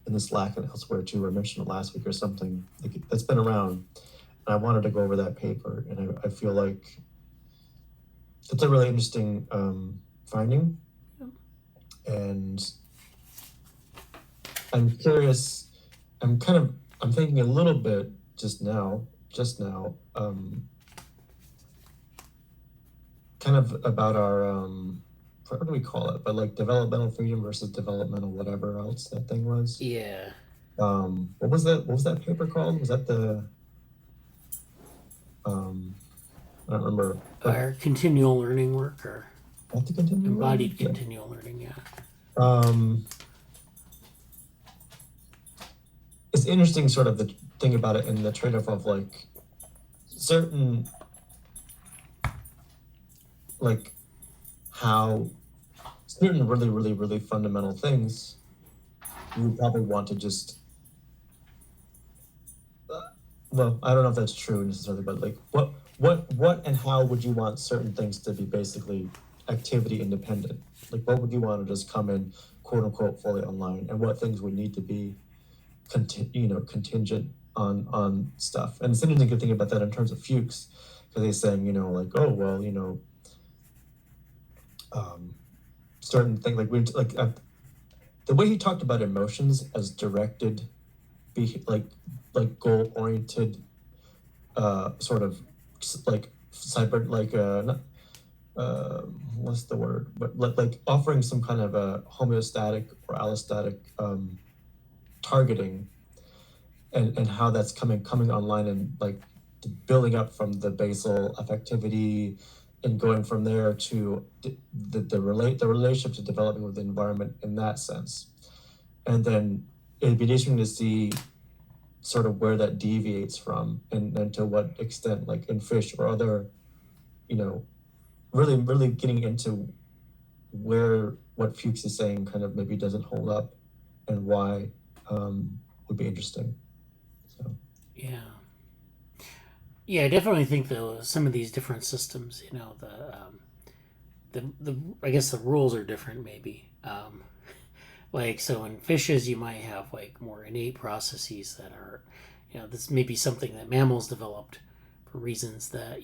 in the Slack and elsewhere too, or mentioned it last week or something. Like that's been around, and I wanted to go over that paper, and I feel like it's a really interesting finding, and I'm curious. I'm thinking a little bit just now, kind of about our what do we call it? But like developmental freedom versus developmental whatever else that thing was. Yeah. What was that paper called? Was that the I don't remember. Our continual learning work, or embodied learning? continual learning, yeah. It's interesting, sort of the thing about it, and the trade-off of like certain, like how certain really, really, really fundamental things you would probably want to just, well, I don't know if that's true necessarily, but like what and how would you want certain things to be basically activity independent? Like, what would you want to just come in, quote unquote, fully online, and what things would need to be contingent on stuff? And it's interesting to think about that in terms of Fuchs, because he's saying, like, oh well, certain things the way he talked about emotions as directed, like goal oriented, sort of like cyber, like not, what's the word? But like offering some kind of a homeostatic or allostatic targeting, and how that's coming online, and like building up from the basal affectivity and going from there to the relationship to developing with the environment in that sense. And then it'd be interesting to see sort of where that deviates from, and to what extent, like in fish or other, really getting into what Fuchs is saying kind of maybe doesn't hold up, and why would be interesting. So yeah, I definitely think though some of these different systems, the I guess the rules are different maybe. Like, so in fishes you might have like more innate processes that are, this may be something that mammals developed for reasons that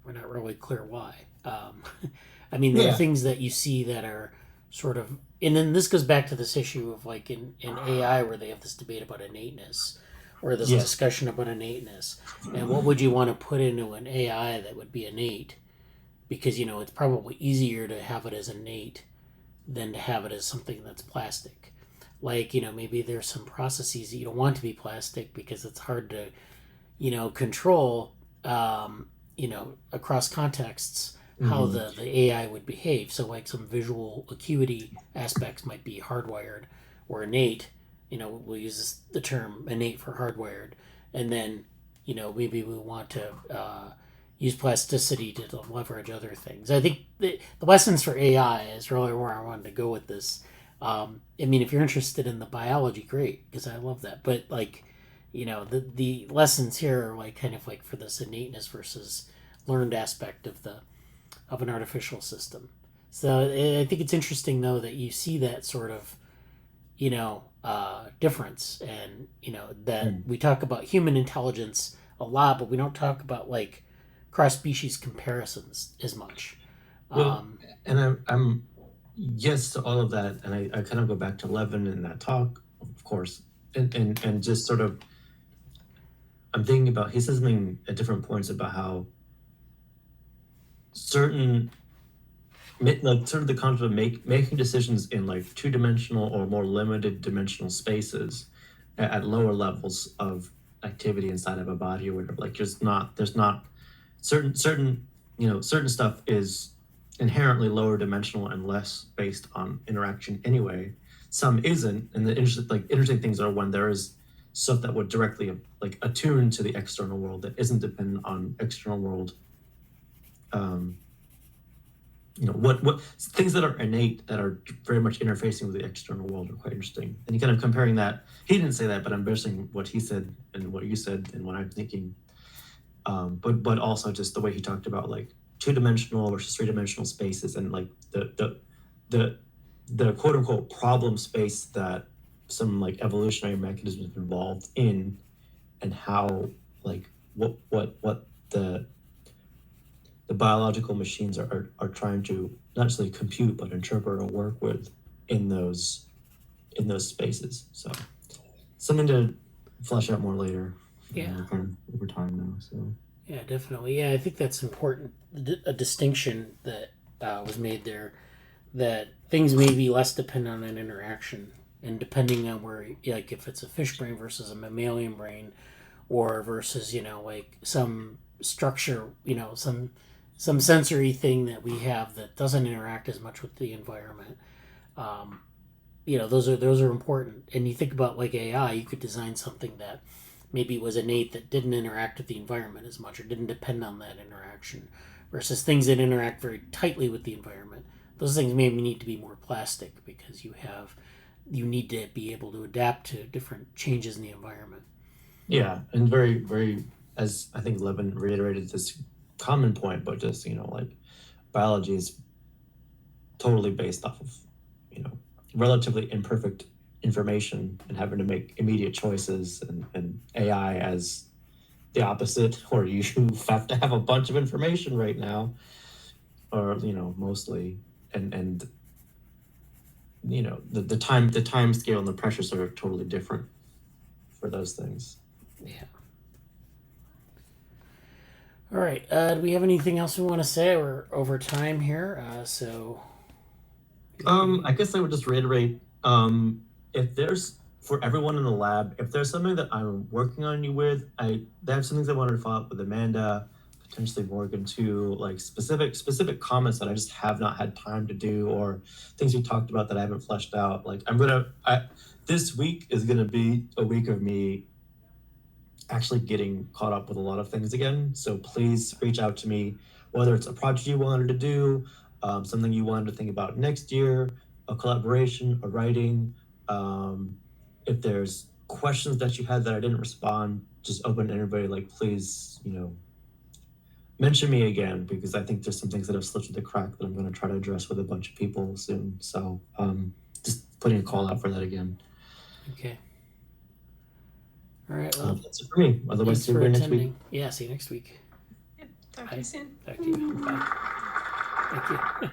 we're not really clear why. I mean, there are things that you see that are sort of, and then this goes back to this issue of like in AI where they have this debate about innateness, or this discussion about innateness, and what would you want to put into an AI that would be innate, because it's probably easier to have it as innate than to have it as something that's plastic. Like, maybe there's some processes that you don't want to be plastic because it's hard to control, across contexts how the AI would behave. So like some visual acuity aspects might be hardwired or innate. We'll use the term innate for hardwired. And then, maybe we want to use plasticity to leverage other things. I think the lessons for AI is really where I wanted to go with this. I mean, if you're interested in the biology, great, because I love that. But like, the lessons here are like kind of like for this innateness versus learned aspect of an artificial system. So I think it's interesting though that you see that sort of difference, and that we talk about human intelligence a lot, but we don't talk about like cross-species comparisons as much. Well, and I'm yes to all of that, and I kind of go back to Levin in that talk, of course, and just sort of, I'm thinking about, he says something at different points about how certain, like sort of the concept of making decisions in like two-dimensional or more limited dimensional spaces at lower levels of activity inside of a body or whatever, like there's not certain stuff is inherently lower dimensional and less based on interaction anyway. Some isn't, and the interesting things are when there is stuff that would directly like attune to the external world that isn't dependent on external world. What things that are innate that are very much interfacing with the external world are quite interesting. And you kind of comparing that, he didn't say that, but I'm basing what he said and what you said and what I'm thinking. But also just the way he talked about like two-dimensional versus three-dimensional spaces, and like the quote unquote problem space that some like evolutionary mechanisms involved in, and how like what the biological machines are trying to not necessarily compute but interpret or work with in those spaces. So something to flesh out more later. Yeah. Over time now. So yeah, definitely. Yeah, I think that's important. A distinction that was made there, that things may be less dependent on an interaction, and depending on where, like if it's a fish brain versus a mammalian brain, or versus like some structure, some sensory thing that we have that doesn't interact as much with the environment. Those are important. And you think about like AI, you could design something that maybe was innate that didn't interact with the environment as much or didn't depend on that interaction, versus things that interact very tightly with the environment. Those things maybe need to be more plastic because you need to be able to adapt to different changes in the environment. Yeah, and very, very, as I think Levin reiterated this common point, but just like biology is totally based off of, relatively imperfect information and having to make immediate choices, and AI as the opposite, or you have to have a bunch of information right now, or mostly, and the time scale and the pressures are totally different for those things. Yeah. All right. Do we have anything else we want to say? We're over time here, so. I guess I would just reiterate, if there's, for everyone in the lab, if there's something that I'm working on you with, I have some things I wanted to follow up with Amanda, potentially Morgan too, like specific comments that I just have not had time to do, or things we talked about that I haven't fleshed out. Like this week is gonna be a week of me actually getting caught up with a lot of things again. So please reach out to me, whether it's a project you wanted to do, something you wanted to think about next year, a collaboration, a writing. If there's questions that you had that I didn't respond, just open to everybody, like, please, mention me again, because I think there's some things that have slipped through the crack that I'm going to try to address with a bunch of people soon. So just putting a call out for that again. Okay. All right. Well, that's it for me. Otherwise, see you next week. Yeah, see you next week. Yeah, talk to you soon. Talk to you. Bye. Thank you.